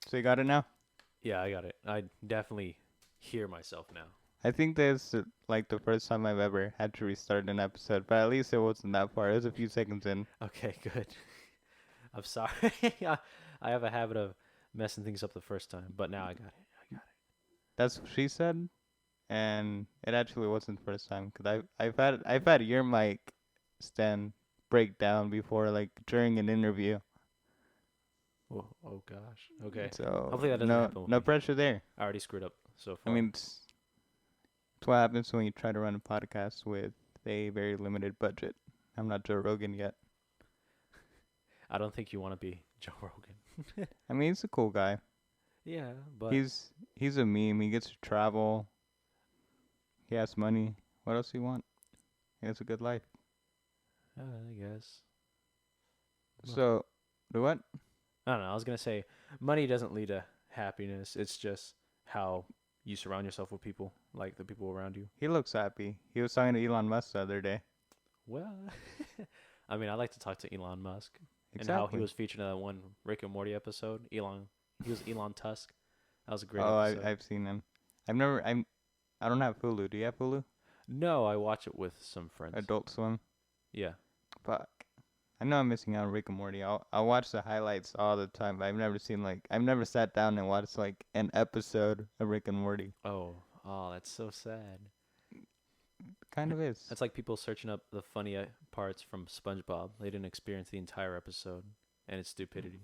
So you got it now? Yeah, I got it. I definitely hear myself now. I think this is like the first time I've ever had to restart an episode, but at least it wasn't that far. It was a few seconds in. Okay, good. I'm sorry. I have a habit of messing things up the first time, but now I got it. I got That's what she said, and it actually wasn't the first time because I've had your mic stand break down before, like during an interview. it. Oh gosh. Okay. So Hopefully that doesn't no happen with no me. pressure there. I already screwed up so I far. mean, it's what happens when you try to run a podcast with a very limited budget. I'm not Joe Rogan yet. I don't think you want to be Joe Rogan. I mean, he's a cool guy. Yeah, but He's a meme. He gets to travel. He has money. What else do you want? He has a good life. I guess. Well, So, the what? I don't know. I was gonna say money doesn't lead to happiness. It's just how you surround yourself with people, like the people around you. He looks happy. He was talking to Elon Musk the other day. Well, I mean, I like to talk to Elon Musk and how he Exactly. was featured in that one Rick and Morty episode. He was Elon Tusk. That was a great Oh, episode. I've seen him. I don't have Hulu. Do you have Hulu? No, I watch it with some friends. Adult Swim. Yeah. Fuck. I know I'm missing out on Rick and Morty. I'll watch the highlights all the time, but I've never sat down and watched like an episode of Rick and Morty. Oh, that's so sad. Kind of is. That's like people searching up the funny parts from SpongeBob. They didn't experience the entire episode and its stupidity.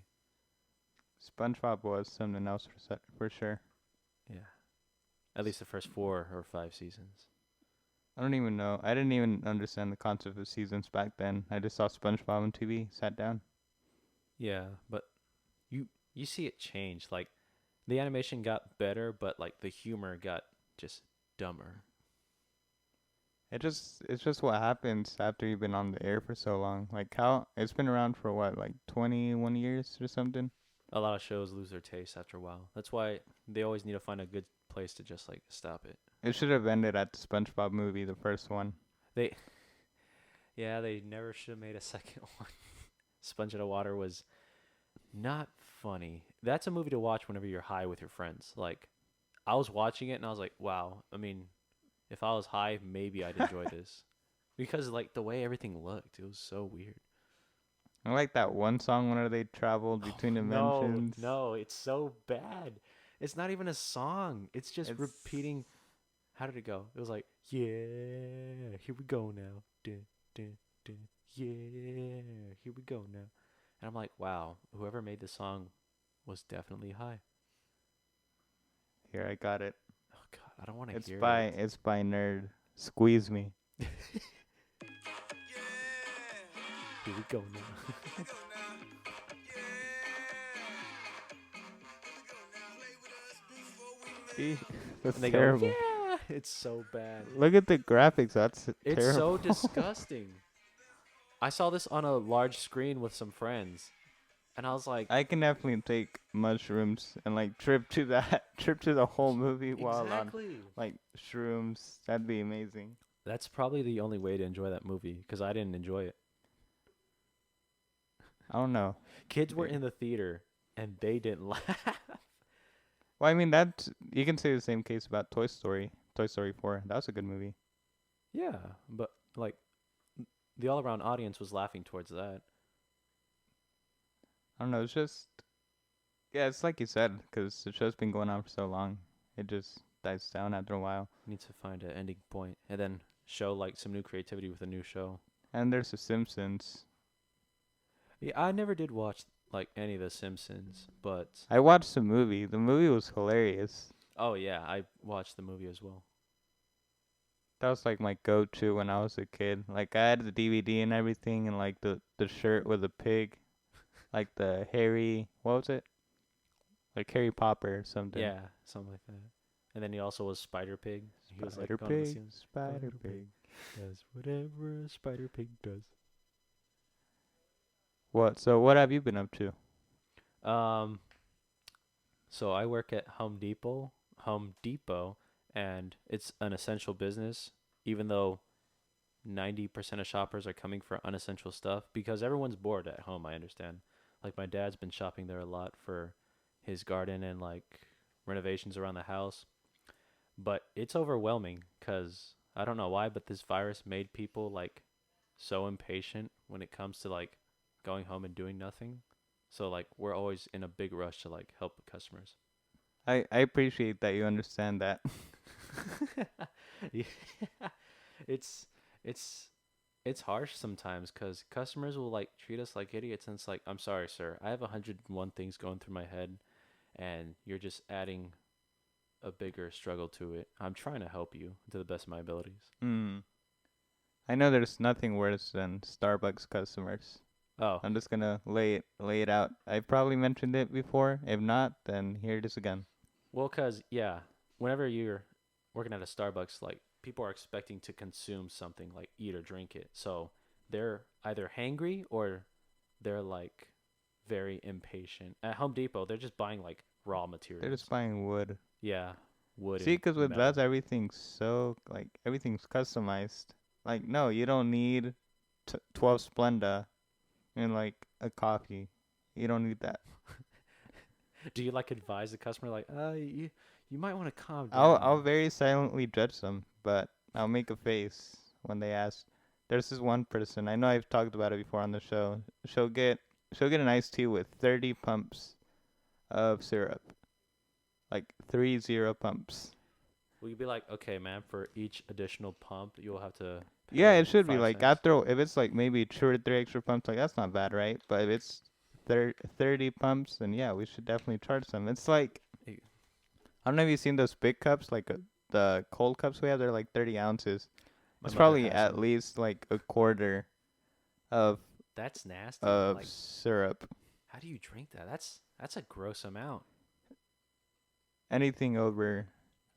SpongeBob was something else for sure. Yeah. At least the first 4 or 5 seasons. I don't even know. I didn't even understand the concept of seasons back then. I just saw SpongeBob on TV, sat down. Yeah, but you see it change. Like the animation got better, but like the humor got just dumber. It's just what happens after you've been on the air for so long. Like how it's been around for what, like 21 years or something. A lot of shows lose their taste after a while. That's why they always need to find a good place to just like stop it. It should have ended at the SpongeBob movie, the first one. They Yeah, they never should have made a second one. Sponge Out of Water was not funny. That's a movie to watch whenever you're high with your friends. Like I was watching it and I was like, wow. I mean, if I was high, maybe I'd enjoy this. Because like the way everything looked, it was so weird. I like that one song whenever they traveled Oh, between no, dimensions. no, it's so bad. It's not even a song. It's just It's repeating. How did it go? It was like, yeah, here we go now. Dun, dun, dun, yeah, here we go now. And I'm like, wow, whoever made the song was definitely high. here I got it. Oh God, I don't want to It's hear by it. it's by Nerd. Squeeze Me. Here we go now. See? That's And they go, terrible. yeah, it's so bad. Look at the graphics. That's It's so terrible. disgusting. I saw this on a large screen with some friends, and I was like, I can definitely take mushrooms and like trip to that trip to the whole movie while on exactly. like shrooms. That'd be amazing. That's probably the only way to enjoy that movie because I didn't enjoy it. I don't know. Kids were Yeah. in the theater and they didn't laugh. Well, I mean that you can say the same case about Toy Story. Toy Story 4. That was a good movie. Yeah, but like the all around audience was laughing towards that. I don't know. It's just yeah. It's like you said, because the show's been going on for so long. It just dies down after a while. Needs to find an ending point and then show like some new creativity with a new show. And there's The Simpsons. Yeah, I never did watch like any of the Simpsons, but I watched the movie. The movie was hilarious. oh yeah, I watched the movie as well. That was like my go-to when I was a kid. Like I had the DVD and everything, and like the shirt with the pig, like the Harry. What was it? Like Harry Popper or something. Yeah, something like that. And then he also was Spider Pig. He was like Spider going to the Pig, scene. Spider Pig. Does whatever a Spider Pig does. What? So what have you been up to? Um, so I work at Home Depot, and it's an essential business, even though 90% of shoppers are coming for unessential stuff because everyone's bored at home, I understand. Like my dad's been shopping there a lot for his garden and like renovations around the house. But it's overwhelming because I don't know why, but this virus made people like so impatient when it comes to like going home and doing nothing. So like we're always in a big rush to like help the customers. I appreciate that you understand that. Yeah. It's it's it's harsh sometimes because customers will like treat us like idiots, and it's like, I'm sorry, sir, I have 101 things going through my head, and you're just adding a bigger struggle to it. I'm trying to help you to the best of my abilities. Hmm. I know there's nothing worse than Starbucks customers. Oh, I'm just gonna lay it out. I probably mentioned it before. If not, then here it is again. well, cause yeah, whenever you're working at a Starbucks, like people are expecting to consume something, like eat or drink it. So they're either hangry or they're like very impatient. At Home Depot, they're just buying like raw They're just materials. buying wood. Yeah, wood See, and 'cause with us, metal. everything's so like everything's customized. Like, no, you don't need 12 Splenda in like a coffee. You don't need that. Do you like advise the customer like, you might want to calm I'll down? very silently judge them, but I'll make a face when they ask. There's this one person, I know I've talked about it before on the show. She'll get she'll get an iced tea with 30 pumps of syrup. Like 30 pumps. Will you be like, okay, man, for each additional pump, you'll have to Yeah, pay it should be five like cents? after if it's like maybe 2 or 3 extra pumps, like that's not bad, right? But if it's 30 pumps, then yeah, we should definitely charge them. It's like Eh, I don't know if you've seen those big cups, like the cold cups we have. They're like 30 ounces. My It's mother probably has at some. least like a quarter of That's nasty. Like, syrup. how do you drink that? That's a gross amount. Anything over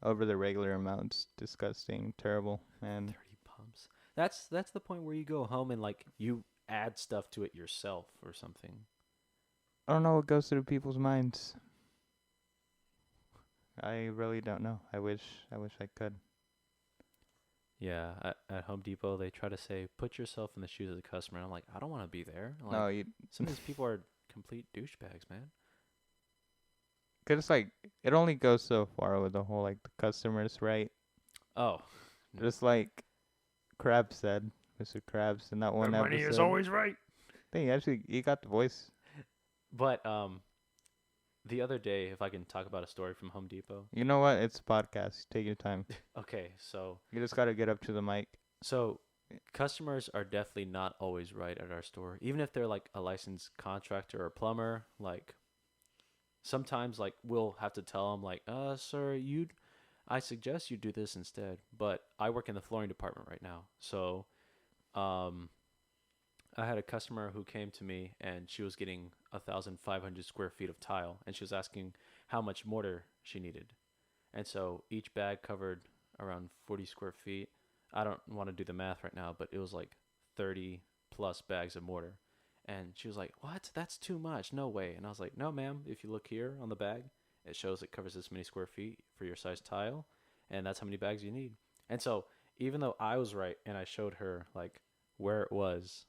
the regular amount's disgusting, terrible, and 30 pumps. That's the point where you go home and like you add stuff to it yourself or something. I don't know what goes through people's minds. I really don't know. I wish I could. Yeah, at Home Depot they try to say put yourself in the shoes of the customer. And I'm like, I don't want to be there. No, Like you some of these people are complete douchebags, man. cause it's like it only goes so far with the whole like the customers, right? Oh, Just like Krabs said, Mr. Krabs in that their one money is episode. always right. I think actually he got the voice. But the other day, if I can talk about a story from Home Depot. You know what? It's a podcast. Take your time. Okay, so You just gotta get up to the mic. so customers are definitely not always right at our store. Even if they're like a licensed contractor or plumber, like sometimes like we'll have to tell them like, sir, you I suggest you do this instead." But I work in the flooring department right now. So, um I had a customer who came to me and she was getting 1,500 square feet of tile and she was asking how much mortar she needed. And so each bag covered around 40 square feet. I don't want to do the math right now, but it was like 30 plus bags of mortar. And she was like, "What? That's too much. No way." And I was like, "No, ma'am. If you look here on the bag, it shows it covers this many square feet for your size tile, and that's how many bags you need." And so even though I was right and I showed her like where it was,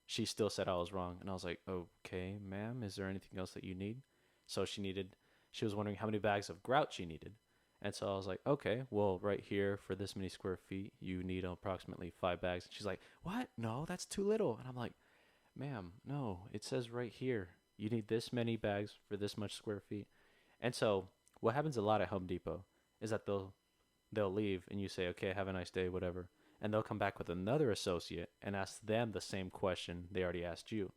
she still said I was wrong. And I was like, "Okay, ma'am, is there anything else that you need?" So she was wondering how many bags of grout she needed. And so I was like, "Okay, well, right here for this many square feet, you need approximately 5 bags." And she's like, "What? No, that's too little." And I'm like, "Ma'am, no, it says right here, you need this many bags for this much square feet." And so what happens a lot at Home Depot is that they'll leave and you say, "Okay, have a nice day, whatever." And they'll come back with another associate and ask them the same question they already asked you.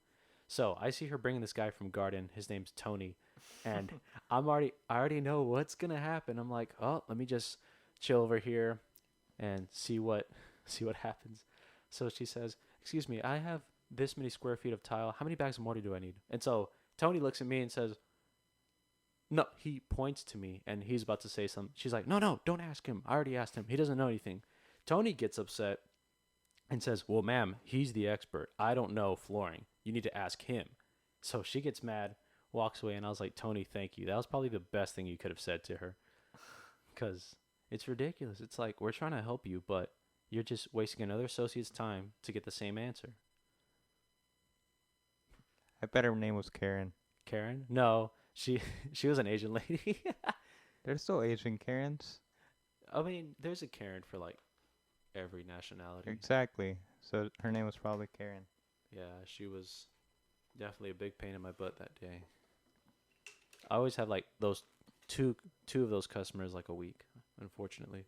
So I see her bringing this guy from Garden. His name's Tony, and I already know what's gonna happen. I'm like, "Oh, let me just chill over here and see what see what happens." So she says, "Excuse me, I have this many square feet of tile. How many bags of mortar do I need?" And so Tony looks at me and says, "No." He points to me and he's about to say something. She's like, "No, no, don't ask him. I already asked him. He doesn't know anything." Tony gets upset and says, "Well, ma'am, he's the expert. I don't know flooring. You need to ask him." So she gets mad, walks away, and I was like, "Tony, thank you. That was probably the best thing you could have said to her because it's ridiculous. It's like we're trying to help you, but you're just wasting another associate's time to get the same answer." I bet her name was Karen. Karen? No. She she was an Asian lady. There's still Asian Karens. I mean, there's a Karen for like every nationality. Exactly. So her name was probably Karen. Yeah, she was definitely a big pain in my butt that day. I always have like those two two of those customers like a week, unfortunately.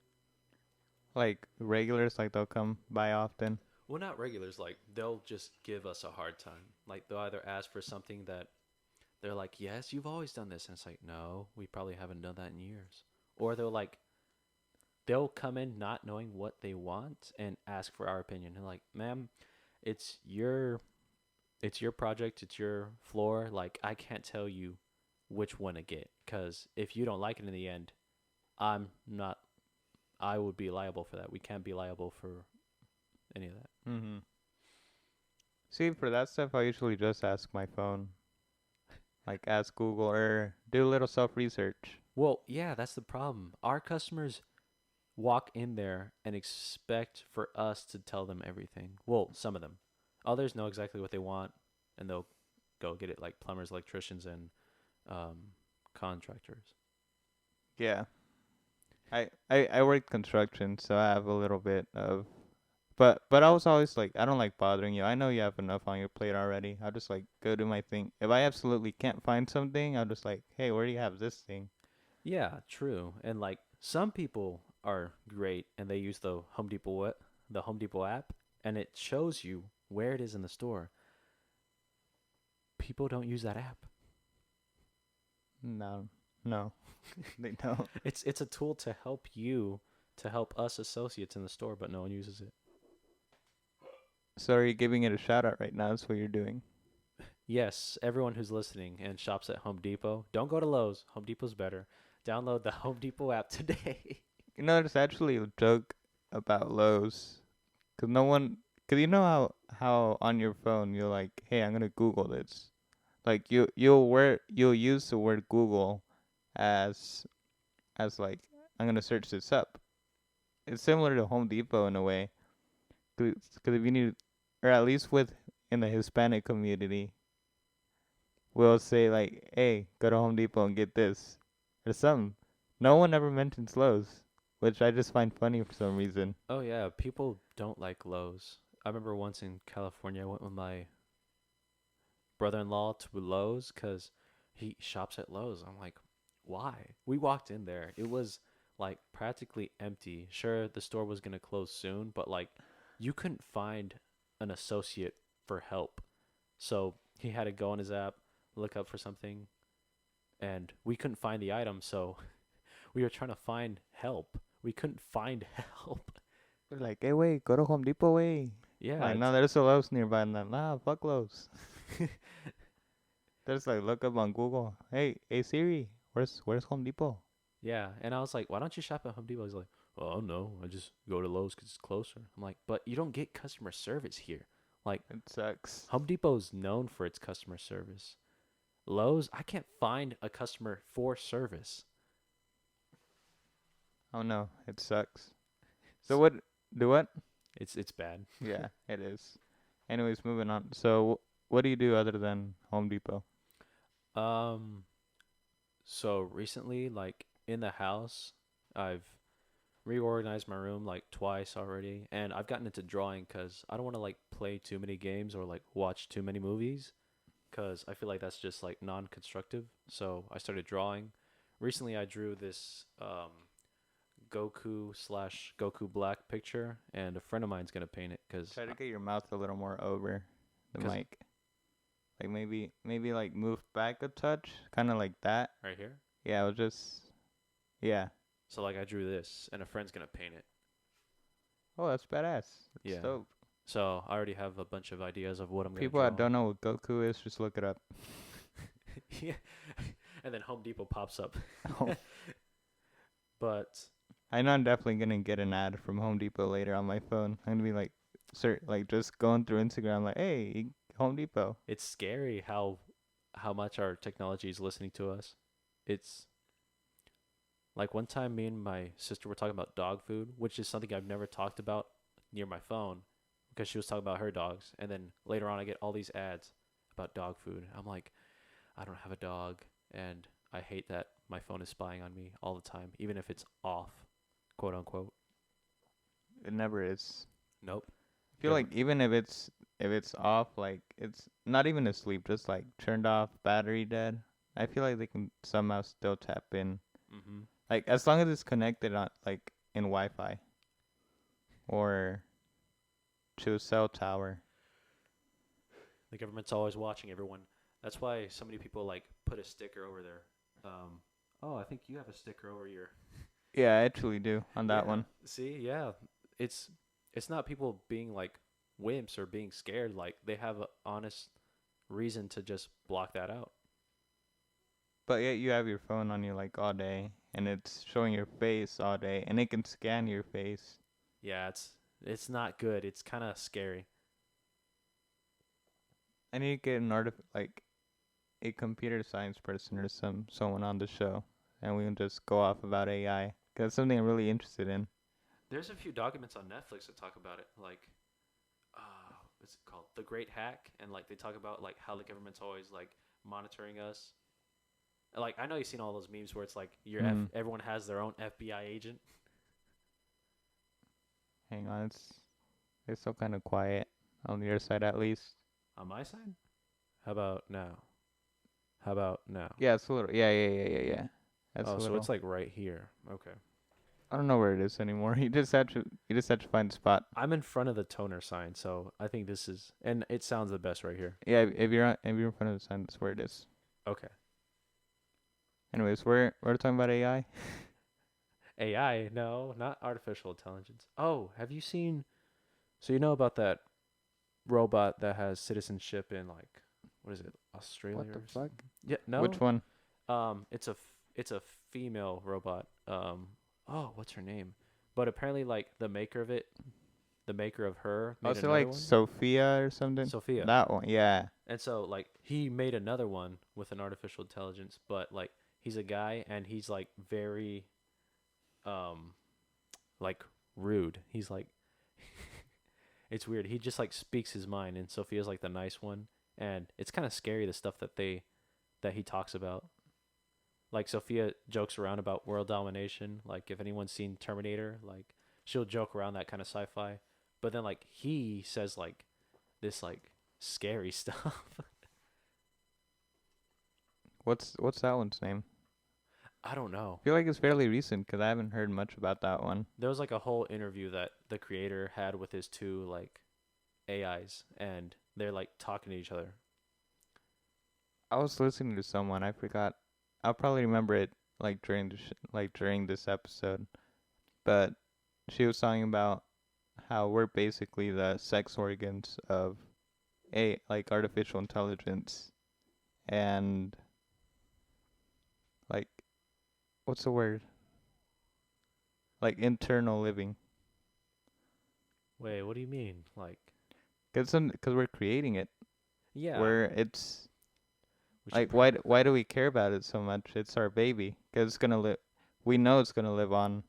Like regulars, like they'll come by often. Well, not regulars. Like they'll just give us a hard time. Like they'll either ask for something that they're like, "Yes, you've always done this," and it's like, "No, we probably haven't done that in years." Or they'll come in not knowing what they want and ask for our opinion. And like, "Ma'am, it's your it's your project, it's your floor. Like I can't tell you which one to get because if you don't like it in the end, I'm not. I would be liable for that. We can't be liable for any of that." Mm-hmm. See, for that stuff, I usually just ask my phone. Like ask Google or do a little self research. Well, yeah, that's the problem. Our customers walk in there and expect for us to tell them everything. Well, some of them. Others know exactly what they want and they'll go get it, like plumbers, electricians, and um, contractors. Yeah. I worked construction, so I have a little bit of. But I was always like, I don't like bothering you. I know you have enough on your plate already. I'll just like go do my thing. If I absolutely can't find something, I'll just like, hey, where do you have this thing? Yeah, true. And like some people are great and they use the Home Depot app, and it shows you where it is in the store. People don't use that app. No, no, they don't. It's a tool to help you to help us associates in the store, but no one uses it. So are you giving it a shout out right now? That's what you're doing. Yes, everyone who's listening and shops at Home Depot, don't go to Lowe's. Home Depot's better. Download the Home Depot app today. You know, there's actually a joke about Lowe's, cause no one, cause you know how on your phone you're like, hey, I'm gonna Google this. Like you'll use the word Google as like I'm gonna search this up. It's similar to Home Depot in a way, cause if you need, or at least with in the Hispanic community, we'll say like, hey, go to Home Depot and get this or something. No one ever mentions Lowe's, which I just find funny for some reason. Oh yeah, people don't like Lowe's. I remember once in California, I went with my brother-in-law to Lowe's because he shops at Lowe's. I'm like, why? We walked in there. It was like practically empty. Sure, the store was gonna close soon, but like you couldn't find an associate for help. So he had to go on his app, look up for something, and we couldn't find the item. So we were trying to find help. We couldn't find help. They're like, hey, wait, go to Home Depot, wait. Yeah, Like, it's no, there's a Lowe's nearby. And then, nah, fuck Lowe's. Just like look up on Google. Hey Siri, where's Home Depot? yeah. And I was like, why don't you shop at Home Depot? He's like, oh no, I just go to Lowe's because it's closer. I'm like, but you don't get customer service here. Like It sucks. Home Depot's known for its customer service. Lowe's, I can't find a customer for service. Oh no, it sucks. So what? Do what? It's bad. Yeah, it is. Anyways, moving on. So what do you do other than Home Depot? Um, so recently, like in the house, I've reorganized my room like twice already, and I've gotten into drawing because I don't want to like play too many games or like watch too many movies because I feel like that's just like non-constructive. So I started drawing. Recently, I drew this Goku slash Goku Black picture, and a friend of mine's gonna paint it because Try to get your mouth a little more over the because mic. Like maybe like move back a touch, kind of like that. right here. Yeah, I'll just yeah. So like I drew this, and a friend's gonna paint it. Oh, that's badass. That's Yeah. dope. So I already have a bunch of ideas of what I'm gonna People draw. that don't know what Goku is, just look it up. Yeah. And then Home Depot pops up. Oh. But I know I'm definitely gonna get an ad from Home Depot later on my phone. I'm gonna be like, sir, like just going through Instagram, like, hey, Home Depot. it's scary how much our technology is listening to us. It's like one time me and my sister were talking about dog food, which is something I've never talked about near my phone because she was talking about her dogs. And then later on I get all these ads about dog food. I'm like, I don't have a dog. and I hate that my phone is spying on me all the time, even if it's off, quote unquote. It never is. Nope. I feel like even if it's off, like it's not even asleep, just like turned off, battery dead. I feel like they can somehow still tap in. Mm-hmm. Like as long as it's connected on like in Wi-Fi or to a cell tower. The government's always watching everyone. That's why so many people like put a sticker over there. Oh, I think you have a sticker over your. Yeah, I actually do on that Yeah. one. See, yeah, it's it's not people being like wimps or being scared. Like they have an honest reason to just block that out. But yet you have your phone on you like all day, and it's showing your face all day, and it can scan your face. Yeah, it's not good. It's kind of scary. I need to get an like a computer science person or someone on the show, and we can just go off about AI. Cause that's something I'm really interested in. There's a few documents on Netflix that talk about it, like what's it called, The Great Hack, and like they talk about like how the government's always like monitoring us. Like I know you've seen all those memes where it's like Mm. everyone has their own FBI agent. Hang on, it's still kind of quiet on your side at least. On my side? How about now? How about now? Yeah, it's a little. Yeah. That's Oh, a so it's little. like right here. Okay. I don't know where it is anymore. You just have to find the spot. I'm in front of the toner sign, so I think this is, and it sounds the best right here. Yeah, if you're in front of the sign, that's where it is. Okay. Anyways, we're talking about AI. AI? No, not artificial intelligence. Oh, have you seen? So you know about that robot that has citizenship in like, what is it, Australia What the or fuck? something? Yeah, no. Which one? It's a female robot. Oh, what's her name? But apparently, like the maker of it, the maker of her Oh, made is it another like one. Sophia or something? Sophia. That one, yeah. And so like he made another one with an artificial intelligence, but like he's a guy and he's like very um like rude. He's like it's weird. He just like speaks his mind and Sophia's like the nice one and it's kind of scary the stuff that he talks about. Like Sophia jokes around about world domination, like if anyone's seen Terminator, like she'll joke around that kind of sci-fi. But then like he says like this like scary stuff. What's that one's name? I don't know. I feel like it's fairly recent because I haven't heard much about that one. There was like a whole interview that the creator had with his two like AIs, and they're like talking to each other. I was listening to someone. I forgot. I'll probably remember it like during this episode. But she was talking about how we're basically the sex organs of a like artificial intelligence and like what's the word? Like internal living. Wait, what do you mean? Like, Cause we're creating it. yeah, Where it's we should like why do we care about it so much? It's our baby. Cause it's gonna live. We know it's gonna live on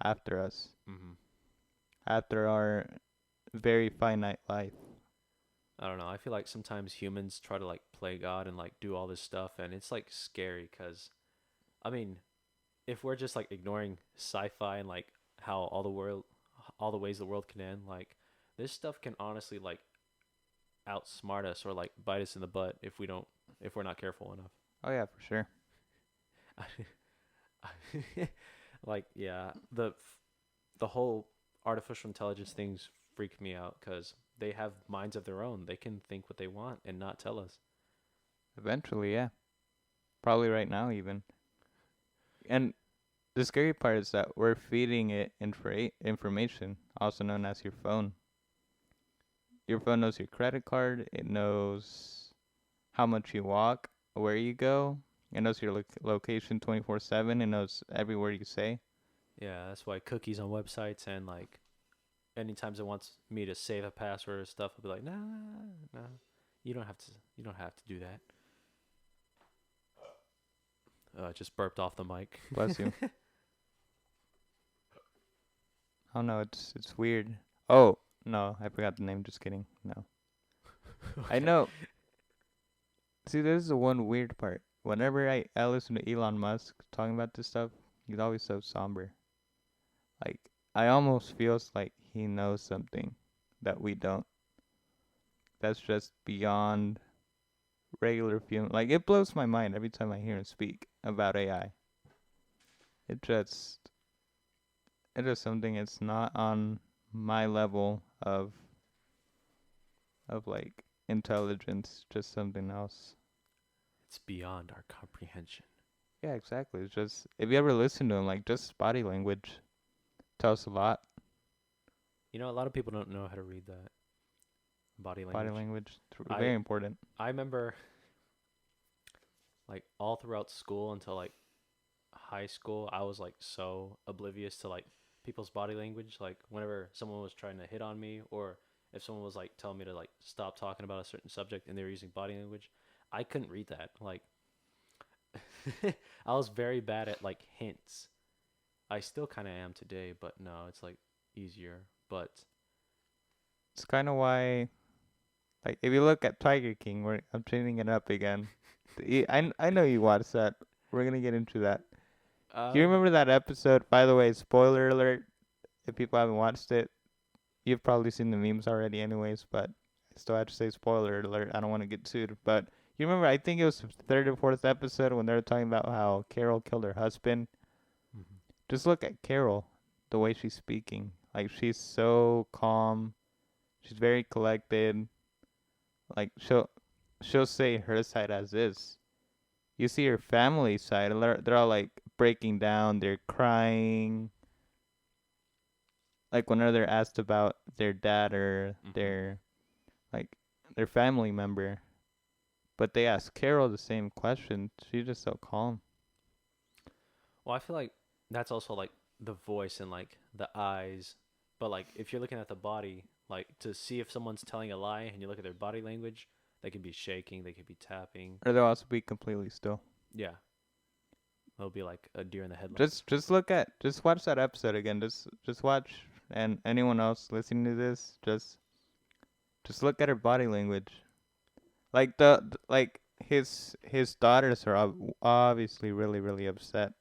after us. hmm After our very finite life. I don't know. I feel like sometimes humans try to like play God and like do all this stuff, and it's like scary because, I mean, if we're just like ignoring sci-fi and like how all the ways the world can end, like this stuff can honestly like outsmart us or like bite us in the butt if we're not careful enough. Oh yeah, for sure. Like yeah, the whole artificial intelligence things freak me out because they have minds of their own. They can think what they want and not tell us. Eventually, yeah. Probably right now even. And the scary part is that we're feeding it information, also known as your phone. Your phone knows your credit card. It knows how much you walk, where you go. It knows your location 24/7. It knows every word you say. Yeah, that's why cookies on websites and like anytime it wants me to save a password or stuff, I'll be like, nah, you don't have to. You don't have to do that. I just burped off the mic. Bless you. Oh no, it's weird. Oh no, I forgot the name. Just kidding. No, I know. See, this is the one weird part. whenever I listen to Elon Musk talking about this stuff, he's always so somber. Like I almost feels like he knows something that we don't. That's just beyond regular feeling. Like it blows my mind every time I hear him speak about AI. It just it is something it's not on my level of like intelligence, just something else. It's beyond our comprehension. Yeah, exactly. It's just if you ever listen to him, like just body language tells a lot. You know, a lot of people don't know how to read that body Body language. language, I very important. I remember like all throughout school until like high school, I was like so oblivious to like people's body language. Like whenever someone was trying to hit on me, or if someone was like telling me to like stop talking about a certain subject and they were using body language, I couldn't read that. Like I was very bad at like hints. I still kind of am today, but no, it's like easier. But It's kind of why, like, if you look at Tiger King, I'm changing it up again. I know you watched that. We're gonna get into that. Do you um, remember that episode? By the way, spoiler alert. If people haven't watched it, you've probably seen the memes already, anyways. But I still have to say spoiler alert. I don't want to get sued. But you remember? I think it was the third or fourth episode when they were talking about how Carol killed her husband. mhm. Just look at Carol, the way she's speaking. Like she's so calm. She's very collected. Like she'll say her side as is. You see her family side, and they're all like breaking down. They're crying. Like whenever they're asked about their dad or Mhm. like their family member, but they ask Carol the same question. She's just so calm. Well, I feel like that's also like the voice and like the eyes. But like if you're looking at the body, like to see if someone's telling a lie and you look at their body language, they could be shaking, they could be tapping. Or they'll also be completely still. Yeah, they'll be like a deer in the headlights. Just watch that episode again. Just watch, and anyone else listening to this, just look at her body language. Like like his daughters are obviously really upset,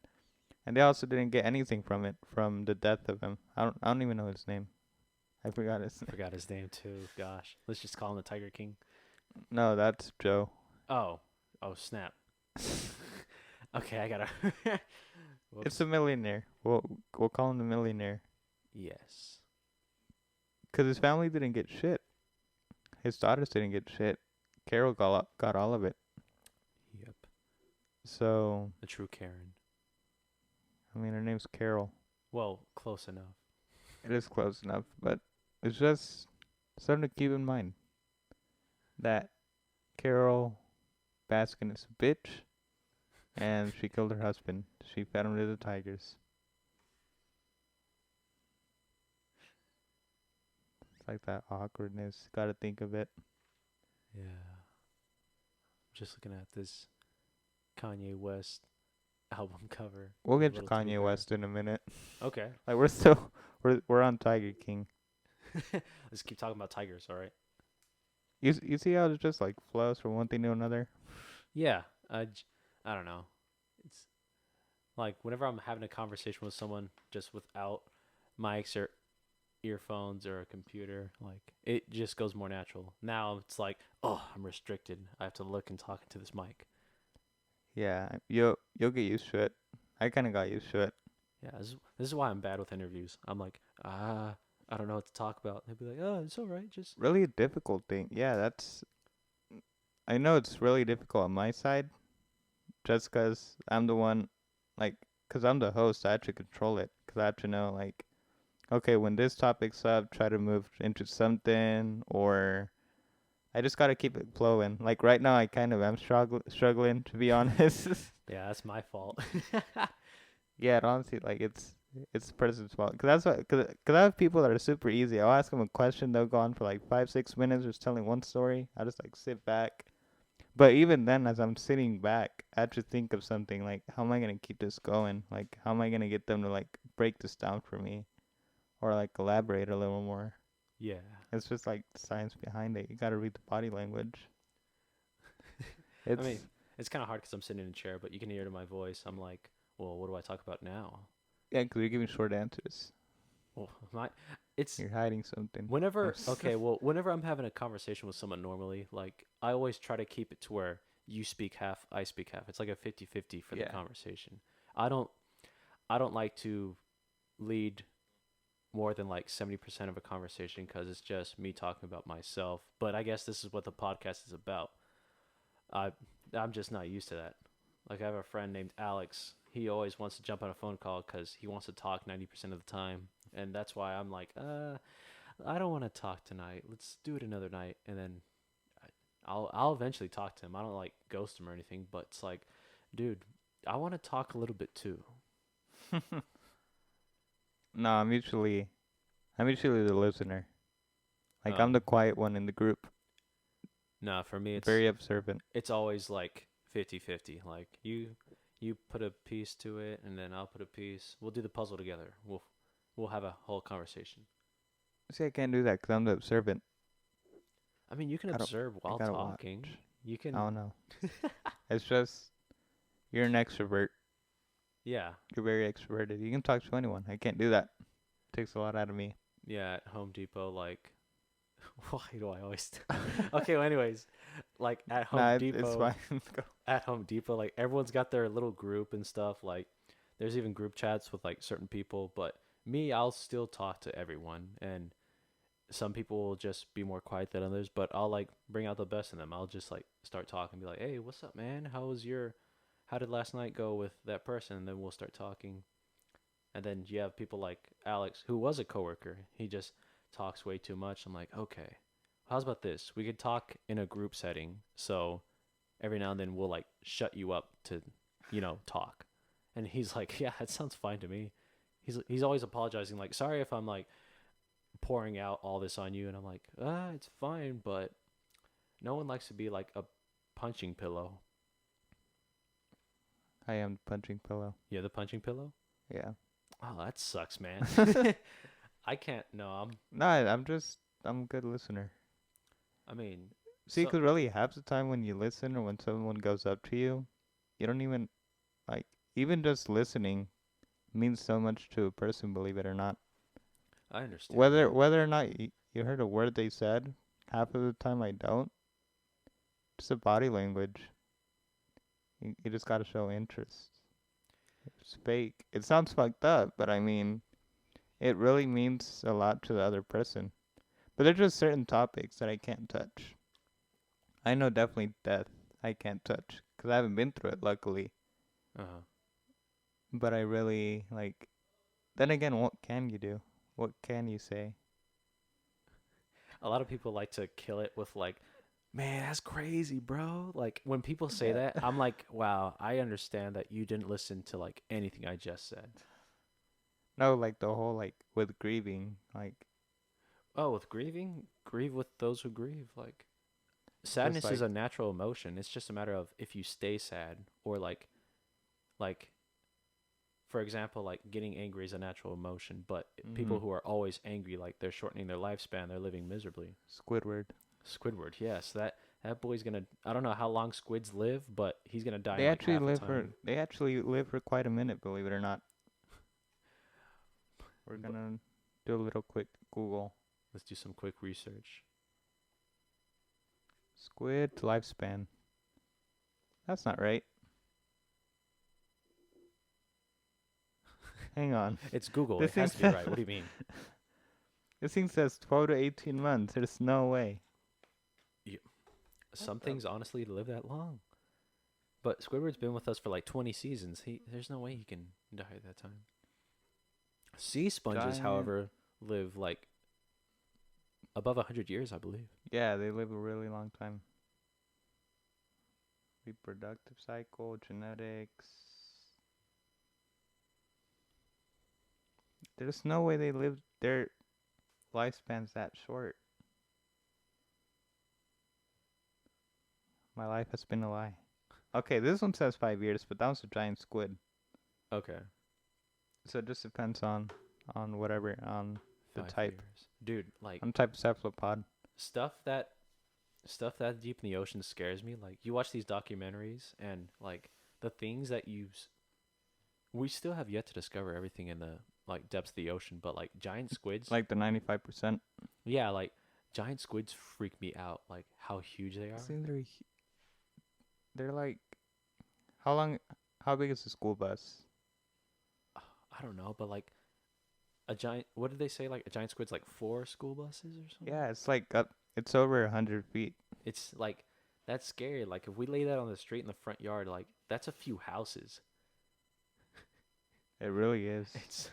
and they also didn't get anything from it from the death of him. I don't even know his name. I forgot his name. Forgot his name too. Gosh, let's just call him the Tiger King. No, that's Joe. Oh, oh snap. Okay, I gotta. It's Whoops. a millionaire. We'll call him the millionaire. Yes. 'Cause his family didn't get shit. His daughters didn't get shit. Carol got all of it. Yep. So The true Karen. I mean, her name's Carol. Well, close enough. It is close enough, but it's just something to keep in mind that Carol Baskin is a bitch, and she killed her husband. She fed him to the tigers. It's like that awkwardness. Gotta think of it. Yeah. Just looking at this Kanye West album cover. We'll His get to little teddy Kanye bear. West in a minute. Okay. Like we're still we're on Tiger King. Let's keep talking about tigers, all right? You see how it just like flows from one thing to another. Yeah. I don't know. It's like whenever I'm having a conversation with someone just without mics or earphones or a computer, like it just goes more natural. Now it's like, oh, I'm restricted. I have to look and talk into this mic. Yeah, you'll get used to it. I kind of got used to it. Yeah, this is why I'm bad with interviews. I'm like, I don't know what to talk about. They'd be like, oh, it's all right. Just Really a difficult thing. Yeah, that's. I know it's really difficult on my side, just 'cause I'm the one, like, 'cause I'm the host. I have to control it. 'Cause I have to know, like, okay, when this topic's up, try to move into something, or I just gotta keep it flowing. Like right now, I kind of am struggling to be honest. yeah, that's my fault. Yeah, honestly, like it's the person's fault. Cause that's what, cause I have people that are super easy. I'll ask them a question, they'll go on for like 5 6 minutes just telling one story. I just like sit back. But even then, as I'm sitting back, I have to think of something like, how am I gonna keep this going? Like, how am I gonna get them to like break this down for me, or like elaborate a little more? Yeah. It's just like the science behind it. You gotta read the body language. I mean, It's It's kind of hard because I'm sitting in a chair, but you can hear it in my voice. I'm like, well, what do I talk about now? Yeah, 'cause you're giving short answers. Well, my, it's You're hiding something. whenever I'm having a conversation with someone normally, like I always try to keep it to where you speak half, I speak half. It's like a 50-50 for the Yeah. conversation. I don't I don't like to lead more than like 70% of a conversation because it's just me talking about myself. But I guess this is what the podcast is about. I I'm just not used to that. Like I have a friend named Alex. He always wants to jump on a phone call because he wants to talk 90% of the time, and that's why I'm like, I don't want to talk tonight. Let's do it another night, and then I'll eventually talk to him. I don't like ghost him or anything, but it's like, dude, I want to talk a little bit too. No, I'm usually the listener. Like I'm Oh, the quiet one in the group. no, for me Very observant. it's always like 50-50. Like you put a piece to it and then I'll put a piece. We'll do the puzzle together. We'll have a whole conversation. See, I can't do that 'cause I'm the observant. I mean, you can I don't. observe I while gotta watch. talking. You I can don't know. It's just you're an extrovert. yeah. You're very extroverted. You can talk to anyone. I can't do that. Takes a lot out of me. Yeah, at Home Depot like why do I always Okay, well anyways, like Nah, it's fine. Go. at Home Depot like everyone's got their little group and stuff like there's even group chats with like certain people, but me I'll still talk to everyone and some people will just be more quiet than others, but I'll like bring out the best in them. I'll just like start talking, be like, "Hey, what's up, man? How did last night go with that person?" And then we'll start talking. And then you have people like Alex, who was a coworker. He just talks way too much. I'm like, okay, how's about this? We could talk in a group setting. So every now and then we'll like shut you up to, talk. And he's like, yeah, that sounds fine to me. He's always apologizing, like, sorry if I'm like pouring out all this on you. And I'm like, it's fine, but no one likes to be like a punching pillow. I am the punching pillow. Yeah, the punching pillow. Yeah. Oh, that sucks, man. I can't. No, No, I'm a good listener. I mean, See, so 'cause really half the time when you listen or when someone goes up to you, you don't even like even just listening means so much to a person. Believe it or not. I understand Whether that. whether or not you heard a word they said, half of the time I don't. It's the body language. You just gotta show interest. It's fake. It sounds fucked up, but I mean, it really means a lot to the other person. But there's just certain topics that I can't touch. I know definitely death I can't touch because I haven't been through it, luckily. Uh-huh. But I really like. Then again, what can you do? What can you say? A lot of people like to kill it with like, man, that's crazy, bro. Like when people say Yeah. that, I'm like, wow, I understand that you didn't listen to like anything I just said. No, like the whole like with grieving, like Oh, with grieving, grieve with those who grieve. Like just sadness is like a natural emotion. It's just a matter of if you stay sad or like for example, like getting angry is a natural emotion, but people mm, who are always angry, like they're shortening their lifespan, they're living miserably. Squidward. Squidward, yes, that boy's gonna. I don't know how long squids live, but he's gonna die in They like actually half the live for time. they actually live for quite a minute, believe it or not. We're But gonna do a little quick Google. let's do some quick research. Squid lifespan. That's not right. Hang on. It's Google. This It thing has to be says right. What do you mean? this thing says 12 to 18 months. There's no way. You, What some the things honestly live that long, but Squidward's been with us for like 20 seasons. There's no way he can die at that time. Sea sponges, giant? however, live like above 100 years, I believe. Yeah, they live a really long time. Reproductive cycle, genetics. There's no way they live their lifespan's that short. My life has been a lie. Okay, this one says 5 years, but that was a giant squid. Okay, So it just depends on whatever on the five type years, dude. Like on type of cephalopod. stuff that Stuff that deep in the ocean scares me. Like you watch these documentaries and like the things that we still have yet to discover everything in the like depths of the ocean, but like giant squids, Like the 95%. yeah, like giant squids freak me out. Like how huge they are. See, they're like, how long, how big is the school bus? I don't know, but like a giant. What did they say? Like a giant squid's like 4 school buses or something. Yeah, it's like up, it's over 100 feet. It's like that's scary. Like if we lay that on the street in the front yard, like that's a few houses. It really is. It's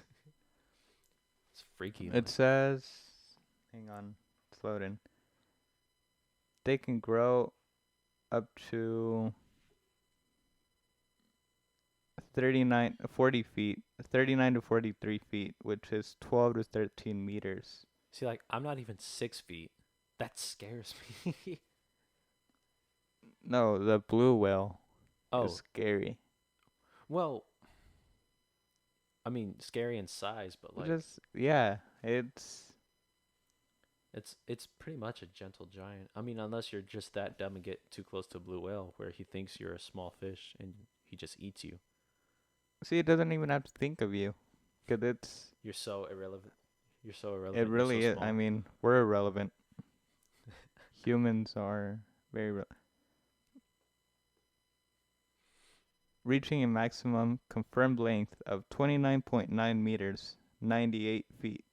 freaky. It says, hang on, it's loading. They can grow up to 40 feet, 39 to 43 feet, which is 12 to 13 meters. See, like I'm not even 6 feet. That scares me. No, the blue whale is Oh, scary. well, I mean, scary in size, but like Just, yeah, it's, it's pretty much a gentle giant. I mean, unless you're just that dumb and get too close to a blue whale where he thinks you're a small fish and he just eats you. see, it doesn't even have to think of you. Because You're so irrelevant. You're so it irrelevant. You're so really is. I small. mean, we're irrelevant. Humans are very reaching a maximum confirmed length of 29.9 meters, 98 feet,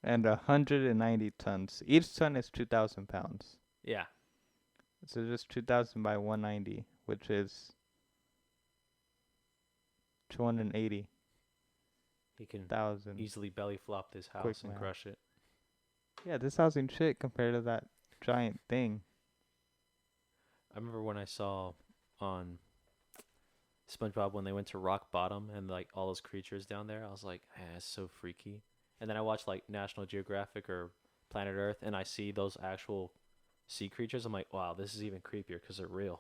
and 190 tons. Each ton is 2,000 pounds. Yeah, So just 2,000 by 190, which is 280,000. he can easily belly flop this Quick house and math. crush it. Yeah, this house ain't shit compared to that giant thing. I remember when I saw on SpongeBob when they went to rock bottom and like all those creatures down there. I was like, man, it's so freaky. And then I watched like National Geographic or Planet Earth, and I see those actual sea creatures. I'm like, wow, this is even creepier because they're real.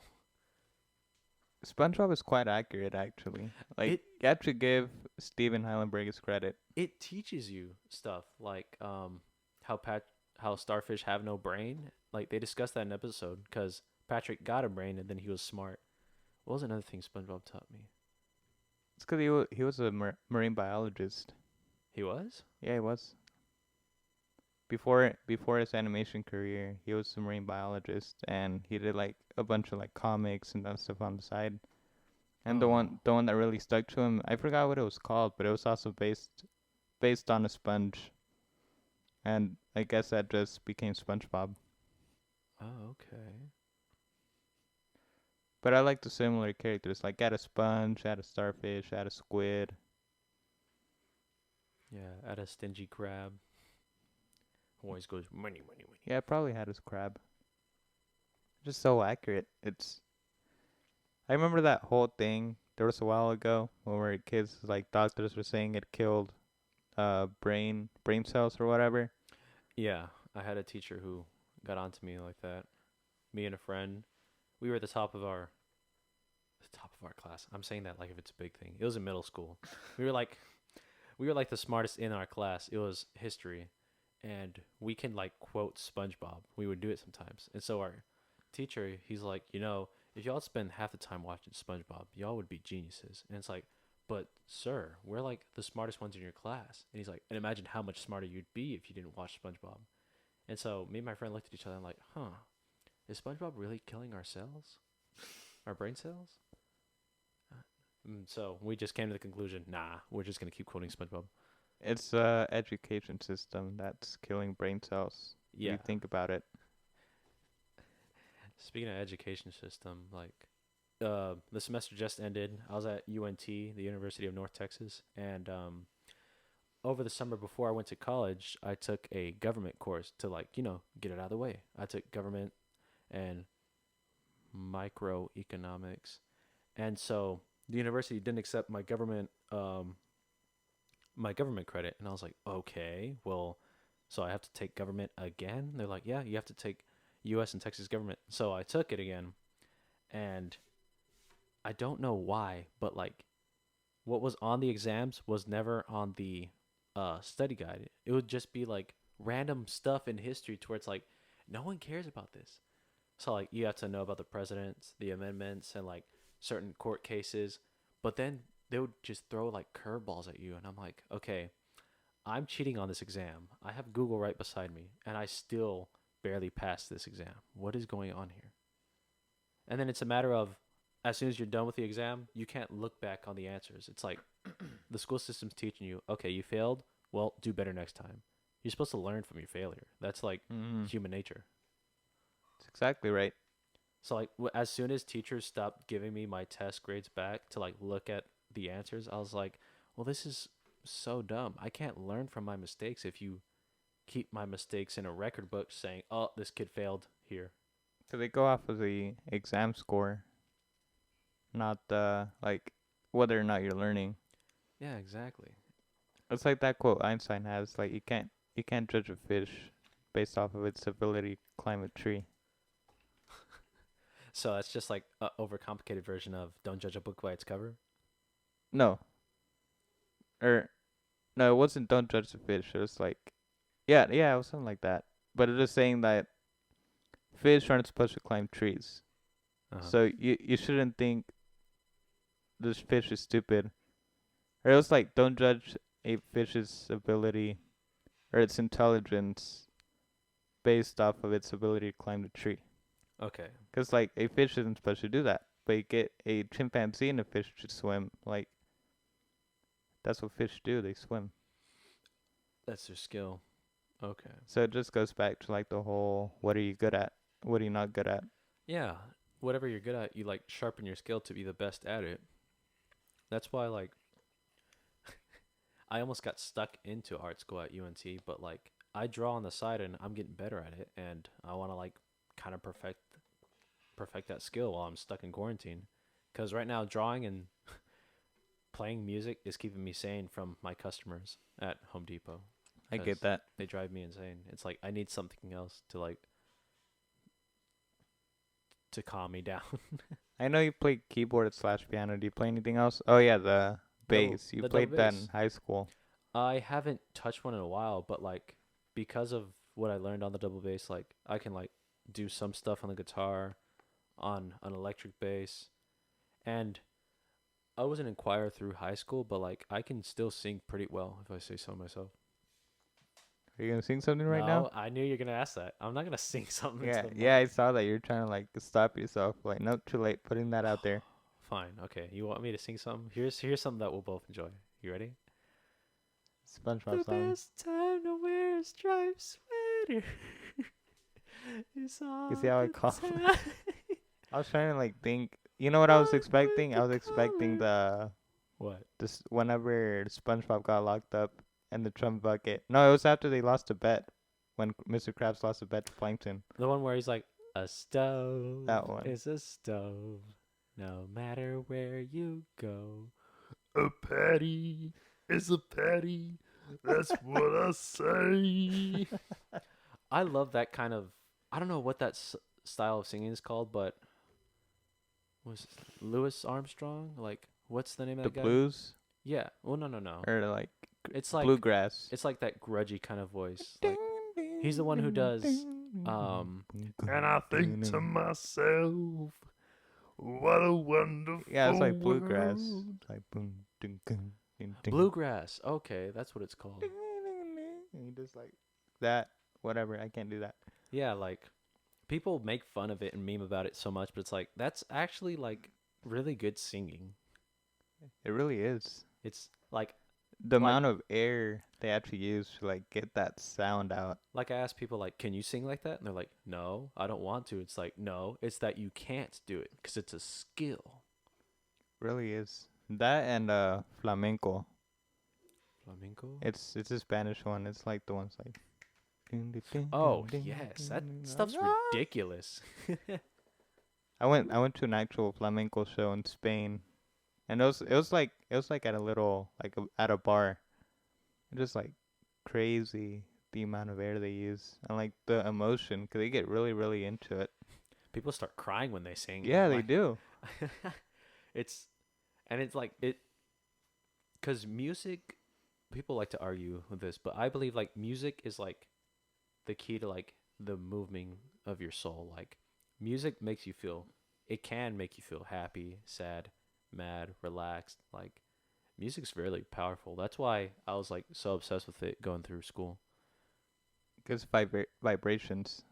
SpongeBob is quite accurate, actually. Like, It you have to give Steven Heilenberg his credit. it teaches you stuff like how how starfish have no brain. Like they discussed that in an episode because Patrick got a brain and then he was smart. What was another thing SpongeBob taught me? It's because he was a marine biologist. He was? Yeah, he was. Before his animation career, he was a marine biologist, and he did like a bunch of like comics and that stuff on the side. And Oh. the one that really stuck to him, I forgot what it was called, but it was also based on a sponge, and I guess that just became SpongeBob. Oh, okay. But I like the similar characters, like add a sponge, add a starfish, add a squid. Yeah, at a stingy crab. Always goes money, money, money. Yeah, I probably had his crab. Just so accurate. It's. I remember that whole thing. There was a while ago when we were kids, like doctors were saying it killed brain cells or whatever. Yeah, I had a teacher who got onto me like that. Me and a friend, we were at the top of our class. I'm saying that like if it's a big thing. It was in middle school. We were like we were like the smartest in our class. It was history, and we can like quote SpongeBob. We would do it sometimes. And so our teacher, he's like, if y'all spend half the time watching SpongeBob, y'all would be geniuses. And it's like, but sir, we're like the smartest ones in your class. And he's like, and imagine how much smarter you'd be if you didn't watch SpongeBob. And so me and my friend looked at each other and like, huh, is SpongeBob really killing our cells, our brain cells? So we just came to the conclusion, nah, we're just gonna keep quoting SpongeBob. It's a education system that's killing brain cells. If Yeah. you think about it. Speaking of education system, like the semester just ended. I was at UNT, the University of North Texas, and over the summer before I went to college, I took a government course to like get it out of the way. I took government and microeconomics, and so the university didn't accept my government credit, and I was like, okay, well, so I have to take government again. They're like, yeah, you have to take U.S. and Texas government. So I took it again, and I don't know why, but like what was on the exams was never on the study guide. It would just be like random stuff in history to where it's like No one cares about this. So like you have to know about the presidents, the amendments, and like certain court cases. But then they would just throw like curveballs at you, and I'm like, okay, I'm cheating on this exam. I have Google right beside me, and I still barely passed this exam. What is going on here? And then it's a matter of, as soon as you're done with the exam, you can't look back on the answers. It's like the school system's teaching you, okay, you failed. Well, do better next time. You're supposed to learn from your failure. That's like Mm, human nature. that's exactly right. So like as soon as teachers stopped giving me my test grades back to like look at the answers, I was like, well, this is so dumb. I can't learn from my mistakes if you keep my mistakes in a record book saying, "Oh, this kid failed here." So they go off of the exam score, not like whether or not you're learning. Yeah, exactly. It's like that quote Einstein has, like you can't judge a fish based off of its ability to climb a tree. So that's just like a overcomplicated version of don't judge a book by its cover. No. Or no, it wasn't don't judge the fish. It was like yeah, it was something like that. But it is saying that fish aren't supposed to climb trees. Uh-huh. So you shouldn't think this fish is stupid. Or it was like don't judge a fish's ability or its intelligence based off of its ability to climb the tree. Okay. Because, like, a fish isn't supposed to do that. But you get a chimpanzee and a fish to swim. Like, that's what fish do. They swim. That's their skill. Okay. So it just goes back to, like, the whole what are you good at? What are you not good at? Yeah. Whatever you're good at, you like sharpen your skill to be the best at it. That's why like I almost got stuck into art school at UNT, but like I draw on the side and I'm getting better at it and I want to like kind of perfect that skill while I'm stuck in quarantine. Cuz right now drawing and playing music is keeping me sane from my customers at Home Depot I get cuz that. they drive me insane. It's like I need something else to like to calm me down. I know you play keyboard slash piano. Do you play anything else? Oh, yeah, the bass. You The double played that in bass. high school. I haven't touched one in a while, but like because of what I learned on the double bass, like I can like do some stuff on the guitar, on an electric bass, and I wasn't in choir through high school, but like I can still sing pretty well if I say so myself. Are you going to sing something right now? No, I knew you're gonna ask that. I'm not gonna sing something into Yeah, the yeah, I mic. saw that. You're trying to, like, stop yourself. Like, nope, too late. Putting that out there. Fine, okay. You want me to sing something? Here's something that we'll both enjoy. You ready? SpongeBob The song. best time to wear a striped sweater is You see all how I the call? time. I was trying to like think. You know what I was Run with expecting? I the was expecting color. the What? this whenever SpongeBob got locked up and the Trump bucket. No, it was after they lost a bet when Mr. Krabs lost a bet to Plankton. The one where he's like, a stove That one. is a stove, no matter where you go. A patty is a patty. That's what I say. I love that kind of. I don't know what that style of singing is called, but was Louis Armstrong? Like, what's the name of The that guy? blues Yeah. Well, no, no, no. or like It's like bluegrass. it's like that grudgy kind of voice. Like he's the one who does. And I think to myself, what a Yeah, it's wonderful like bluegrass. world. Like boom, ding, ding, ding, ding. Bluegrass. Okay, that's what it's called. And he just like that. Whatever. I can't do that. Yeah, like people make fun of it and meme about it so much, but it's like that's actually like really good singing. It really is. It's like The like amount of air they actually use to like get that sound out. like I ask people like, "Can you sing like that?" And they're like, "No, I don't want to." It's like, "No, it's that you can't do it because it's a skill." Really is. That and flamenco. Flamenco? It's a Spanish one. It's like the ones like Oh, yes. That stuff's ridiculous. I went to an actual flamenco show in Spain. And it was like at a little like at a bar. Just like crazy the amount of air they use and like the emotion cuz they get really really into it. People start crying when they sing. Yeah, they Like do. it's and it's like it cuz music people like to argue with this, but I believe like music is like the key to like the moving of your soul. Like music makes you feel, it can make you feel happy, sad, mad, relaxed. Like music's really powerful. That's why I was like so obsessed with it going through school. Because vibrations,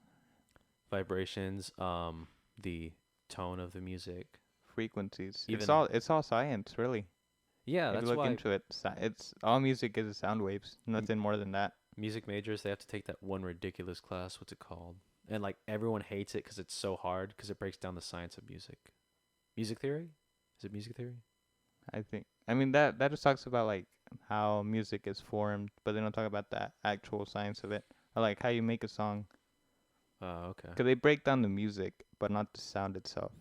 Vibrations, the tone of the music, frequencies. even It's all science, really. yeah, If you that's look why into it, it's all music is sound waves. Nothing more than that. music majors they have to take that one ridiculous class. What's it called? And like everyone hates it because it's so hard because it breaks down the science of music. Music theory? Is it music theory? I think. I mean that just talks about like how music is formed, but they don't talk about the actual science of it, or like how you make a song. Oh, okay. Cause they break down the music, but not the sound itself.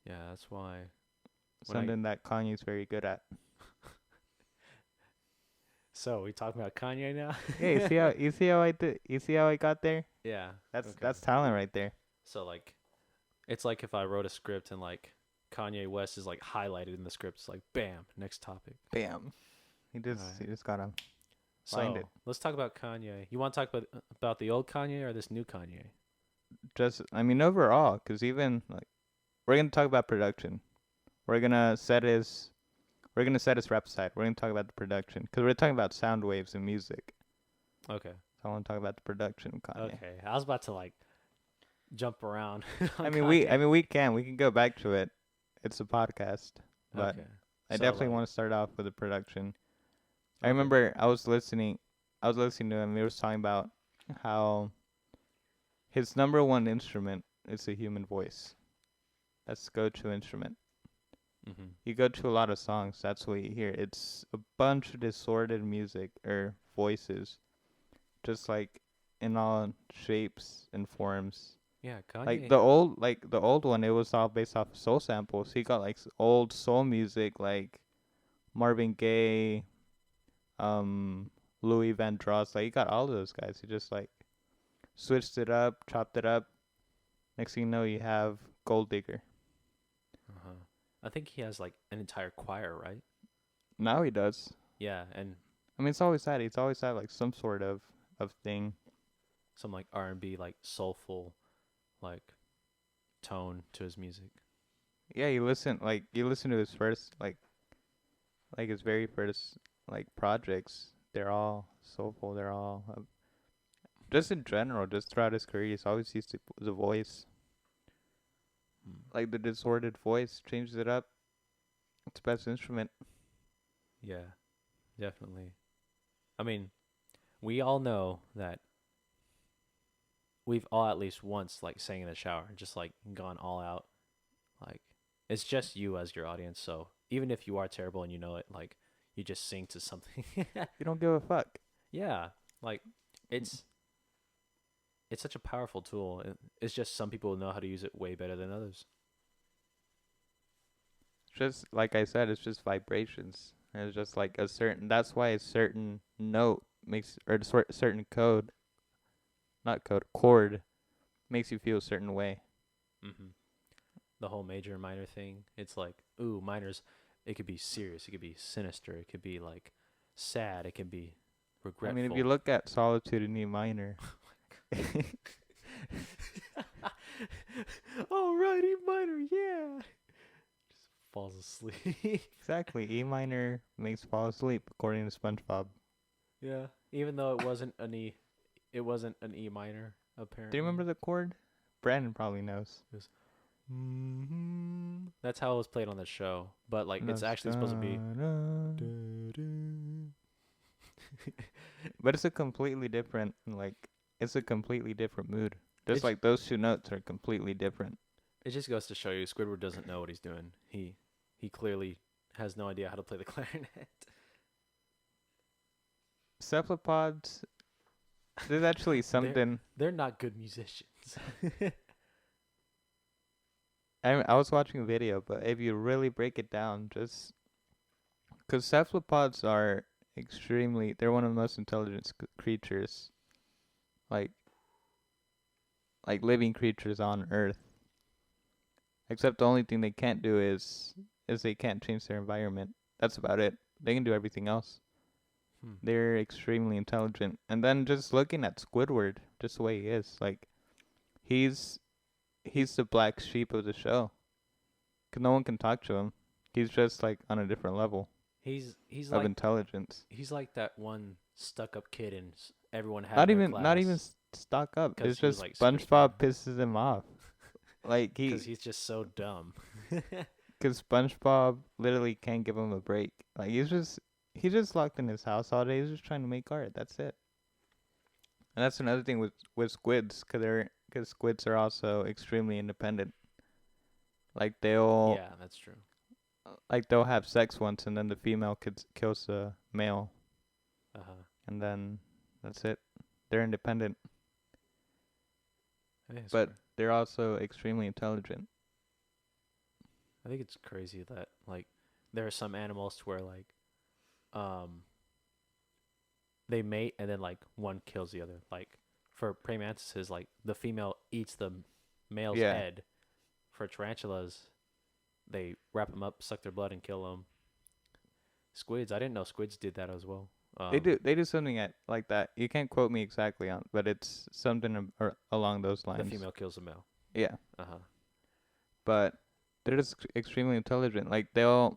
Yeah, that's why when I Something that Kanye's very good at. so we talking about Kanye now? Yeah, you see how I did you see how I got there? Yeah. Okay. That's talent right there. So like it's like if I wrote a script and like Kanye West is like highlighted in the script. It's like bam, next topic. Bam. All right. He just gotta find So it. let's talk about Kanye. You want to talk about the old Kanye or this new Kanye? Just I mean overall, cause even like we're gonna talk about production. We're gonna set his we're gonna set his rap side. We're gonna talk about the production, cause we're talking about sound waves and music. Okay. So I want to talk about the production of Kanye. Okay. I was about to like jump around I on mean Kanye. we can go back to it. It's a podcast, but Okay. I So definitely like want to start off with the production. I okay. remember I was listening to him. He was talking about how his number one instrument is the human voice. That's the go-to instrument. Mhm. You go to a lot of songs, that's what you hear. It's a bunch of distorted music or voices, just like in all shapes and forms. Yeah, Kanye. Like the old one, it was all based off of soul samples. He got like old soul music, like Marvin Gaye, um, Louis Vandross. Like he got all of those guys. He just like switched it up, chopped it up. Next thing you know, you have Gold Digger. Uh-huh. I think he has like an entire choir, right? Now he does. Yeah, and I mean, it's always had. He's always had like some sort of thing. some like R&B like soulful like tone to his music. Yeah, you listen to his first like his very first like projects. They're all soulful. They're all just in general, just throughout his career, he's always used the voice, Hmm. like the distorted voice, changes it up. It's the best instrument. Yeah, definitely. I mean, we all know that we've all at least once like sang in the shower, just like gone all out. Like it's just you as your audience, so even if you are terrible and you know it, like you just sing to something. You don't give a fuck. Yeah, like it's it's such a powerful tool. It's just some people know how to use it way better than others. Just like I said, it's just vibrations. And it's just like a certain. That's why a certain note makes or a certain code, not code, chord makes you feel a certain way. Hmm. The whole major and minor thing. It's like, ooh, minors. It could be serious. It could be sinister. It could be like sad. It could be I mean, if you regretful. look at Solitude in E minor, Alrighty, minor, yeah. Just falls asleep. exactly, E minor makes fall asleep according to SpongeBob. Yeah. Even though it wasn't an E minor Do you apparently. remember the chord? Brandon probably knows. It was, that's how it was played on the show, but like it's Knows. actually supposed to be. But it's a completely different it's a completely different mood. Just It's like those two notes are completely different. it just goes to show you Squidward doesn't know what he's doing. He clearly has no idea how to play the clarinet. Cephalopods, there's actually they're something. they're not good musicians. I was watching a video, but if you really break it down, just because cephalopods are they're one of the most intelligent creatures, like living creatures on Earth. Except the only thing they can't do is they can't change their environment. That's about it. They can do everything else. Hmm. They're extremely intelligent. And then just looking at Squidward, just the way he is, like he's he's the black sheep of the show. 'Cause no one can talk to him. He's just like on a different level He's of like intelligence. that one stuck up kid in everyone had in Not their even not even class stock up. because It's he was just like super SpongeBob smart pisses him off. Like because he, he's just so dumb. cause SpongeBob literally can't give him a break. Like he's just locked in his house all day. He's just trying to make art. That's it. And that's another thing with squids, cause squids are also extremely independent. Like Yeah, that's true. they'll have sex once, and then the female kills the male, Uh huh. and then that's it. They're independent, but I they're also extremely intelligent. think it's crazy that like there are some animals to where like um they mate and then like one kills the other. Like for praying mantises, like the female eats the male's Yeah, head. For tarantulas, they wrap them up, suck their blood, and kill them. Squids, I didn't know squids did that as well. they do something like that. You can't quote me exactly on, but it's something along those The lines. female kills the male. Yeah, Uh huh. but they're just extremely intelligent. Like they're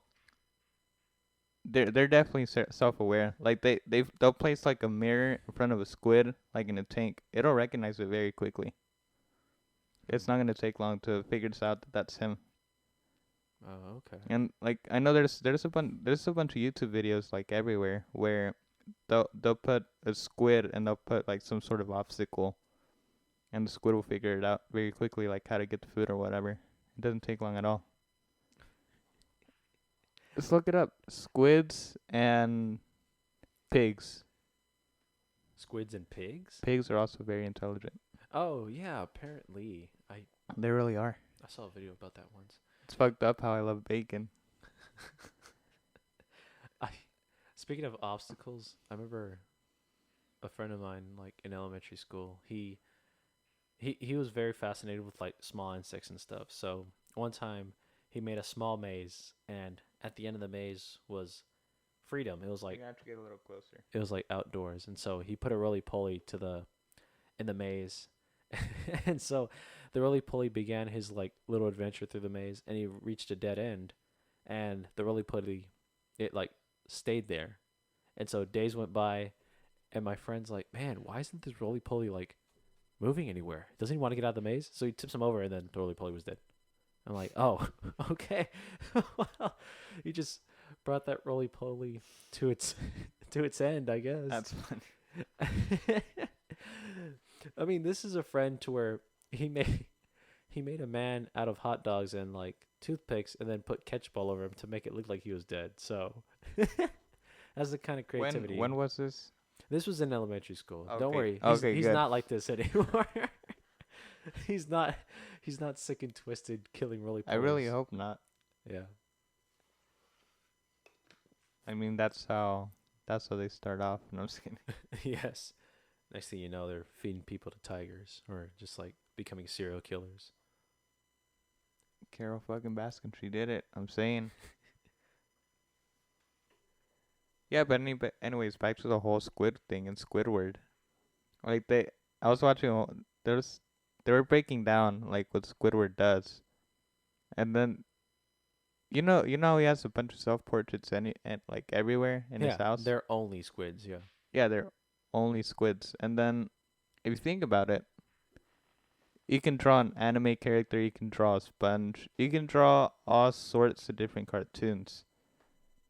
definitely self-aware. Like they'll place like a mirror in front of a squid, like in a tank. It'll recognize it very quickly. It's not gonna take long to figure this out that that's him. Oh, okay. And like I know there's a bunch of YouTube videos like everywhere where they'll put a squid and they'll put like some sort of obstacle, and the squid will figure it out very quickly, like how to get the food or whatever. It doesn't take long at all. Just look it up. Squids and pigs. Squids and pigs? Pigs are also very intelligent. Oh yeah, apparently. They really are. I saw a video about that once. It's fucked up how I love bacon. I Speaking of obstacles, I remember a friend of mine like in elementary school. He was very fascinated with like small insects and stuff. So one time he made a small maze and at the end of the maze was freedom. It was You're like gonna have to get a little closer. outdoors. And so he put a roly poly in the maze. And so the roly poly began his like little adventure through the maze and he reached a dead end and the roly poly it like stayed there. And so days went by and my friend's like, "Man, why isn't this roly poly like moving anywhere? Doesn't he want to get out of the maze?" So he tips him over and then the roly poly was dead. I'm like, "Oh, okay." Well, you just brought that roly poly to its to its end, I guess. That's funny. I mean, this is a friend to where he made a man out of hot dogs and like toothpicks, and then put ketchup all over him to make it look like he was dead. So that's the kind of creativity. When was this? This was in elementary school. Don't Okay. worry, Okay, he's good. not like this anymore. he's not sick and twisted killing roly polies. I really hope not. Yeah. I mean, that's how they start off. No, I'm just kidding. Yes. Next thing you know, they're feeding people to tigers or just like becoming serial killers. Carol fucking Baskin, she did it. I'm saying. Yeah, but anyways, back to the whole squid thing and Squidward. Like I was watching. They were breaking down like what Squidward does, and then you know he has a bunch of self portraits and like everywhere in his Yeah, house. they're only squids. Yeah. Yeah, they're only squids. And then if you think about it, you can draw an anime character, you can draw a sponge, you can draw all sorts of different cartoons.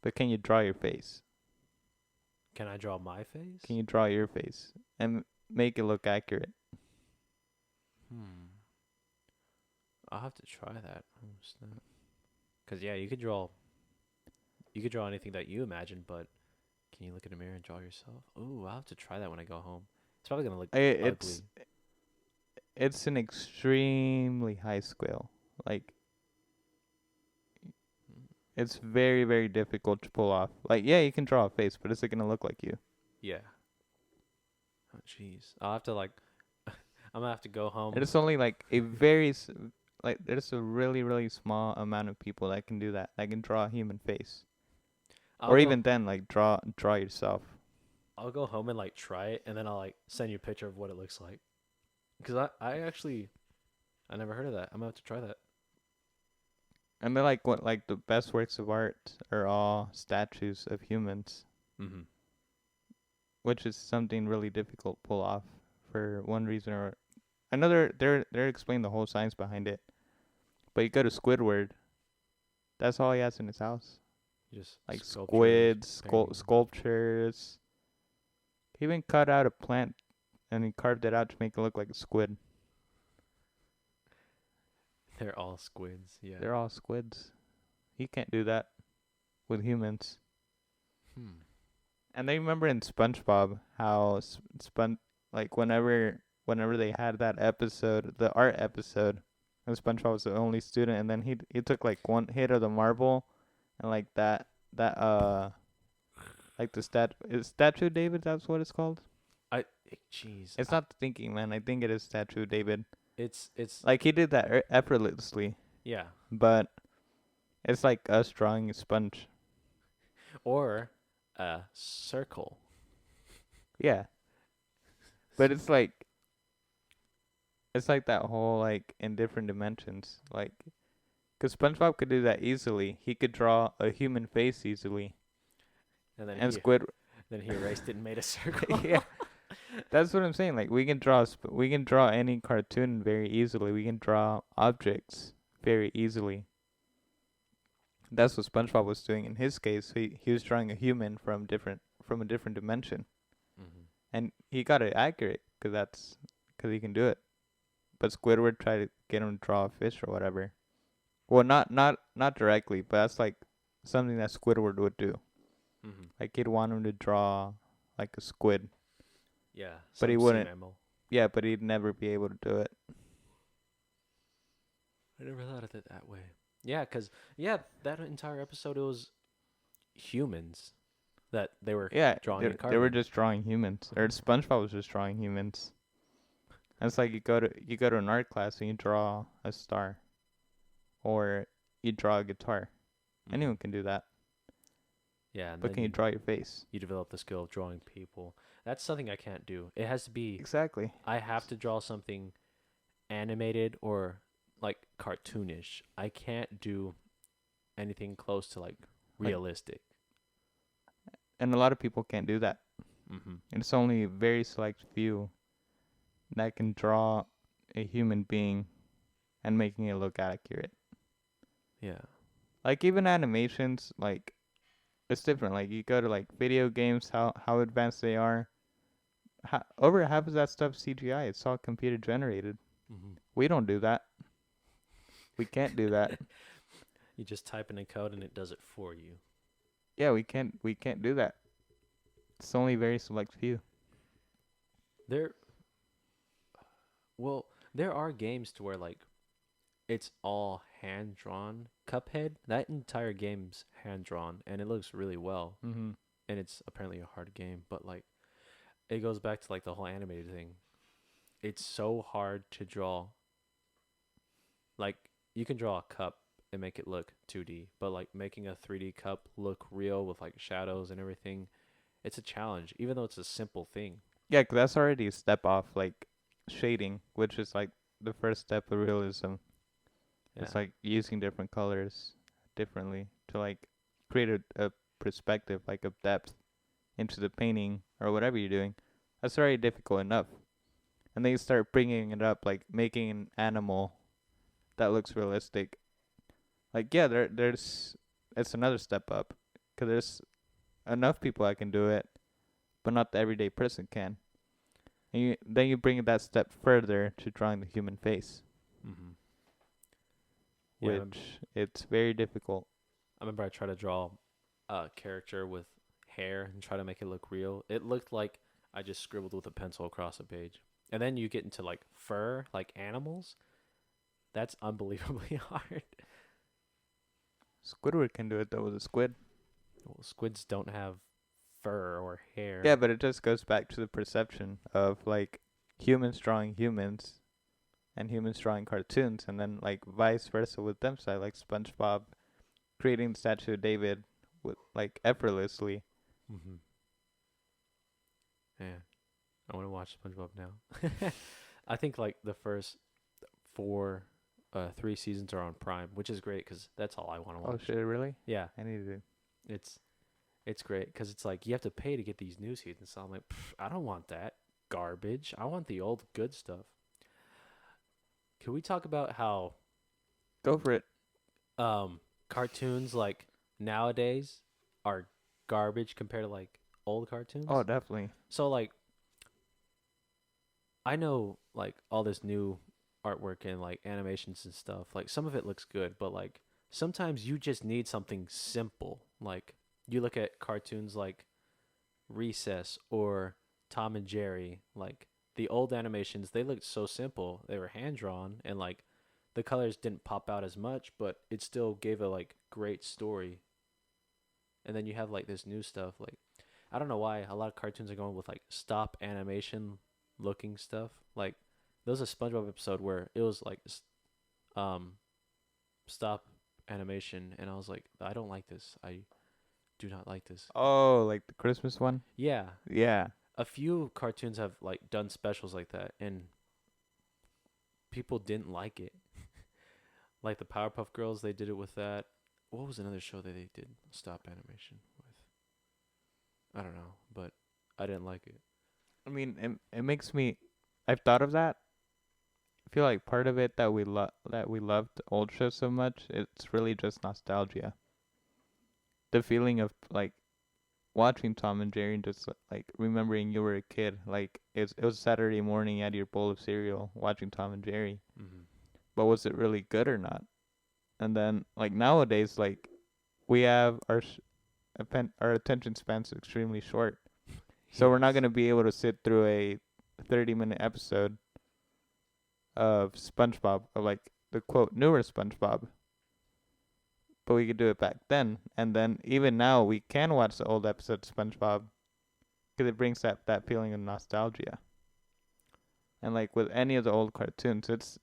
But can you draw your face? Can I draw my face? Can you draw your face and make it look accurate? I'll have to try that. Cause yeah, you could draw anything that you imagine, but can you look in a mirror and draw yourself? Ooh, I'll have to try that when I go home. It's probably gonna look ugly. It's an extremely high skill. Like it's very, very difficult to pull off. Like, yeah, you can draw a face, but is it gonna look like you? Yeah. Oh jeez. I'll have to like I'm gonna have to go home. And it's only like like there's a really, really small amount of people that can do that. That can draw a human face. Or even then, like draw yourself. I'll go home and like try it, and then I'll like send you a picture of what it looks like. Cause I actually I never heard of that. I'm gonna have to try that. And they're like what like the best works of art are all statues of humans, Mm-hmm. which is something really difficult to pull off for one reason or another. They're explaining the whole science behind it. But you go to Squidward, that's all he has in his house. Just Like sculptures, squids, painting. sculptures. He even cut out a plant and he carved it out to make it look like a squid. They're all squids. Yeah. They're all squids. He can't do that with humans. Hmm. And they remember in SpongeBob how like whenever they had that episode, the art episode, and SpongeBob was the only student, and then he took like one hit of the marble, and like that like the statue David, that's what it's called. Jeez. It's not the thinking man. I think it is statue David. It's Like he did that effortlessly, yeah. but it's like us drawing a sponge. Or a circle. Yeah, but it's like that whole like in different dimensions, like because SpongeBob could do that easily. He could draw a human face easily, And then and he Squid, then he erased it and made a circle. yeah, that's what I'm saying. Like we can draw any cartoon very easily. We can draw objects very easily. That's what SpongeBob was doing in his case. He was drawing a human from a different dimension, Mm-hmm. and he got it accurate because he can do it. But Squidward tried to get him to draw a fish or whatever. Well, not directly, but that's like something that Squidward would do. Mm-hmm. Like he'd want him to draw like a squid, Yeah. but he Some sea wouldn't. mammal. Yeah, but he'd never be able to do it. I never thought of it that way. Yeah, cause yeah, that entire episode it was humans that they were Yeah, drawing and they were carving. just drawing humans, or SpongeBob was just drawing humans. And it's like you go to an art class and you draw a star, or you draw a guitar. Mm-hmm. Anyone can do that, Yeah, and but then can you draw your face? you develop the skill of drawing people. That's something I can't do. It has to be Exactly. I have to draw something animated or like cartoonish. I can't do anything close to like Like, realistic. and a lot of people can't do that. Mm-hmm. And it's only a very select few that can draw a human being and making it look accurate. Yeah. Like even animations, like it's different. Like you go to like video games, how advanced they are. Over half of that stuff CGI. It's all computer generated. Mm-hmm. We don't do that. We can't do that. You just type in a code and it does it for you. Yeah, we can't. We can't do that. It's only very select few. There well, there are games to where like it's all hand drawn. Cuphead, that entire game's hand drawn and it looks really well. Mm-hmm. And it's apparently a hard game, but like it goes back to like the whole animated thing. It's so hard to draw. Like you can draw a cup and make it look 2D, but like making a 3D cup look real with like shadows and everything, it's a challenge even though it's a simple thing. Yeah, 'cause that's already a step off, like shading, which is like the first step of realism. Yeah. It's like using different colors differently to like create a perspective, like of depth into the painting or whatever you're doing. That's already difficult enough. And then you start bringing it up, like making an animal that looks realistic. Like yeah, there's it's another step up, 'cause there's enough people that can do it, but not the everyday person can. And then you bring it that step further to drawing the human face, Mm-hmm. Yeah, which it's very difficult. I remember I tried to draw a character with hair and try to make it look real. It looked like I just scribbled with a pencil across a page. And then you get into like fur, like animals. That's unbelievably hard. Squidward can do it though with a squid. Well, squids don't have fur or hair. Yeah, but it just goes back to the perception of like humans drawing humans and humans drawing cartoons, and then like vice versa with them side, like SpongeBob creating the statue of David with like effortlessly. Mm-hmm. Man, I want to watch SpongeBob now. I think like the first four, 3 seasons are on Prime, which is great because that's all I want to Oh watch. shit, really? Yeah, I need to. it's it's great because it's like you have to pay to get these new seasons. So I'm like, I don't want that garbage. I want the old good stuff. Can we talk about how Go for it. cartoons like nowadays are garbage compared to like old Oh, cartoons? definitely. So like I know like all this new artwork and like animations and stuff. Like some of it looks good, but like sometimes you just need something simple. Like you look at cartoons like Recess or Tom and Jerry, like the old animations, they looked so simple. They were hand drawn and like the colors didn't pop out as much, but it still gave a like great story. And then you have like this new stuff like I don't know why a lot of cartoons are going with like stop animation looking stuff. Like there was a SpongeBob episode where it was like um stop animation and I was like I don't like this. I do not like this. Oh, like the Christmas one? Yeah, Yeah. a few cartoons have like done specials like that and people didn't like it. Like the Powerpuff Girls, they did it with that. What was another show that they did stop animation with? I don't know, but I didn't like it. I mean, it makes me. I've thought of that. I feel like part of it that we loved old shows so much, it's really just nostalgia. The feeling of like watching Tom and Jerry and just like remembering you were a kid. Like it was Saturday morning, you had your bowl of cereal, watching Tom and Jerry. Mm-hmm. But was it really good or not? And then like nowadays, like we have our attention span's extremely short. So we're not Yes. gonna be able to sit through a 30-minute episode of SpongeBob, of like the quote newer SpongeBob. But we could do it back then, and then even now we can watch the old episode of SpongeBob because it brings that feeling of nostalgia. And like with any of the old cartoons,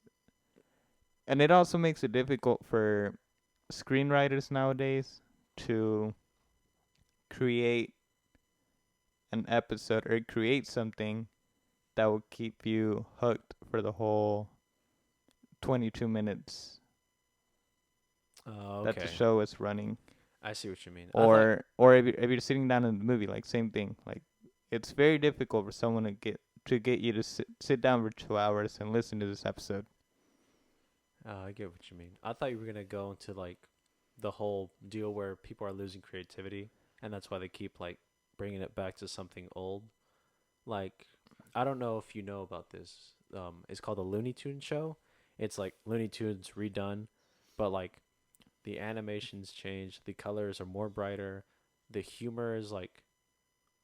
and it also makes it difficult for screenwriters nowadays to create an episode or create something that will keep you hooked for the whole 22 minutes that the Okay. show is running. I see what you mean. I thought Or if you're sitting down in the movie, like same thing. Like it's very difficult for someone to get you to sit down for 2 hours and listen to this episode. I get what you mean. I thought you were gonna go into like the whole deal where people are losing creativity, and that's why they keep like bringing it back to something old. Like, I don't know if you know about this. It's called the Looney Tunes show. It's like Looney Tunes redone, but like the animations changed. The colors are more brighter. The humor is like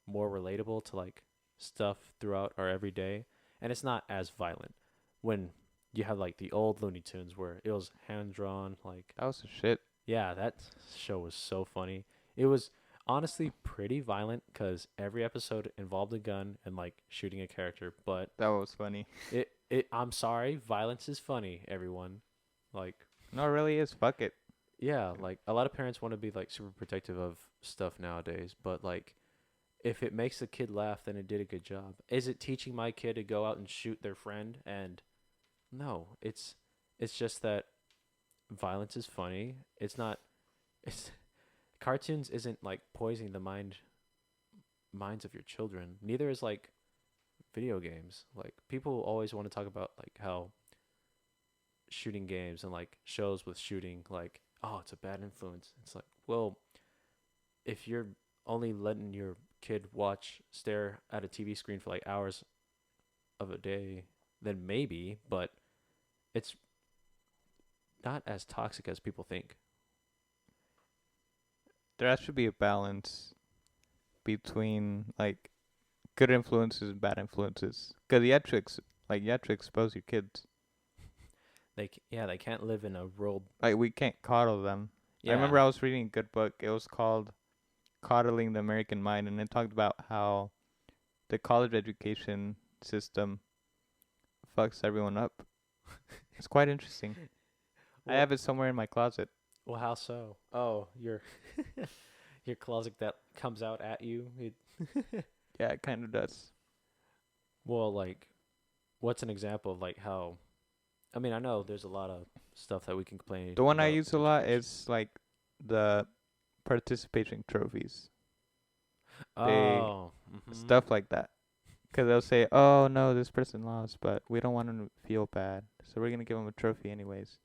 more relatable to like stuff throughout our everyday, and it's not as violent. When you have like the old Looney Tunes where it was hand drawn, like That was the shit. yeah, that show was so funny. It was honestly pretty violent because every episode involved a gun and like shooting a character. But That was funny. I'm sorry, violence is funny. Everyone, like, No, it really is. Fuck it. yeah, like a lot of parents want to be like super protective of stuff nowadays. But like, if it makes the kid laugh, then it did a good job. Is it teaching my kid to go out and shoot their friend? And no, it's just that violence is funny. It's not. It's cartoons isn't like poisoning the minds of your children. Neither is like video games. Like people always want to talk about like how shooting games and like shows with shooting like oh it's a bad influence. It's like well if you're only letting your kid watch stare at a TV screen for like hours of a day, then maybe, but it's not as toxic as people think. There has to be a balance between like good influences and bad influences. Cause you have to expose your kids. Yeah, they can't live in a world. Like we can't coddle them. I Yeah. remember I was reading a good book. It was called Coddling the American Mind, and it talked about how the college education system fucks everyone up. It's quite interesting. I Well, have it somewhere in my closet. well, how so? Oh, your your closet that comes out at you. Yeah, it kind of does. Well, like, what's an example of like how? I mean, I know there's a lot of stuff that we can complain The one I about use a lot education. is like the participation trophies. They Oh, mm-hmm. stuff like that. Because they'll say, "Oh no, this person lost, but we don't want them to feel bad, so we're gonna give them a trophy anyways."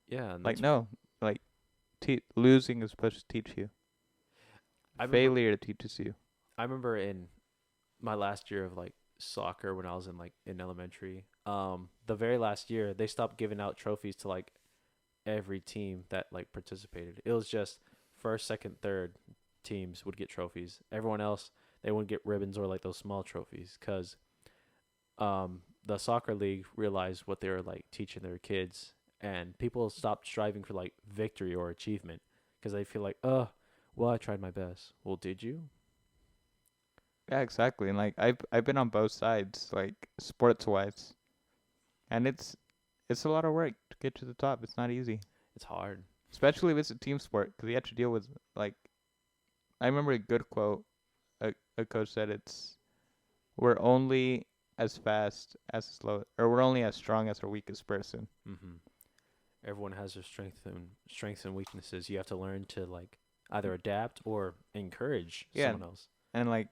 Yeah, and Like that's no, like losing is supposed to teach you. I remember. Failure teaches you. I remember in my last year of like soccer when I was in like in elementary. The very last year they stopped giving out trophies to like every team that like participated. It was just first, second, third teams would get trophies. Everyone else they wouldn't get ribbons or like those small trophies because the soccer league realized what they were like teaching their kids, and people stopped striving for like victory or achievement because they feel like, well, I tried my best. Well, did you? Yeah, exactly. And like I've been on both sides, like sports wise, and it's a lot of work to get to the top. It's not easy, It's hard. especially if it's a team sport, because you have to deal with like I remember a good quote. A coach said it's we're only as fast as slow, or we're only as strong as our weakest person. Mm-hmm. Everyone has their strengths and weaknesses. You have to learn to like either adapt or encourage Yeah, someone else. and like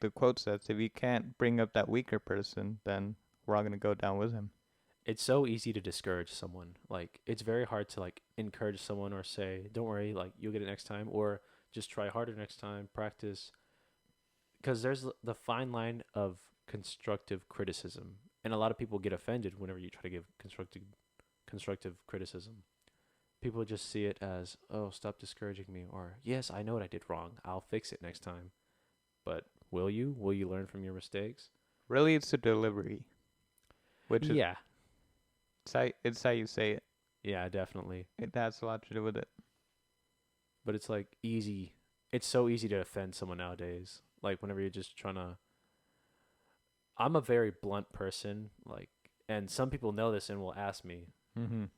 the quote says, if you can't bring up that weaker person, then we're all gonna go down with him. It's so easy to discourage someone. Like it's very hard to like encourage someone or say, "Don't worry, like you'll get it next time," or just try harder next time, practice. Because there's the fine line of constructive criticism, and a lot of people get offended whenever you try to give constructive criticism. People just see it as, "Oh, stop discouraging me," or "Yes, I know what I did wrong. I'll fix it next time." But will you? Will you learn from your mistakes? Really, it's the delivery, which is Yeah. it's how you say it. Yeah, definitely. It has a lot to do with it. But it's like easy. It's so easy to offend someone nowadays. Like whenever you're just trying to I'm a very blunt person, like and some people know this and will ask me. Mhm.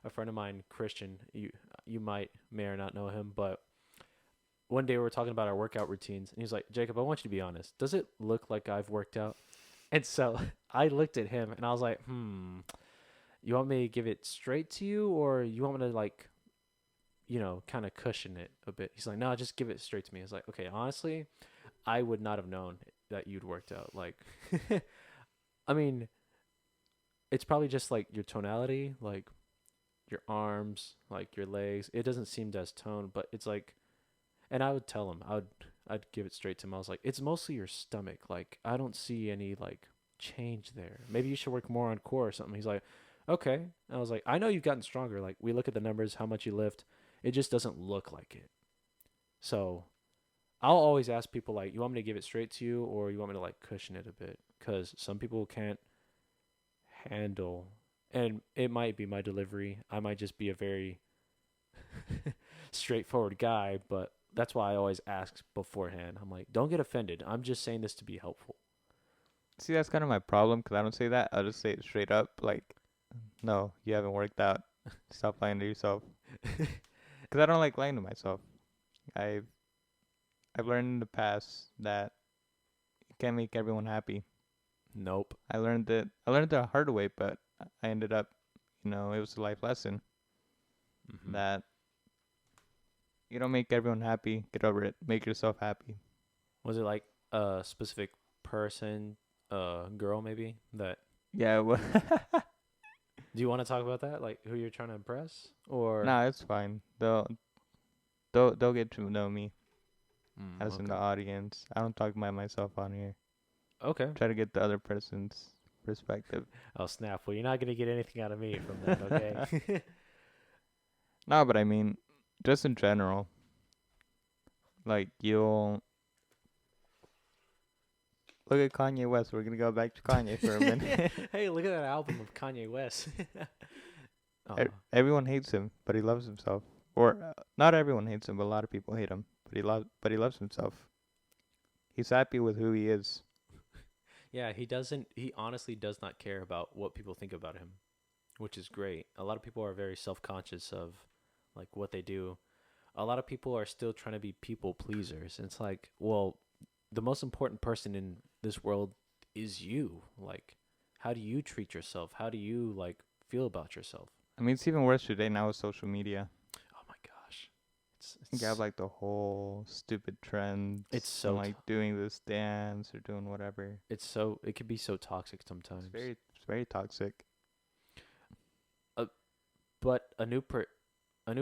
A friend of mine, Christian, you might may or not know him, but one day we were talking about our workout routines and he's like, "Jacob, I want you to be honest. Does it look like I've worked out?" And so I looked at him and I was like, you want me to give it straight to you or you want me to like, kind of cushion it a bit? He's like, no, just give it straight to me. I was like, okay, honestly, I would not have known that you'd worked out. Like, I mean, it's probably just like your tonality, like your arms, like your legs. It doesn't seem as toned, but it's like, and I would tell him, I'd give it straight to him. I was like, it's mostly your stomach. Like, I don't see any like change there. Maybe you should work more on core or something. He's like, okay. And I was like, I know you've gotten stronger. Like, we look at the numbers, how much you lift. It just doesn't look like it. So I'll always ask people like, you want me to give it straight to you or you want me to like cushion it a bit? Because some people can't handle, and it might be my delivery. I might just be a very straightforward guy, but that's why I always ask beforehand. I'm like, don't get offended. I'm just saying this to be helpful. See, that's kind of my problem because I don't say that. I'll just say it straight up. Like, no, you haven't worked out. Stop lying to yourself. Because I don't like lying to myself. I've I've learned in the past that you can't make everyone happy. Nope. I learned the hard way, but I ended up, it was a life lesson Hmm. that you don't make everyone happy. Get over it. Make yourself happy. Was it like a specific person, girl maybe that? Yeah. Well, Do you want to talk about that? Like who you're trying to impress, or? nah, it's fine. They'll get to know me as in the Okay. audience. I don't talk about myself on here. Okay. Try to get the other person's perspective. Oh snap! Well, you're not gonna get anything out of me from that. Okay. No, but I mean, just in general, like you'll look at Kanye West. We're gonna go back to Kanye for a minute. Hey, look at that album of Kanye West. Oh, Everyone hates him, but he loves himself. Or not everyone hates him, but a lot of people hate him. But he loves himself. He's happy with who he is. yeah. He doesn't. He honestly does not care about what people think about him, which is great. A lot of people are very self-conscious of like what they do. A lot of people are still trying to be people pleasers. And it's like, well, the most important person in this world is you. Like, how do you treat yourself? How do you like feel about yourself? I mean, it's even worse today now with social media. Oh my gosh, it's You have it's like the whole stupid it's trends and so like doing this dance or doing whatever. it can be so toxic It's sometimes. very toxic. Uh, but a new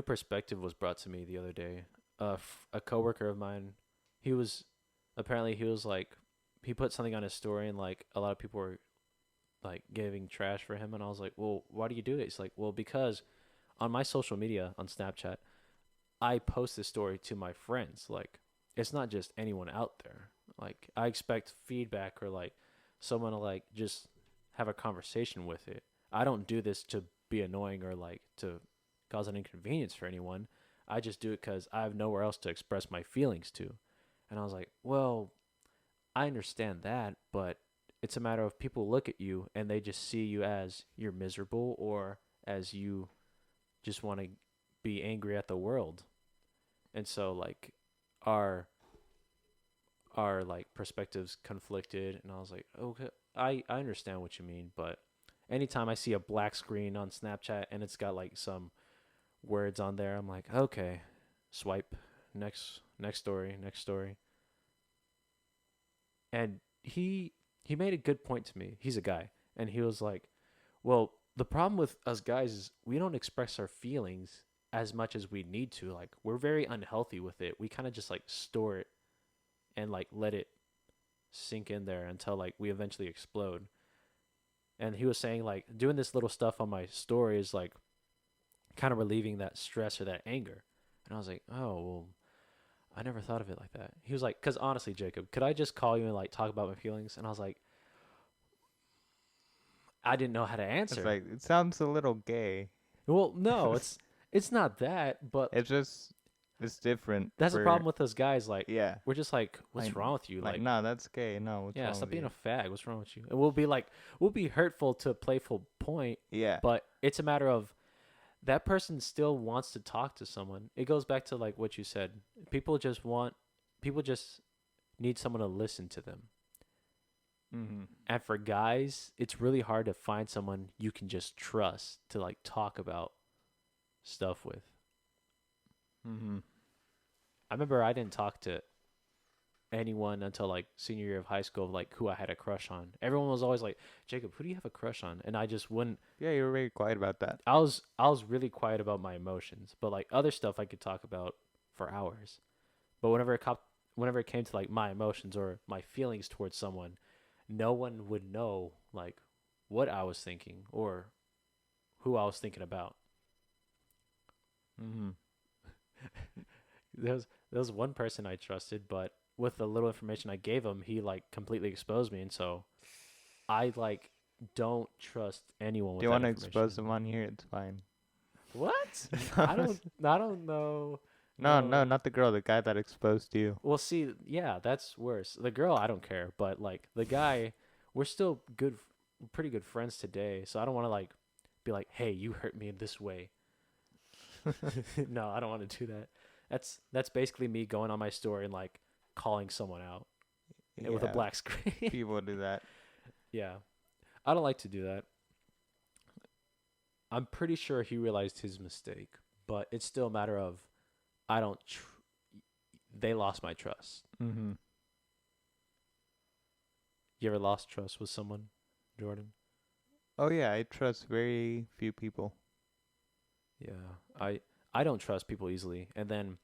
perspective was brought to me the other day. A coworker of mine, he was apparently he was like he put something on his story and like a lot of people were like giving trash for him and I was like, "Well, why do you do it?" He's like, "Well, because on my social media on Snapchat, I post this story to my friends. Like, it's not just anyone out there. Like, I expect feedback or like someone to like just have a conversation with it. I don't do this to be annoying or like to cause an inconvenience for anyone. I just do it because I have nowhere else to express my feelings to." And I was like, "Well, I understand that, but it's a matter of people look at you and they just see you as you're miserable or as you just want to be angry at the world." And so like our our like perspectives conflicted and I was like, okay, I understand what you mean, but anytime I see a black screen on Snapchat and it's got like some words on there, I'm like, okay, swipe, next story. And he made a good point to me. He's a guy and he was like, well, the problem with us guys is we don't express our feelings as much as we need to. Like, we're very unhealthy with it. We kind of just like store it and like let it sink in there until like we eventually explode. And he was saying like doing this little stuff on my story is like kind of relieving that stress or that anger. And I was like, oh, well, I never thought of it like that. He was like, because honestly, Jacob, could I just call you and like talk about my feelings? And I was like, I didn't know how to It's answer. like it sounds a little gay. Well, no, it's not that, but It's just it's different that's the for problem with us guys. Like, yeah. we're just like, what's Like wrong with you? like Like, no, that's gay. No, what's yeah, wrong stop with being you? a fag. What's wrong with you? And we'll be like, we'll be hurtful to a playful point, Yeah. but it's a matter of that person still wants to talk to someone. It goes back to like what you said. People just want, people just need someone to listen to them. Mhm. And for guys, it's really hard to find someone you can just trust to like talk about stuff with. Mhm. I remember I didn't talk to anyone until like senior year of high school, like who I had a crush on. Everyone was always like, "Jacob, who do you have a crush on?" And I just wouldn't. Yeah, you were very quiet about that. I was really quiet about my emotions, but like other stuff I could talk about for hours. But whenever it came to like my emotions or my feelings towards someone, no one would know like what I was thinking or who I was thinking about. Mhm. There was one person I trusted, but with the little information I gave him, he like completely exposed me, and so I like don't trust anyone Do with you that want to expose information. them on here? It's fine. What? I No, don't. I don't know. no, no, No. not the girl. The guy that exposed you. Well, see, yeah, that's worse. The girl, I don't care, but like the guy, we're still good, pretty good friends today. So I don't want to like be like, "Hey, you hurt me in this way." No, I don't want to do that. That's basically me going on my story and like calling someone out and with a Yeah, black screen. people do that. Yeah, I don't like to do that. I'm pretty sure he realized his mistake, but it's still a matter of I don't. They lost my trust. Mhm. You ever lost trust with someone, Jordan? Oh yeah, I trust very few people. Yeah, I don't trust people easily. And then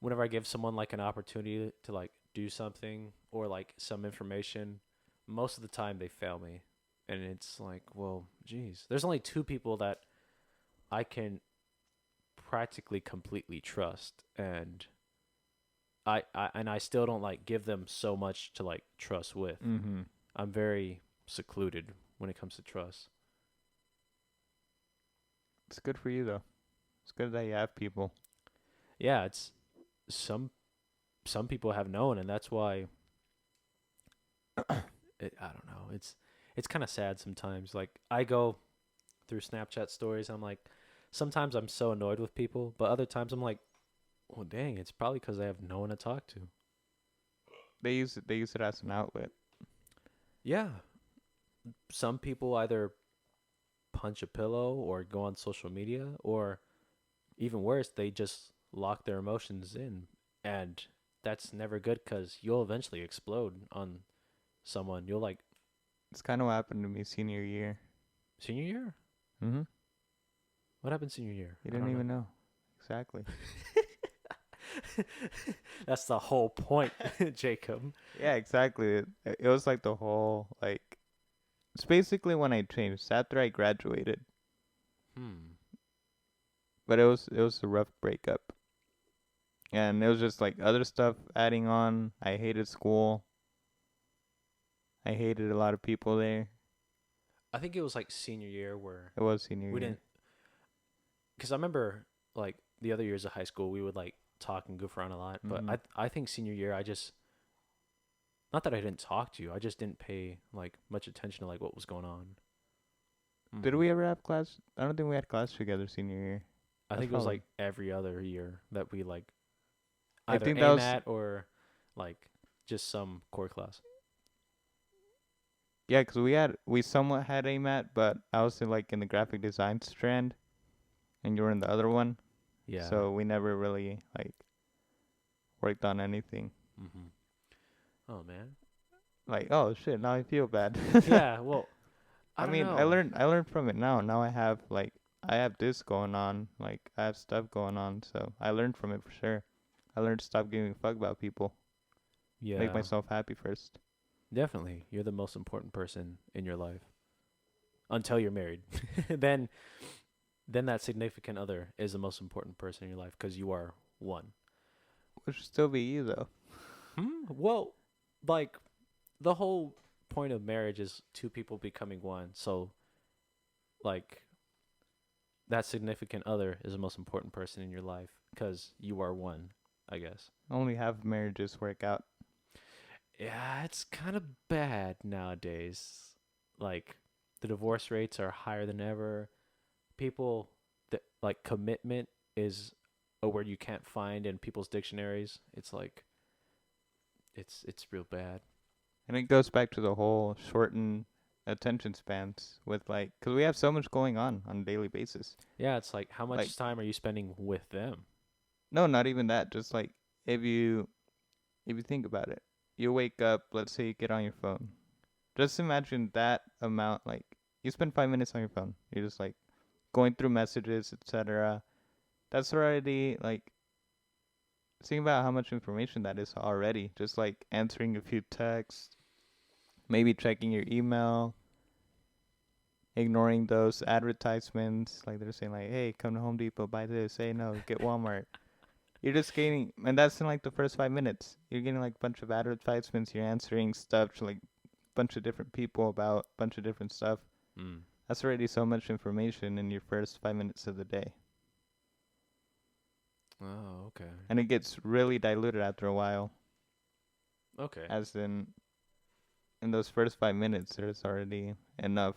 whenever I give someone like an opportunity to like do something or like some information, most of the time they fail me. And it's like, well, geez, there's only two people that I can practically completely trust, and I still don't like give them so much to like trust with. Mhm. I'm very secluded when it comes to trust. It's good for you though. It's good that you have people. Yeah, it's some some people have known, and that's why I don't know. It's kind of sad sometimes. Like I go through Snapchat stories, I'm like, sometimes I'm so annoyed with people, but other times I'm like, well, dang, it's probably because I have no one to talk to. They use it. They use it as an outlet. Yeah, some people either punch a pillow or go on social media, or even worse, they just lock their emotions in, and that's never good because you'll eventually explode on someone. You'll like It's kind of what happened to me senior year. senior year. Mm-hmm. What happened senior year? You I didn't don't know. even know. Exactly. That's the whole point, Jacob. Yeah, exactly. It was like the whole like. It's basically when I changed. It's after I graduated, Hmm. but it was a rough breakup, and it was just like other stuff adding on. I hated school. I hated a lot of people there. I think it was like senior year where It was senior we year. didn't, because I remember like the other years of high school we would like talk and goof around a lot, but Mm-hmm. I think senior year I just, not that I didn't talk to you, I just didn't pay like much attention to like what was going on. Did Hmm. we ever have class? I don't think we had class together senior year. I That's think it was probably. like every other year that we like I either think that aim was at or like just some core class. yeah, 'cause we somewhat had AMAT, but I was in the graphic design strand, and you were in the other one, Yeah. so we never really like worked on anything. Mm-hmm. Oh man. Like, oh shit, now I feel bad. Yeah. Well, I I don't mean, know. I learned from it now. Now I have this going on, like I have stuff going on, so I learned from it for sure. I learned to stop giving a fuck about people. Make Yeah. myself happy first. Definitely, you're the most important person in your life until you're married. then, then that significant other is the most important person in your life because you are one. Which should still be you though. Hmm? Well, like the whole point of marriage is two people becoming one. So, like that significant other is the most important person in your life because you are one, I guess. Only half marriages work out. Yeah, it's kind of bad nowadays. Like the divorce rates are higher than ever. People that like commitment is a word you can't find in people's dictionaries. It's like it's real bad. And it goes back to the whole shortened attention spans with cause we have so much going on a daily basis. Yeah, it's like how Like, much time are you spending with them? no, not even that. Just like if you if you think about it, you wake up. Let's say you get on your phone. Just imagine that amount. Like you spend 5 minutes on your phone. You're just like going through messages, etc. That's already like think about how much information that is already. Just like answering a few texts, maybe checking your email, ignoring those advertisements. Like they're saying like, "Hey, come to Home Depot, buy this." Hey, no, get Walmart. You're just getting, and that's in like the first 5 minutes. You're getting like a bunch of advertisements. You're answering stuff to like a bunch of different people about a bunch of different stuff. Mm. That's already so much information in your first 5 minutes of the day, Oh, okay. and it gets really diluted after a while. Okay. As in those first 5 minutes, there's already enough,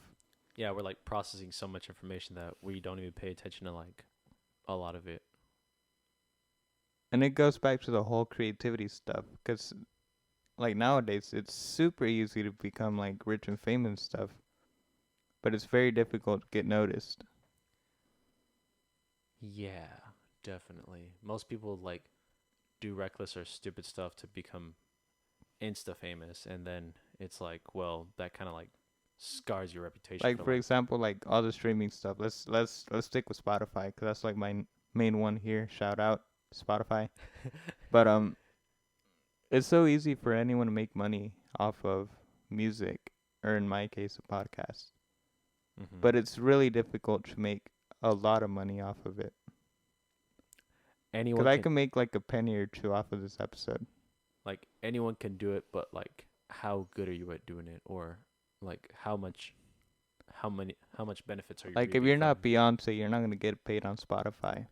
Yeah, we're like processing so much information that we don't even pay attention to like a lot of it. and it goes back to the whole creativity stuff. Cause like nowadays, it's super easy to become like rich and famous and stuff, but it's very difficult to get noticed. Yeah, definitely. Most people like do reckless or stupid stuff to become insta famous, and then it's like, well, that kind of like scars your reputation Like for for life. example, like all the streaming stuff. Let's stick with Spotify because that's like my main one here. Shout out Spotify. But it's so easy for anyone to make money off of music, or in my case, a podcast. Mm-hmm. But it's really difficult to make a lot of money off of it. Cause Anyone I can, can make like a penny or two off of this episode. like anyone can do it, but like how good are you at doing it, or like how much benefits are you Like if reaping you're from? not Beyonce, you're not gonna get paid on Spotify.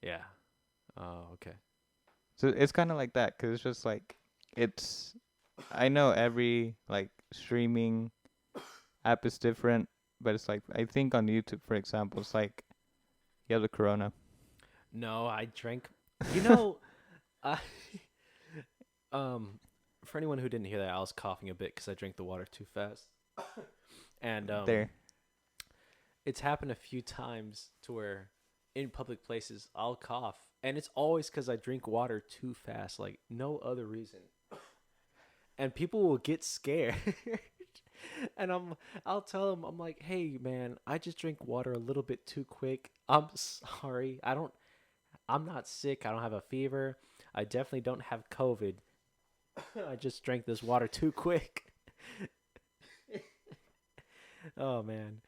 Yeah. Oh, okay. So it's kind of like that, cause it's just like it's. I know every like streaming app is different, but it's like I think on YouTube, for example, it's like you have the Corona. No, I drank. You know, I um For anyone who didn't hear that, I was coughing a bit because I drank the water too fast. And There. it's happened a few times to where in public places I'll cough, and it's always because I drink water too fast, like no other reason. And people will get scared. And I'll tell them, I'm like, hey man, I just drink water a little bit too quick. I'm sorry. I'm not sick. I don't have a fever. I definitely don't have COVID. I just drank this water too quick. Oh man.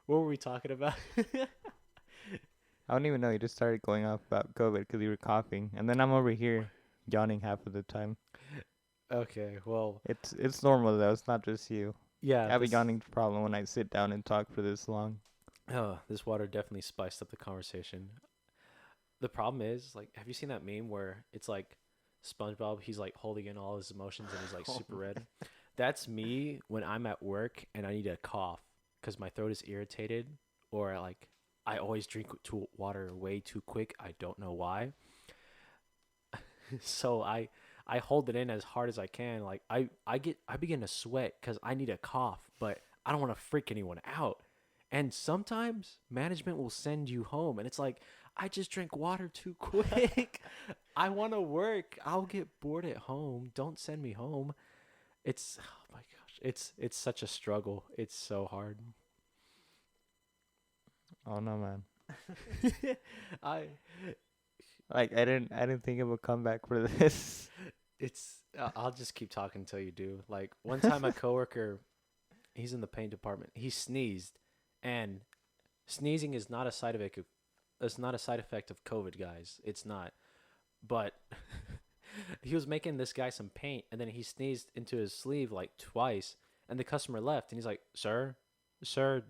What were we talking about? I don't even know. You just started going off about COVID because you were coughing, and then I'm over here yawning half of the time. Okay, well, It's normal though. It's not just you. I yeah, have a yawning problem when I sit down and talk for this long. this water definitely spiced up the conversation. The problem is, like, have you seen that meme where it's like SpongeBob, he's like holding in all his emotions and he's like Oh, super red? That's me when I'm at work and I need to cough because my throat is irritated, or like I always drink water way too quick. I don't know why. So I hold it in as hard as I can. Like I begin to sweat because I need a cough, but I don't want to freak anyone out. And sometimes management will send you home, and it's like I just drank water too quick. I want to work. I'll get bored at home. Don't send me home. It's oh my gosh, it's such a struggle. It's so hard. oh no, man. I Like I didn't think of a comeback for this. it's I'll just keep talking until you do. Like one time, a coworker, he's in the paint department. He sneezed, and sneezing is not a side effect. It's not a side effect of COVID, guys. It's not. But he was making this guy some paint, and then he sneezed into his sleeve like twice, and the customer left, and he's like, sir,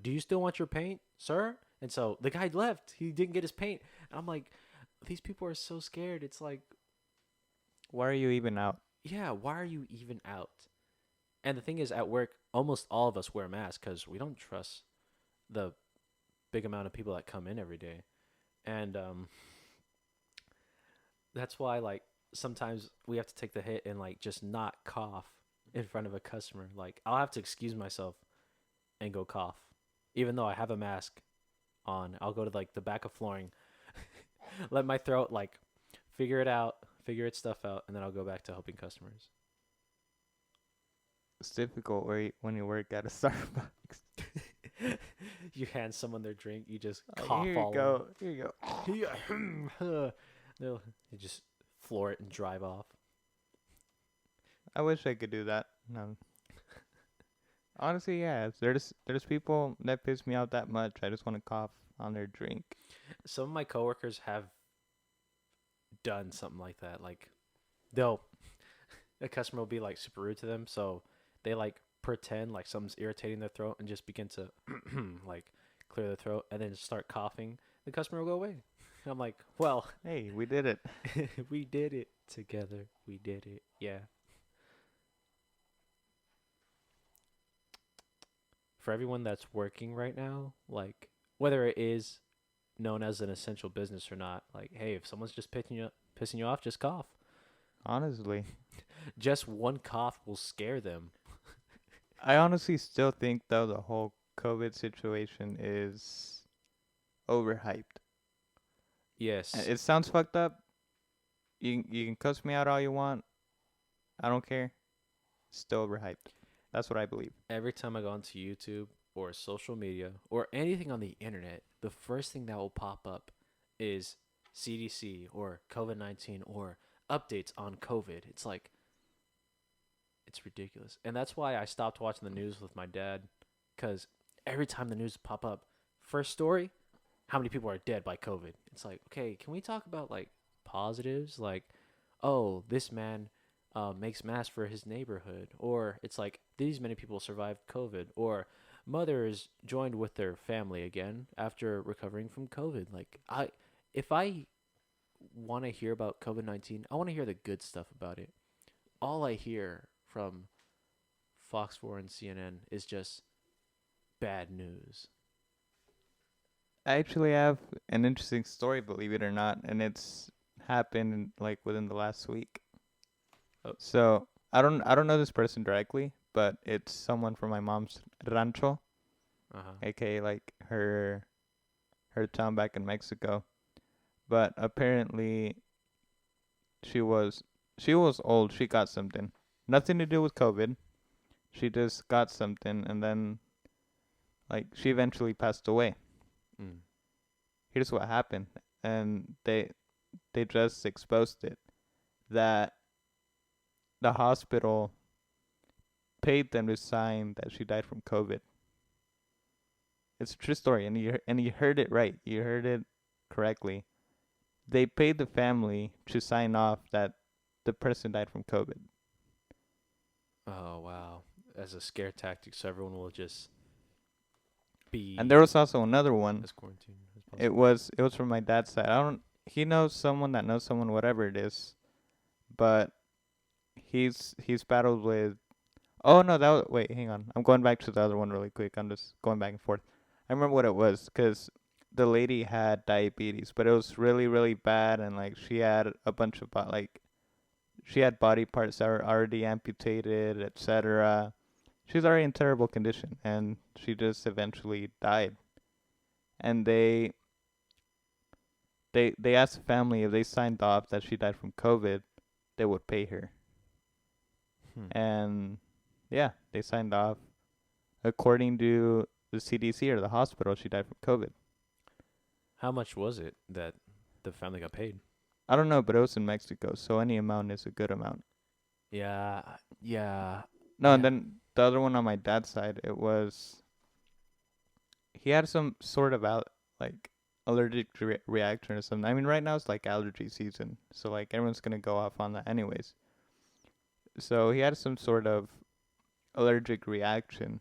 do you still want your paint, sir?" And so the guy left. He didn't get his paint, and I'm like, these people are so scared. It's like, Why are you even out? yeah, why are you even out? And the thing is, at work, almost all of us wear masks because we don't trust the big amount of people that come in every day. And that's why, like, sometimes we have to take the hit and, like, just not cough in front of a customer. Like, I'll have to excuse myself and go cough. Even though I have a mask on, I'll go to, like, the back of flooring, let my throat, like, figure its stuff out, and then I'll go back to helping customers. It's difficult when you work at a Starbucks. You hand someone their drink, you just Like, cough here you all go. Here you go. over. They'll you just floor it and drive off. I wish I could do that. No. Honestly, yeah. There's people that piss me out that much. I just want to cough on their drink. Some of my coworkers have done something like that. Like they'll a customer will be like super rude to them, so they like pretend like something's irritating their throat and just begin to like clear their throat and then start coughing. The customer will go away. And I'm like, well, Hey, we did it. we did it together. We did it. Yeah. For everyone that's working right now, like whether it is known as an essential business or not, like, hey, if someone's just pissing you off, just cough. Honestly, Just one cough will scare them. I honestly still think though the whole COVID situation is overhyped. Yes. It sounds fucked up. You can cuss me out all you want. I don't care. Still overhyped. That's what I believe. Every time I go onto YouTube or social media or anything on the internet, the first thing that will pop up is CDC or COVID-19 or updates on COVID. It's like, it's ridiculous. And that's why I stopped watching the news with my dad, because every time the news pop up, first story, how many people are dead by COVID? It's like, okay, can we talk about like positives? Like, oh, this man makes masks for his neighborhood. Or it's like, these many people survived COVID. Or mothers joined with their family again after recovering from COVID. Like, if I want to hear about COVID-19, I want to hear the good stuff about it. All I hear from Fox 4 and CNN is just bad news. I actually have an interesting story, believe it or not, and it's happened like within the last week. Oh, So I don't know this person directly, but it's someone from my mom's rancho, Uh huh. aka like her town back in Mexico. But apparently she was she was old. She got something, nothing to do with COVID. She just got something, and then like she eventually passed away. Mm. Here's what happened, and they just exposed it that the hospital paid them to sign that she died from COVID. It's a true story, and you heard it right. You heard it correctly. They paid the family to sign off that the person died from COVID. Oh wow. As a scare tactic, so everyone will just And there be was also another one. as quarantined as It possible. was it was from my dad's side. I don't. He knows someone that knows someone, whatever it is. But he's battled with. Oh no, that was, wait, hang on. I'm going back to the other one really quick. I'm just going back and forth. I remember what it was because the lady had diabetes, but it was really really bad, and like she had a bunch of like she had body parts that were already amputated, etc. She's already in terrible condition, and she just eventually died. And they asked the family if they signed off that she died from COVID, they would pay her. Hmm. And yeah, they signed off. According to the CDC or the hospital, she died from COVID. How much was it that the family got paid? I don't know, but it was in Mexico, so any amount is a good amount. Yeah, yeah, No, and yeah. then the other one on my dad's side, it was he had some sort of like allergic reaction or something. I mean, right now it's like allergy season, so like everyone's gonna go off on that anyways. So he had some sort of allergic reaction,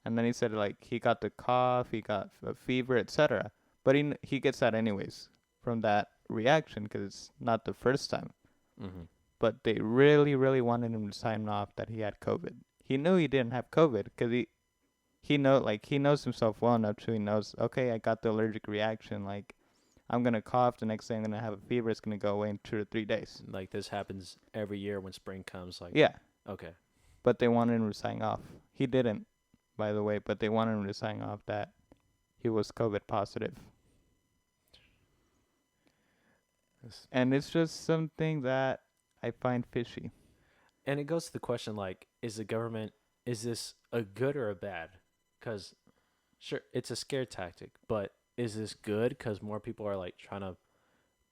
and then he said like he got the cough, he got a fever, etc. But he gets that anyways from that reaction because it's not the first time. Mm-hmm. But they really, really wanted him to sign off that he had COVID. He knew he didn't have COVID because he knows himself well enough to he knows, okay, I got the allergic reaction, like I'm gonna cough, the next day I'm gonna have a fever, it's gonna go away in 2 to 3 days. Like this happens every year when spring comes. Like, Yeah, okay, but they wanted him to sign off. He didn't, by the way, but they wanted him to sign off that he was COVID positive. This- And it's just something that I find fishy. and it goes to the question like, is the government, is this a good or a bad? Because sure, it's a scare tactic, but is this good? Because more people are like trying to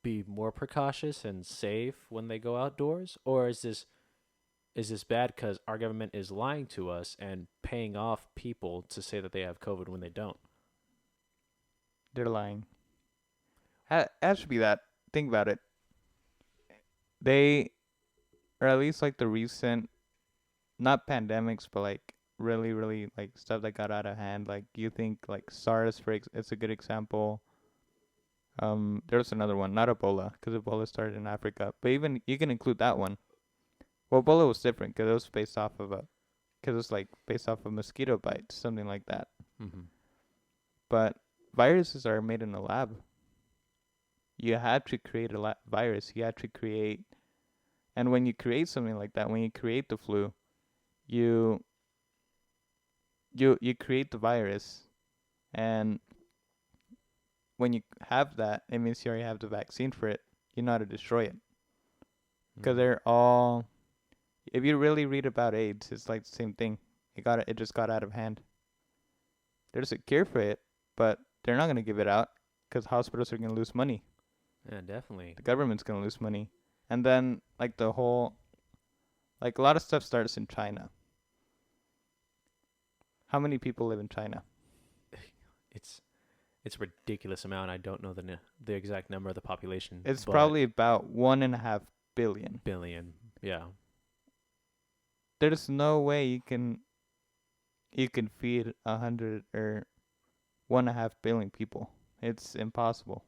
be more precautious and safe when they go outdoors, or is this bad because our government is lying to us and paying off people to say that they have COVID when they don't? They're lying. That should be that. Think about it. They, or at least like the recent, not pandemics, but like really, really like stuff that got out of hand. Like you think like SARS, it's a good example. There's another one, not Ebola, because Ebola started in Africa. But even you can include that one. Well, Ebola was different because it was based off of because it's like based off of mosquito bites, something like that. Mm-hmm. But viruses are made in a lab. You had to create a virus. You had to create, and when you create something like that, when you create the flu, you you create the virus, and when you have that, it means you already have the vaccine for it. You know how to destroy it because Mm. they're all. If you really read about AIDS, it's like the same thing. It just got out of hand. There's a cure for it, but they're not gonna give it out because hospitals are gonna lose money. Yeah, definitely. The government's gonna lose money, and then like the whole like a lot of stuff starts in China. How many people live in China? It's it's a ridiculous amount. I don't know the exact number of the population, It's but probably about 1.5 billion. billion. Yeah. There's no way you can feed 100 or 1.5 billion people. It's impossible.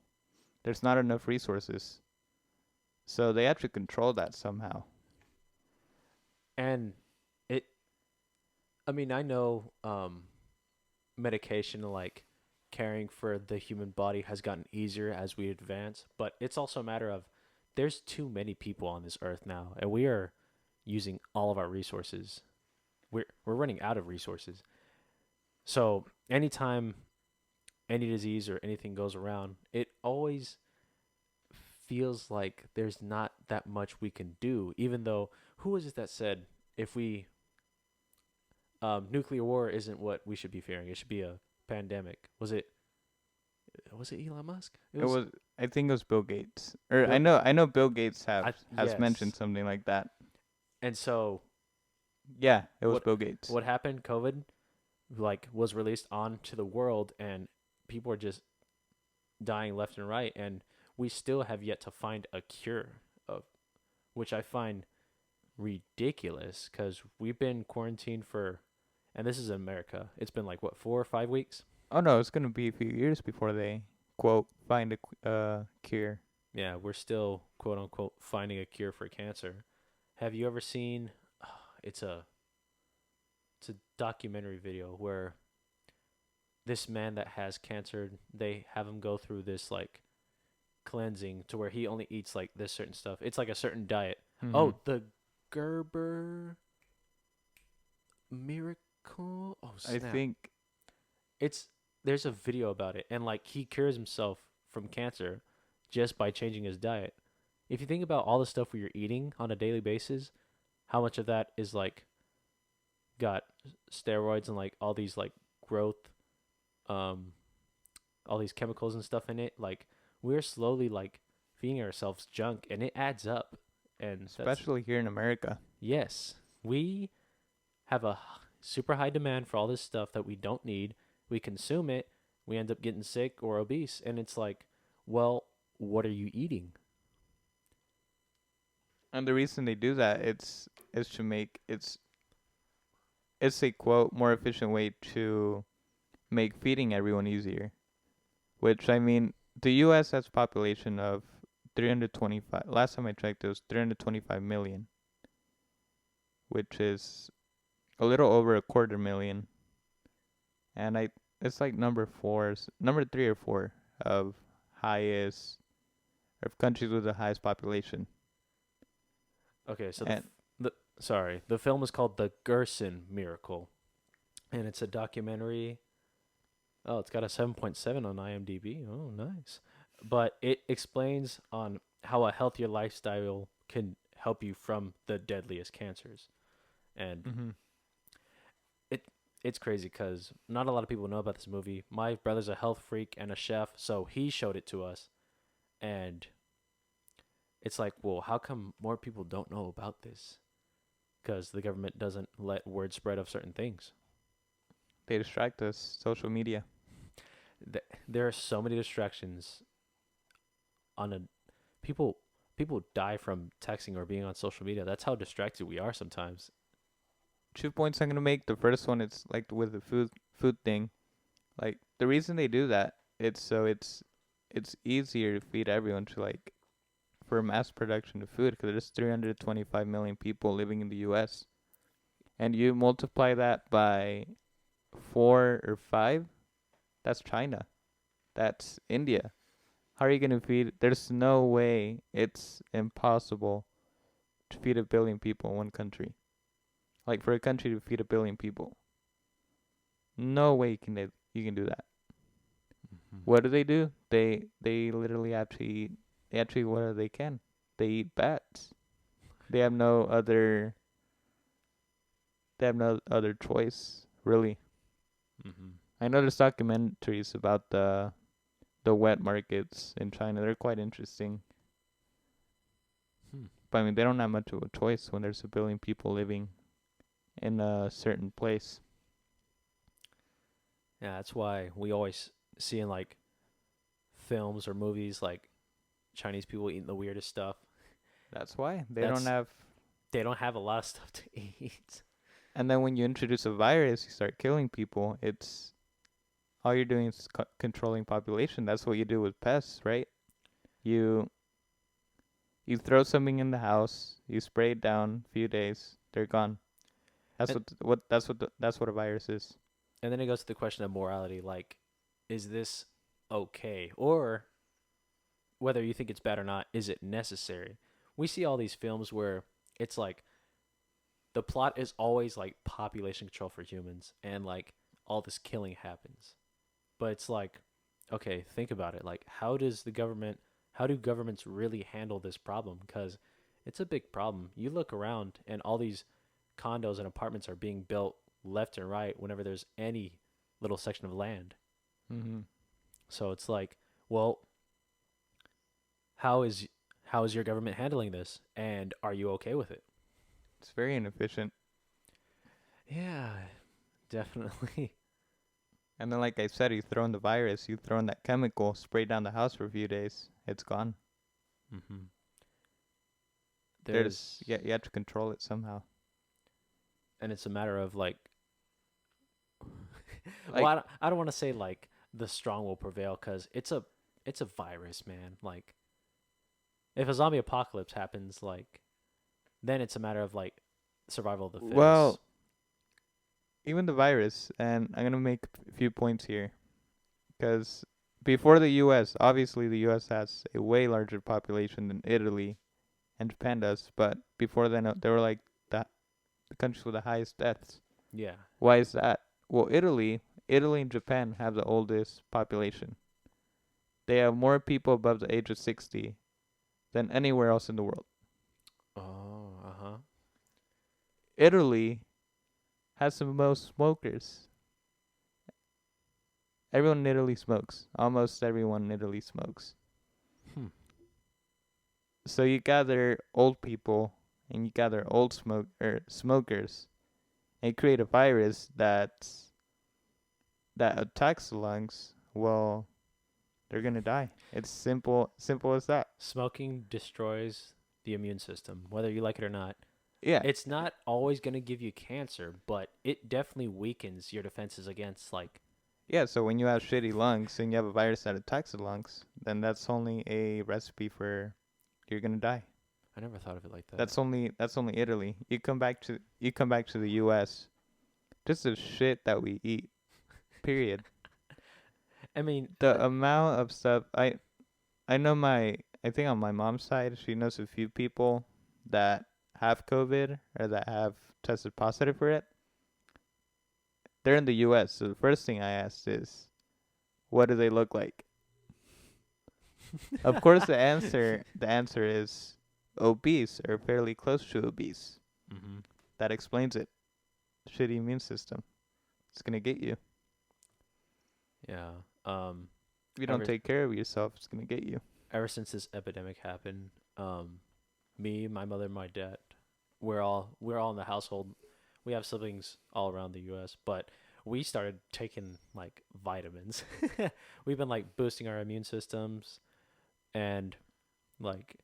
There's not enough resources. So they have to control that somehow. And it I mean, I know medication like caring for the human body has gotten easier as we advance, but it's also a matter of there's too many people on this earth now, and we are using all of our resources. We're running out of resources. So anytime any disease or anything goes around, it always feels like there's not that much we can do. Even though, who was it that said if we nuclear war isn't what we should be fearing? It should be a pandemic. Was it Elon Musk? It It was was. I think it was Bill Gates. Or I Bill. know. I know Bill Gates has mentioned Yes. something like that. And so Yeah, it was what Bill Gates. what happened? COVID like was released onto the world, and people are just dying left and right, and we still have yet to find a cure of, which I find ridiculous because we've been quarantined for, and this is in America. It's been like what, 4 or 5 weeks? Oh no, it's gonna be a few years before they quote find a cure. Yeah, we're still quote unquote finding a cure for cancer. Have you ever seen? It's a it's a documentary video where this man that has cancer, they have him go through this like cleansing to where he only eats like this certain stuff. It's like a certain diet. Mm-hmm. Oh, the Gerber miracle. Oh I snap! think It's there's a video about it, and like he cures himself from cancer just by changing his diet. If you think about all the stuff we are eating on a daily basis, how much of that is like got steroids and like all these like growth, um, all these chemicals and stuff in it. Like we're slowly like feeding ourselves junk, and it adds up. And that's especially here in America. yes, we have a super high demand for all this stuff that we don't need. We consume it, we end up getting sick or obese, and it's like, well, what are you eating? And the reason they do that is to make it's a quote more efficient way to make feeding everyone easier. Which I mean, the U.S. has a population of 325. Last time I checked, it was 325 million, which is a little over a quarter million. And it's like number 3 or 4 of highest of countries with the highest population. Okay, so And the film is called The Gerson Miracle, and it's a documentary. Oh, it's got a 7.7 on IMDb. Oh, nice. But it explains on how a healthier lifestyle can help you from the deadliest cancers. And mm-hmm. it it's crazy cuz not a lot of people know about this movie. My brother's a health freak and a chef, so he showed it to us. And it's like, well, how come more people don't know about this? Because the government doesn't let word spread of certain things. They distract us. Social media. There are so many distractions on a people people die from texting or being on social media. That's how distracted we are sometimes. 2 points I'm gonna make. The first one, it's like with the food thing. Like the reason they do that, it's easier to feed everyone to like for mass production of food because there's 325 million people living in the U.S. and you multiply that by 4 or 5, that's China, that's India. How are you gonna feed? There's no way. It's impossible to feed 1 billion people in one country. Like for a country to feed 1 billion people, no way you can do that. Mm-hmm. What do? They literally actually eat. They actually what they can. They eat bats. They have no other. They have no other choice really. Mm-hmm. I know there's documentaries about the wet markets in China. They're quite interesting. Hmm. But I mean, they don't have much of a choice when there's 1 billion people living in a certain place. Yeah, that's why we always see in like films or movies like Chinese people eating the weirdest stuff. That's why they don't That's have. they don't have a lot of stuff to eat. And then when you introduce a virus, you start killing people. It's all you're doing is controlling population. That's what you do with pests, right? You you throw something in the house, you spray it down, few days, they're gone. That's And that's what a virus is. and then it goes to the question of morality, like, is this okay? Or whether you think it's bad or not, is it necessary? We see all these films where it's like the plot is always like population control for humans, and like all this killing happens. But it's like, okay, think about it. Like, how do governments really handle this problem? Because it's a big problem. You look around, and all these condos and apartments are being built left and right whenever there's any little section of land. Mm-hmm. So it's like, well, how is how is your government handling this, and are you okay with it? It's very inefficient. Yeah, definitely. And then, like I said, you throw in the virus, you throw in that chemical, spray down the house for a few days, it's gone. hmm There's There's yeah, you have to control it somehow. and it's a matter of like, well, Like, I don't want to say like the strong will prevail because it's a virus, man. Like if a zombie apocalypse happens, like then it's a matter of like survival of the fittest. well, even the virus, and I'm gonna make a few points here, because before the U.S., obviously the U.S. has a way larger population than Italy and Japan does, but before then they were like the countries with the highest deaths. Yeah. Why is that? Well, Italy and Japan have the oldest population. They have more people above the age of 60 than anywhere else in the world. Oh, uh huh. Italy has the most smokers. Everyone in Italy smokes. Almost everyone in Italy smokes. Hmm. So you gather old people and you gather old smokers and create a virus that attacks the lungs. Well, they're gonna die. It's simple as that. Smoking destroys the immune system, whether you like it or not. Yeah, It's not always going to give you cancer, but it definitely weakens your defenses against like. yeah. So when you have shitty lungs and you have a virus that attacks the lungs, then that's only a recipe for you're gonna die. I never thought of it like that. That's only Italy. You come back to the U.S. Just the shit that we eat. Period. I mean, The amount of stuff I know I think on my mom's side she knows a few people that have COVID or that have tested positive for it. They're in the U.S. So the first thing I asked is, what do they look like? Of course, the answer is obese or fairly close to obese. mm-hmm. That explains it. Shitty immune system. It's gonna get you. Yeah. If you don't Ever take care of yourself, it's gonna get you. ever since this epidemic happened, me, my mother, my dad, we're all in the household. We have siblings all around the U.S., but we started taking like vitamins. We've been like boosting our immune systems and like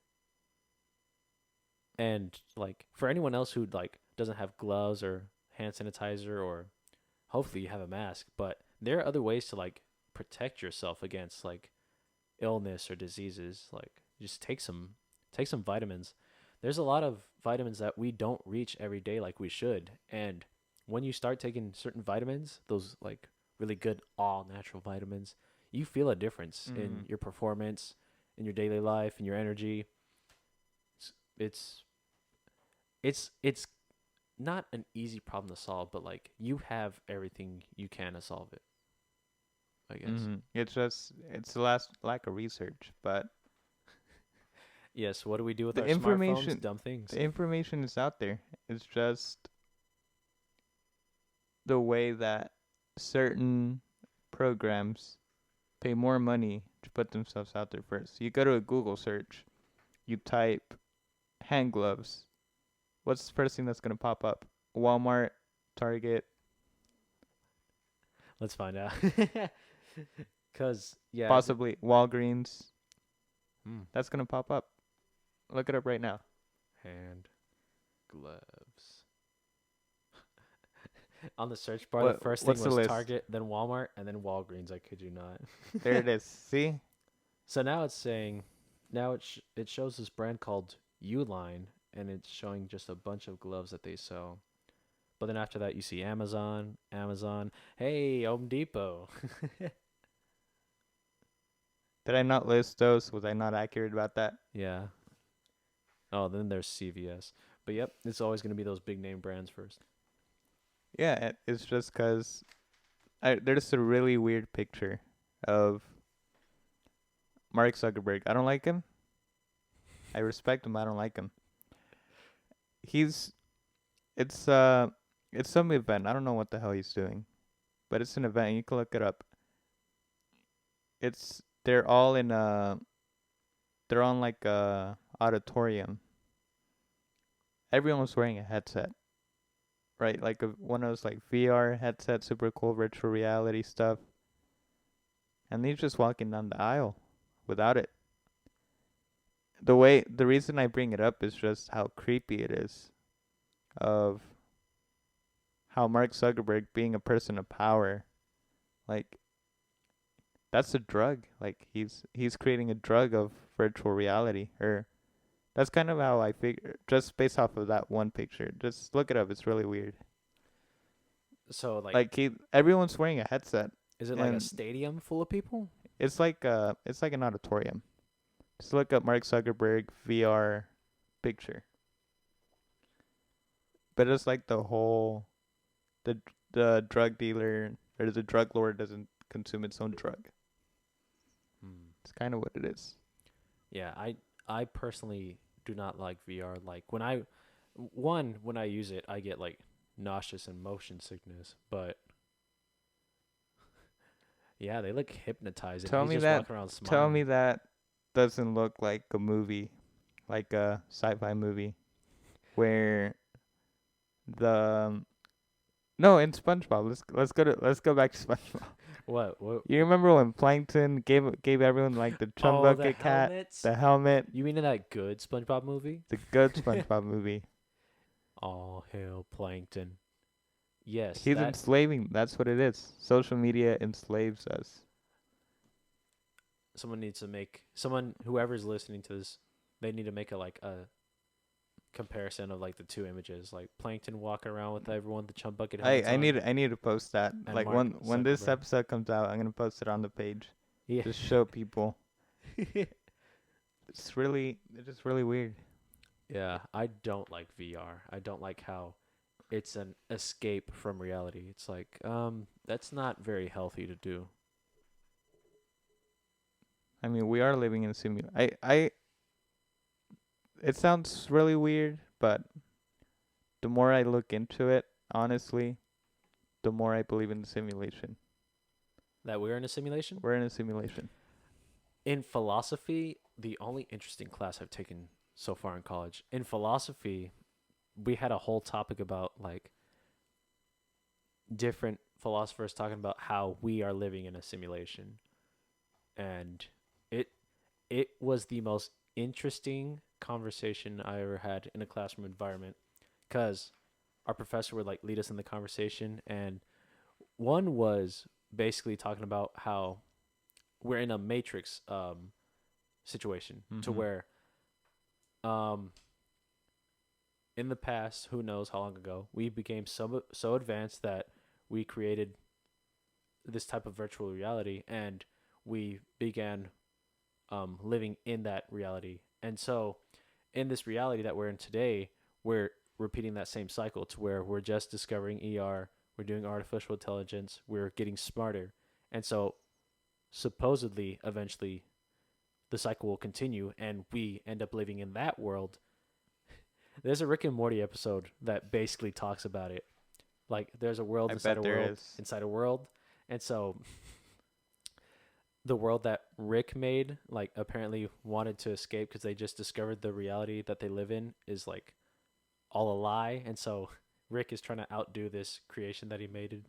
for anyone else who like doesn't have gloves or hand sanitizer or hopefully you have a mask, but there are other ways to like protect yourself against like illness or diseases. Like just take some vitamins. There's a lot of vitamins that we don't reach every day like we should. And when you start taking certain vitamins, those like really good all natural vitamins, you feel a difference in Mm. your performance, in your daily life, in your energy. It's it's not an easy problem to solve, but like you have everything you can to solve it, I guess. It's the last lack of research, but Yes, what do we do with the our smartphones? information Dumb things. the information is out there. It's just the way that certain programs pay more money to put themselves out there first. You go to a Google search, you type hand gloves. What's the first thing that's gonna pop up? Walmart, Target, Let's find out. Cause yeah, possibly Walgreens. hmm, That's gonna pop up. Look it up right now. hand gloves. On the search bar, the What first thing what's the was list? Target, then Walmart, and then Walgreens. I kid you not. There it is. See? So now it's saying, now it shows this brand called Uline, and it's showing just a bunch of gloves that they sell. But then after that, you see Amazon. Hey, Home Depot. Did I not list those? Was I not accurate about that? Yeah. Oh, then there's CVS. But yep, it's always going to be those big name brands first. Yeah, it's just cause there's a really weird picture of Mark Zuckerberg. I don't like him. I respect him. I don't like him. He's it's uh it's some event. I don't know what the hell he's doing, but it's an event. You can look it up. It's they're on like a auditorium. Everyone was wearing a headset, right? Like one of those like VR headset, super cool virtual reality stuff. And he's just walking down the aisle without it. The reason I bring it up is just how creepy it is of how Mark Zuckerberg being a person of power, like that's a drug. Like he's creating a drug of virtual reality. Or that's kind of how I figure, just based off of that one picture. Just look it up. It's really weird. So like, Like everyone's wearing a headset, is it like a and stadium full of people? it's like an auditorium. Just look up Mark Zuckerberg VR picture. But it's like the the drug dealer or the drug lord doesn't consume its own drug. Hmm. It's kind of what it is. Yeah, I personally do not like VR. Like when I use it, I get like nauseous and motion sickness. But yeah, they look hypnotizing. Tell He's me just that. walking around Tell me smiling. that doesn't look like a movie, like a sci-fi movie, where the no in SpongeBob. Let's go back to SpongeBob. What? What? You remember when Plankton gave everyone like the chum Oh, the bucket cat, helmets. the helmet, You mean in that good SpongeBob movie? the good SpongeBob movie? All hail Plankton. Yes, He's that enslaving. That's what it is. Social media enslaves us. someone needs to make someone whoever's listening to this, they need to make a comparison of like the two images, like Plankton walking around with everyone with the chum bucket helmets on, I need to post that. and Like Mark when this Zuckerberg. episode comes out, I'm gonna post it on the page. Yeah. Just show people. It's just really weird. Yeah, I don't like VR. I don't like how it's an escape from reality. It's like, that's not very healthy to do. I mean, we are living in a simulation. It sounds really weird, but the more I look into it, honestly, the more I believe in the simulation. That we're in a simulation? We're in a simulation. In philosophy, the only interesting class I've taken so far in college, in philosophy, we had a whole topic about like different philosophers talking about how we are living in a simulation. And it it was the most interesting conversation I ever had in a classroom environment, cuz our professor would like lead us in the conversation, and one was basically talking about how we're in a matrix situation to Mhm. where um in the past, who knows how long ago, we became so advanced that we created this type of virtual reality, and we began living in that reality. And so, in this reality that we're in today, we're repeating that same cycle to where we're just discovering ER, we're doing artificial intelligence, we're getting smarter. And so, supposedly, eventually, the cycle will continue and we end up living in that world. There's a Rick and Morty episode that basically talks about it. Like there's a world I inside bet a there world is. inside a world. And so the world that Rick made, like apparently wanted to escape because they just discovered the reality that they live in is like all a lie. And so Rick is trying to outdo this creation that he made.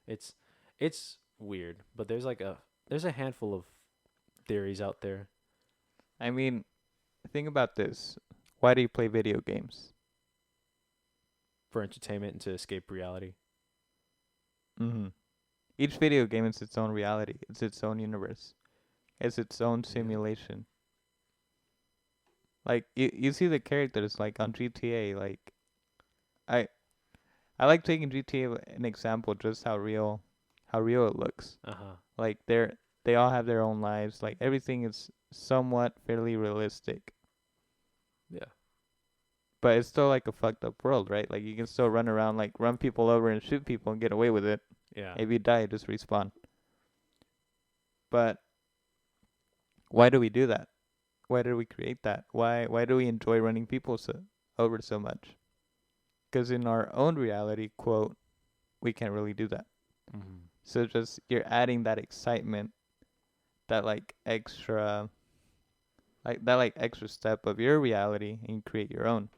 It's it's weird, but there's a handful of theories out there. I mean, think about this. Why do you play video games? For entertainment and to escape reality. Mhm. Each video game is its own reality. It's its own universe. It's its own Yeah. simulation. Like you see the characters like on GTA. Like I I like taking GTA an example, just how real it looks. Uh huh. Like they all have their own lives. Like everything is somewhat fairly realistic. Yeah. but it's still like a fucked up world, right? Like you can still run around, like run people over and shoot people and get away with it. Yeah. If you die, just respawn. But why do we do that? Why did we create that? Why do we enjoy running people over so much? Because in our own reality, quote, we can't really do that. Mm-hmm. So just you're adding that excitement, that like extra step of your reality, and you create your own.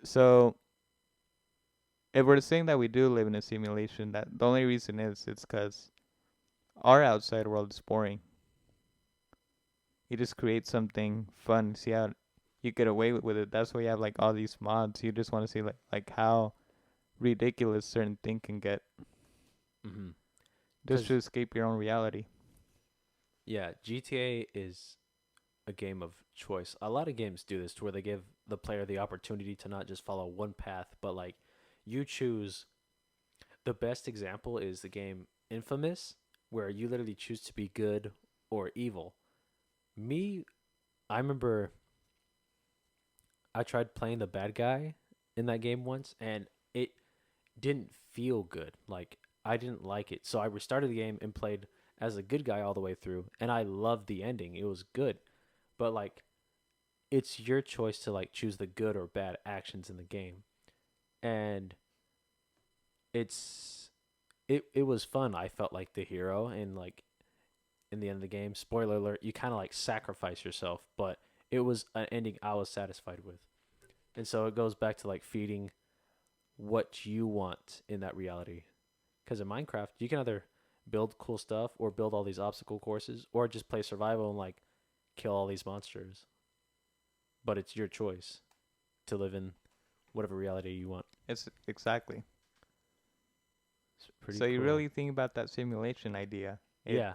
So if we're saying that we do live in a simulation, that the only reason is it's because our outside world is boring. You just create something fun, see how you get away with it. That's why you have like all these mods. You just want to see like how ridiculous certain thing can get, Mm-hmm. just to Because escape your own reality. yeah, GTA is a game of choice. A lot of games do this to where they give the player the opportunity to not just follow one path, but like you choose. The best example is the game Infamous, where you literally choose to be good or evil. Me, I remember I tried playing the bad guy in that game once, and it didn't feel good. Like I didn't like it, so I restarted the game and played as a good guy all the way through, and I loved the ending. It was good, but like it's your choice to like choose the good or bad actions in the game, and it was fun. I felt like the hero, and like in the end of the game, spoiler alert, you kind of like sacrifice yourself, but it was an ending I was satisfied with. And so it goes back to like feeding what you want in that reality. Because in Minecraft, you can either build cool stuff or build all these obstacle courses or just play survival and like kill all these monsters. But it's your choice to live in whatever reality you want. It's exactly. It's pretty So you cool. really think about that simulation idea. It Yeah.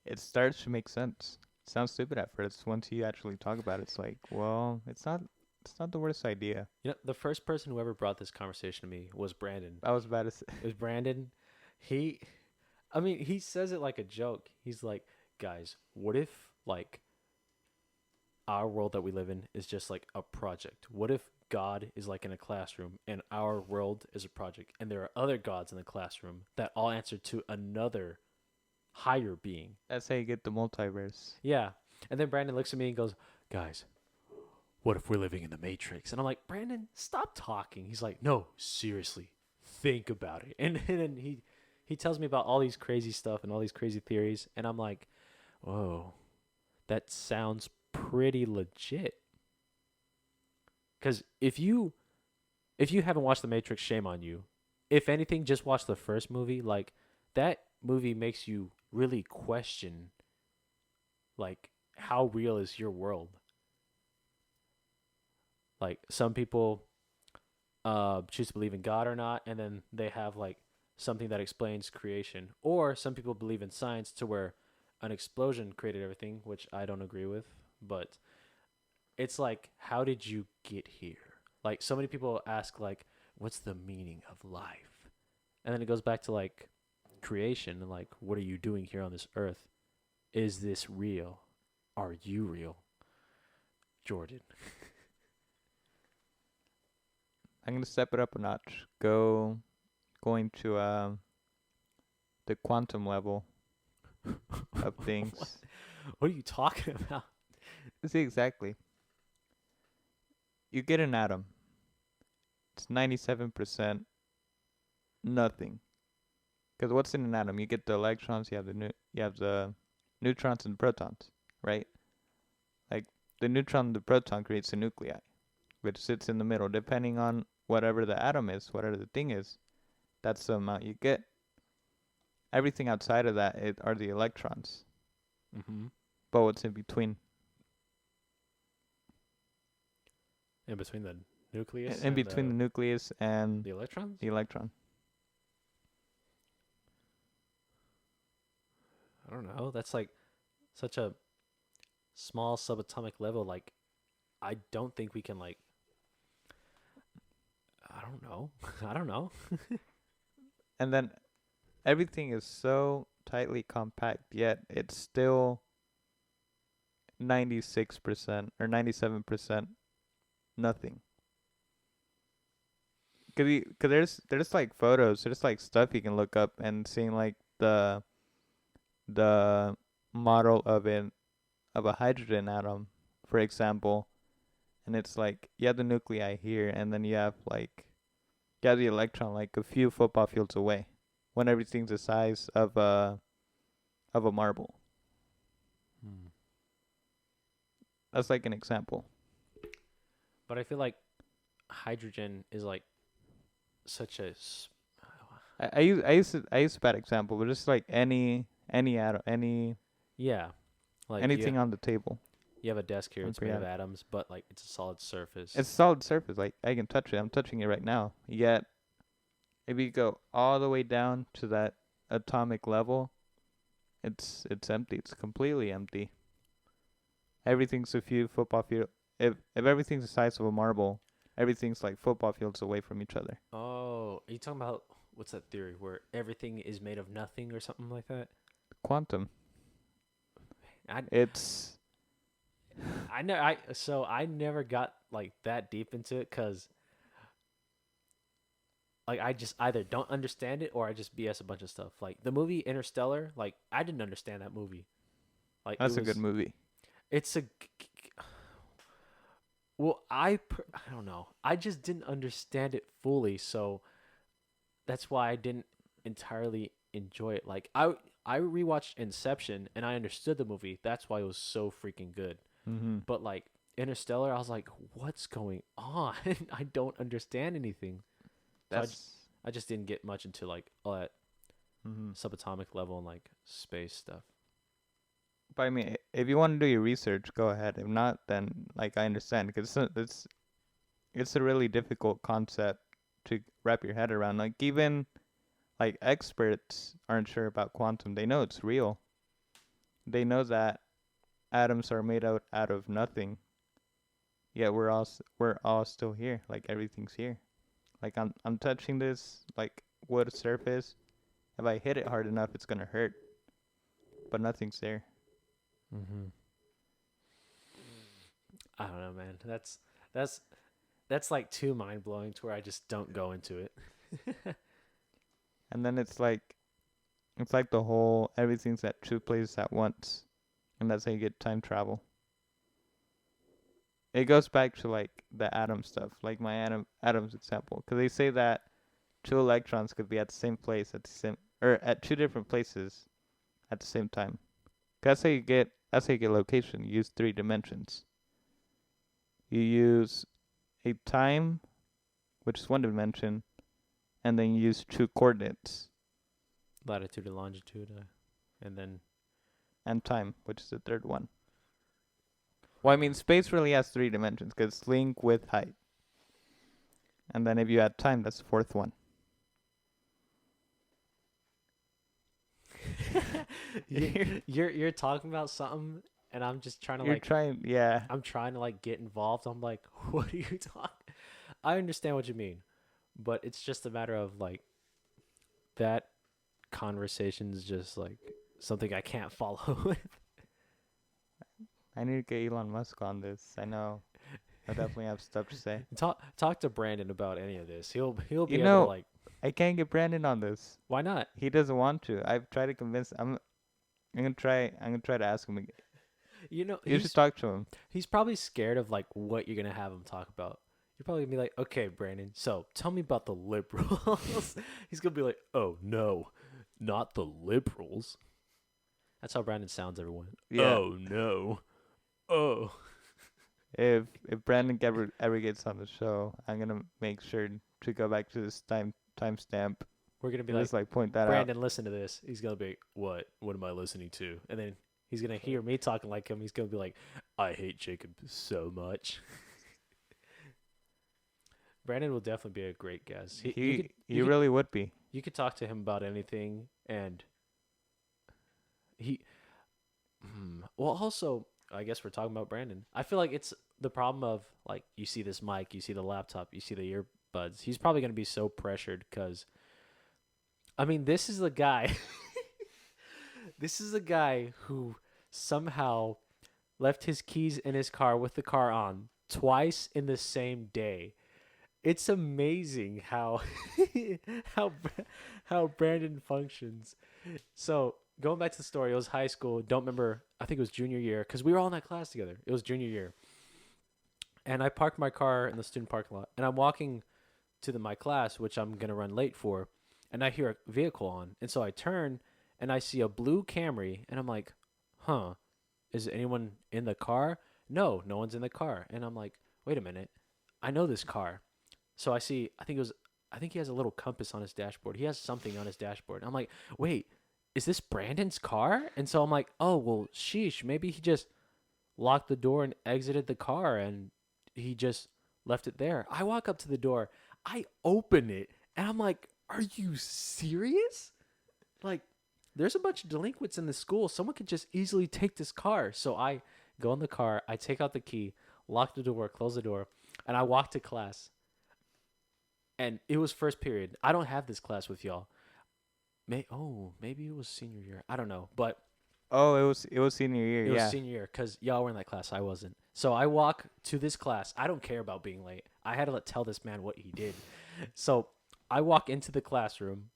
it starts to make sense. It sounds stupid at first. Once you actually talk about it, it's like, well, it's not. It's not the worst idea. You know, the first person who ever brought this conversation to me was Brandon. I was about to say. It was Brandon. He, I mean, he says it like a joke. He's like, guys, what if like our world that we live in is just like a project? What if God is like in a classroom and our world is a project and there are other gods in the classroom that all answer to another higher being? That's how you get the multiverse. Yeah. And then Brandon looks at me and goes, guys, what if we're living in the Matrix? And I'm like, Brandon, stop talking. He's like, no, seriously, think about it. And then he tells me about all these crazy stuff and all these crazy theories. And I'm like, whoa, that sounds pretty legit. Because if you haven't watched The Matrix, shame on you. If anything, just watch the first movie. Like that movie makes you really question like how real is your world. Like some people choose to believe in God or not, and then they have like something that explains creation. Or some people believe in science to where an explosion created everything, which I don't agree with. But it's like, how did you get here? Like so many people ask like, what's the meaning of life? And then it goes back to like creation and like, what are you doing here on this earth? Is this real? Are you real? Jordan. I'm gonna step it up a notch. Going to the quantum level of what? things. What are you talking about? See exactly. You get an atom. It's 97% nothing. Because what's in an atom? You get the electrons. You have the neutrons and protons, right? Like the neutron and the proton creates a nuclei, which sits in the middle. Depending on whatever the atom is, whatever the thing is, that's the amount you get. Everything outside of that are the electrons. Mm-hmm. But what's in between? In between the nucleus In and between the nucleus and the electrons? the electron. I don't know. That's like such a small subatomic level. Like, I don't think we can like. I don't know. I don't know. And then everything is so tightly compact, yet it's still 96% or 97% nothing. Cause there's like photos, there's like stuff you can look up and seeing like the model of a hydrogen atom, for example, and it's like you have the nuclei here, and then you have the electron like a few football fields away, when everything's the size of a marble. Hmm. That's like an example. But I feel like hydrogen is like such a I use a bad example, but just like any atom, yeah, like anything on the table. you have a desk here. I'm It's pretty made of ad- atoms, but like it's a solid surface. It's a solid surface. Like I can touch it. I'm touching it right now. Yet if you go all the way down to that atomic level, it's empty. It's completely empty. Everything's a few football field. If everything's the size of a marble, everything's like football fields away from each other. Oh, are you talking about what's that theory where everything is made of nothing or something like that? Quantum. I It's I know I never got like that deep into it because like I just either don't understand it or I just BS a bunch of stuff. Like the movie Interstellar, like I didn't understand that movie. Like it that's a good was movie. it's a I don't know. I just didn't understand it fully, so that's why I didn't entirely enjoy it. Like I rewatched Inception and I understood the movie. That's why it was so freaking good. Mhm. But like Interstellar, I was like, what's going on? I don't understand anything. So That's I just didn't get much into like all that mhm. subatomic level and like space stuff. But I mean, if you want to do your research, go ahead. If not, then like I understand because it's a really difficult concept to wrap your head around. Like even like experts aren't sure about quantum. They know it's real. They know that atoms are made out of nothing. Yet we're all still here. Like everything's here. Like I'm touching this like wood surface. If I hit it hard enough, it's gonna hurt. But nothing's there. Mm-hmm. I don't know, man. That's that's like too mind blowing to where I just don't go into it. And then it's like the whole everything's at two places at once, and that's how you get time travel. It goes back to like the atom stuff, like my atoms example, because they say that two electrons could be at the same place at the same or at two different places at the same time. That's how you get location. You use three dimensions. You use a time, which is one dimension, and then you use two coordinates Latitude and longitude, and then and time, which is the third one. Well, I mean, space really has three dimensions because it's length, width, height. And then if you add time, that's the fourth one. you're talking about something, and I'm just trying to You're like trying, yeah. I'm trying to like get involved. I'm like, what are you talking? I understand what you mean, but it's just a matter of like that conversation is just like something I can't follow with. I need to get Elon Musk on this. I know. I definitely have stuff to say. Talk to Brandon about any of this. He'll be You able to know, like. I can't get Brandon on this. Why not? He doesn't want to. I've tried to convince. I'm gonna try. I'm gonna try to ask him again. You know, You should talk to him. he's probably scared of like what you're gonna have him talk about. You're probably gonna be like, okay, Brandon, so tell me about the liberals. He's gonna be like, oh no, not the liberals. That's how Brandon sounds, everyone. Yeah. Oh no. Oh. If Brandon ever gets on the show, I'm gonna make sure to go back to this timestamp. We're gonna be Just like, like point that out. Brandon, listen to this. He's gonna be, what? What am I listening to? And then he's gonna hear me talking like him. He's gonna be like, I hate Jacob so much. Brandon will definitely be a great guest. He really would be. You could talk to him about anything, and he. Well, also, I guess we're talking about Brandon. I feel like it's the problem of like you see this mic, you see the laptop, you see the earbuds. He's probably gonna be so pressured because, I mean, this is the guy. This is a guy who somehow left his keys in his car with the car on, twice in the same day. It's amazing how how how Brandon functions. So going back to the story, it was high school. Don't remember. I think it was junior year because we were all in that class together. It was junior year, and I parked my car in the student parking lot, and I'm walking to my class, which I'm gonna run late for, and I hear a vehicle on, and so I turn and I see a blue Camry, and I'm like, huh, is anyone in the car? No, no one's in the car, and I'm like, wait a minute, I know this car. So I see, I think he has a little compass on his dashboard. He has something on his dashboard. I'm like, wait, is this Brandon's car? And so I'm like, oh, well, sheesh, maybe he just locked the door and exited the car and he just left it there. I walk up to the door, I open it, and I'm like, are you serious? Like, there's a bunch of delinquents in the school. Someone could just easily take this car. So I go in the car, I take out the key, lock the door, close the door, and I walk to class. And it was first period. I don't have this class with y'all. Maybe it was senior year. I don't know, but Oh, it was senior year. it was Yeah. senior year because y'all were in that class. I wasn't. So I walk to this class. I don't care about being late. I had to tell this man what he did. So I walk into the classroom.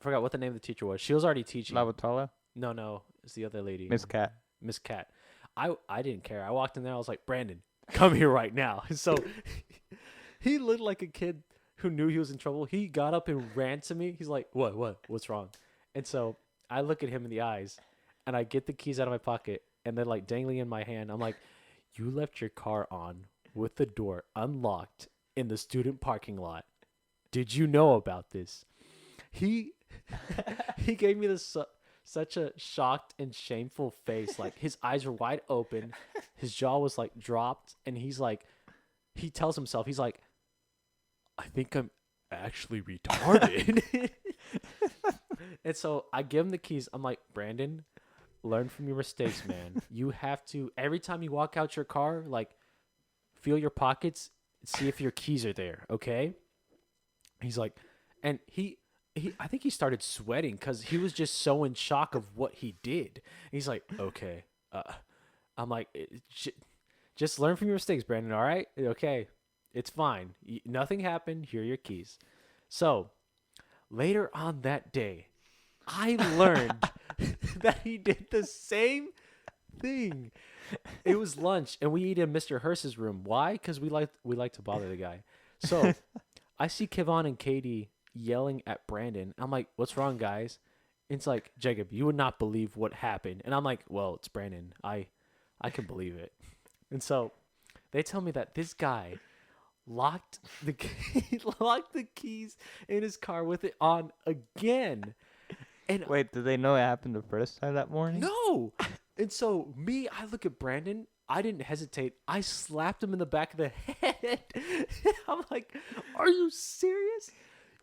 Forgot what the name of the teacher was. She was already teaching. Lavatala, No, it's the other lady. Miss Cat. Miss Cat. I didn't care. I walked in there. I was like, Brandon, come here right now. So he looked like a kid who knew he was in trouble. He got up and ran to me. He's like, what's wrong? And so I look at him in the eyes, and I get the keys out of my pocket, and they're like dangling in my hand. I'm like, you left your car on with the door unlocked in the student parking lot. Did you know about this? He he gave me this such a shocked and shameful face. Like his eyes were wide open, his jaw was like dropped, and he tells himself, he's like, I think I'm actually retarded. And so I give him the keys. I'm like, Brandon, learn from your mistakes, man. You have to, every time you walk out your car, like, feel your pockets, see if your keys are there, okay? He's like, and I think he started sweating because he was just so in shock of what he did. He's like, okay. I'm like, just learn from your mistakes, Brandon, all right? Okay, it's fine. Nothing happened. Here are your keys. So later on that day, I learned that he did the same thing. It was lunch, and we eat in Mr. Hearst's room. Why? Because we like to bother the guy. So I see Kevon and Katie yelling at Brandon. I'm like, what's wrong, guys? It's like, Jacob, you would not believe what happened. And I'm like, well, it's Brandon. I can believe it. And so they tell me that this guy locked locked the keys in his car with it on again. And Wait, did they know it happened the first time that morning? no. And so I look at Brandon. I didn't hesitate. I slapped him in the back of the head. I'm like, are you serious?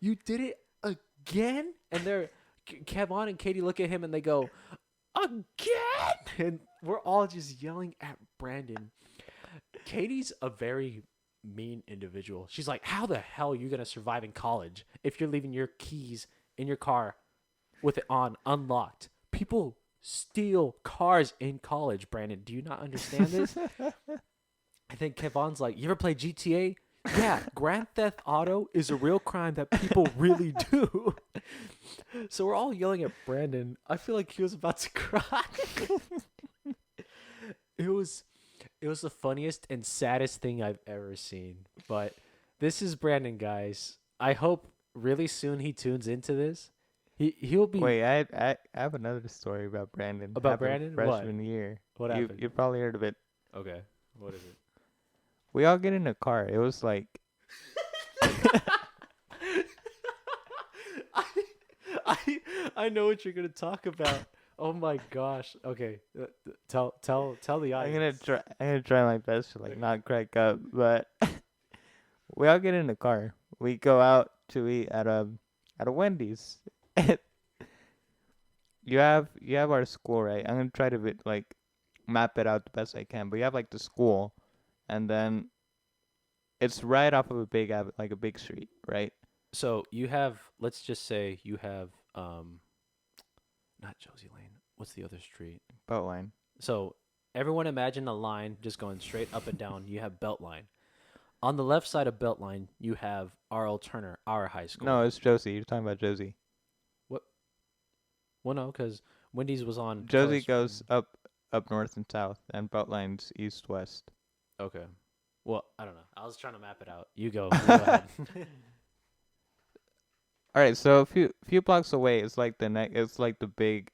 You did it again? And Kevon and Katie look at him and they go, again? And we're all just yelling at Brandon. Katie's a very mean individual. She's like, how the hell are you going to survive in college if you're leaving your keys in your car with it on unlocked? People steal cars in college, Brandon. Do you not understand this? I think Kevon's like, you ever play GTA? Yeah, Grand Theft Auto is a real crime that people really do. So we're all yelling at Brandon. I feel like he was about to cry. It was the funniest and saddest thing I've ever seen. But this is Brandon, guys. I hope really soon he tunes into this. He'll be. Wait, I have another story about Brandon. About Happened Brandon? What? freshman year. What happened? You probably heard of it. Okay. What is it? We all get in a car. It was like I know what you're gonna talk about. Oh my gosh. Okay. Tell the audience. I'm gonna try my best to like not crack up, but we all get in a car. We go out to eat at a Wendy's. You have our school, right? I'm gonna try to like map it out the best I can. But you have like the school, and then it's right off of a big like a big street, right? So you have, let's just say you have not Josie Lane. What's the other street? Boat line. So Everyone imagine a line just going straight up and down. You have Beltline. On the left side of Beltline, you have R.L. Turner, our high No, school. it's Josie. You're talking about Josie. What? Well, no, because Wendy's was on Josie Kelly's. goes up north and south, and Beltline's east west. Okay. Well, I don't know. I was trying to map it out. You go. You go ahead. All right, so a few blocks away is like it's like the big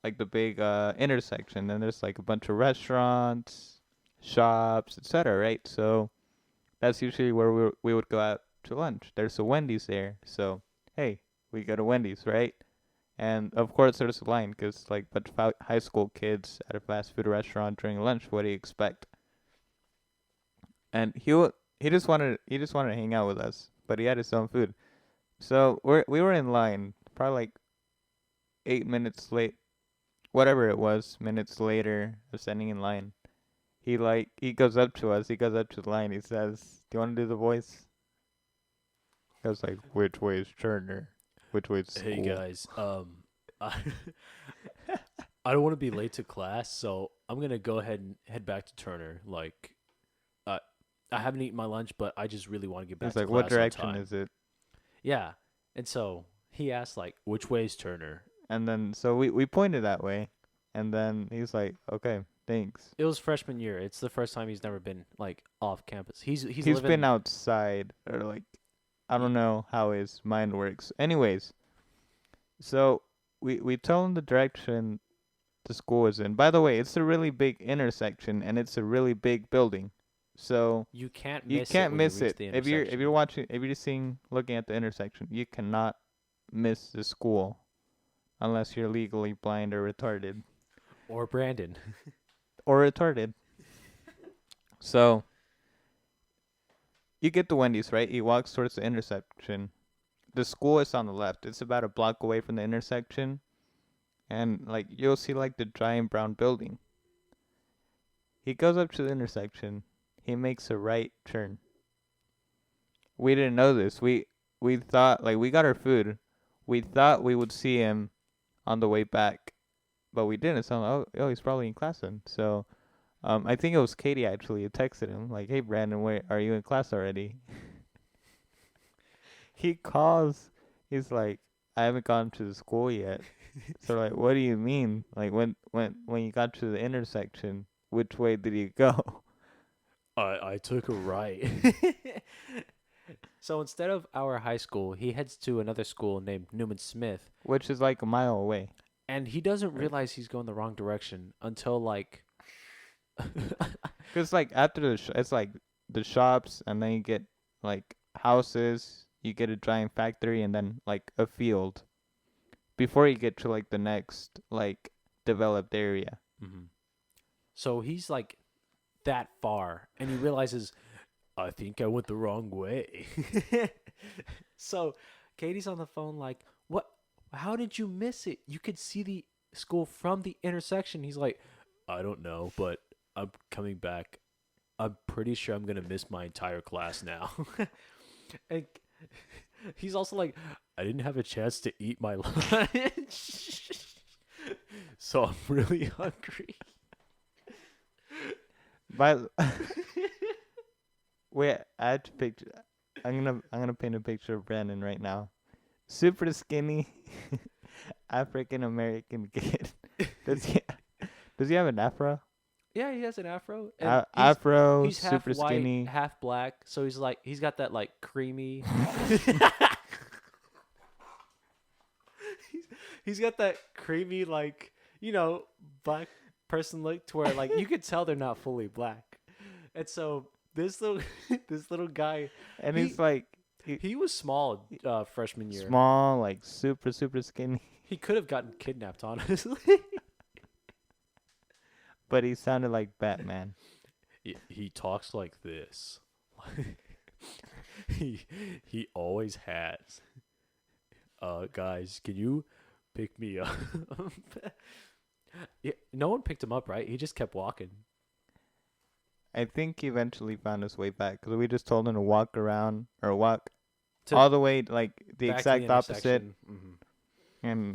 intersection. Then there's like a bunch of restaurants, shops, etc. Right? So that's usually where we would go out to lunch. There's a Wendy's there, so hey, we go to Wendy's, right? And of course there's a line because like but high school kids at a fast food restaurant during lunch, what do you expect? And he just wanted to hang out with us, but he had his own food. So we were in line, probably like 8 minutes late, whatever it was, minutes later of standing in line. He goes up to us, he goes up to the line, he says, "Do you want to do the voice?" I was like, "Which way is Turner? Which way is Hey school?" guys, I, I don't want to be late to class, so I'm gonna go ahead and head back to Turner. Like, uh, I haven't eaten my lunch, but I just really want to get back He's to like, "What class on direction time. is it?" Yeah, and so he asked like, "Which way is Turner?" And then so we pointed that way, and then he's like, "Okay, thanks." It was freshman year. It's the first time he's never been like off campus. He's He's been living. outside or like I don't know how his mind works. Anyways, so we tell him the direction the school is in. By the way, it's a really big intersection and it's a really big building. So You can't you miss it can't when you miss reach it. the If you're intersection. watching if you're seeing looking at the intersection, you cannot miss the school unless you're legally blind or retarded. Or Brandon. Or retarded. So you get to Wendy's, right? He walks towards the intersection. The school is on the left. It's about a block away from the intersection. And like you'll see like the giant brown building. He goes up to the intersection. He makes a right turn. We didn't know this. We thought like we got our food. We thought we would see him on the way back, but we didn't. So oh he's probably in class then. So I think it was Katie actually who texted him like, "Hey Brandon, wait, are you in class already?" He calls. He's like, "I haven't gone to the school yet." So like, what do you mean? Like when you got to the intersection, which way did you go? I took a right. So instead of our high school, he heads to another school named Newman Smith, Which is like a mile away. and he doesn't Right. realize he's going the wrong direction until like Cause like after it's like the shops, and then you get like houses. You get a giant factory, and then like a field before you get to like the next like developed area. Mhm. So he's like that far, and he realizes I think I went the wrong way. So Katie's on the phone like, "What? How did you miss it? You could see the school from the intersection." He's like, "I don't know, but I'm coming back. I'm pretty sure I'm gonna miss my entire class now." And he's also like, "I didn't have a chance to eat my lunch, so I'm really hungry." But wait, I have to picture. I'm gonna paint a picture of Brandon right now. Super skinny, African American kid. Does he does he have an afro? Yeah, he has an afro, and Afro, he's half super white, skinny. half black. So he's like he's got that like creamy. he's, he's got that creamy like black person look to where like you could tell they're not fully black, and so this little this little guy And he he's like he was small freshman year. small, like super skinny. He could have gotten kidnapped, honestly. But he sounded like Batman. He talks like this. he he always has. Guys, can you pick me up? Yeah, no one picked him up, right? He just kept walking. I think he eventually found his way back because we just told him to walk around or walk To all the way like the back to the exact opposite, intersection. Mhm.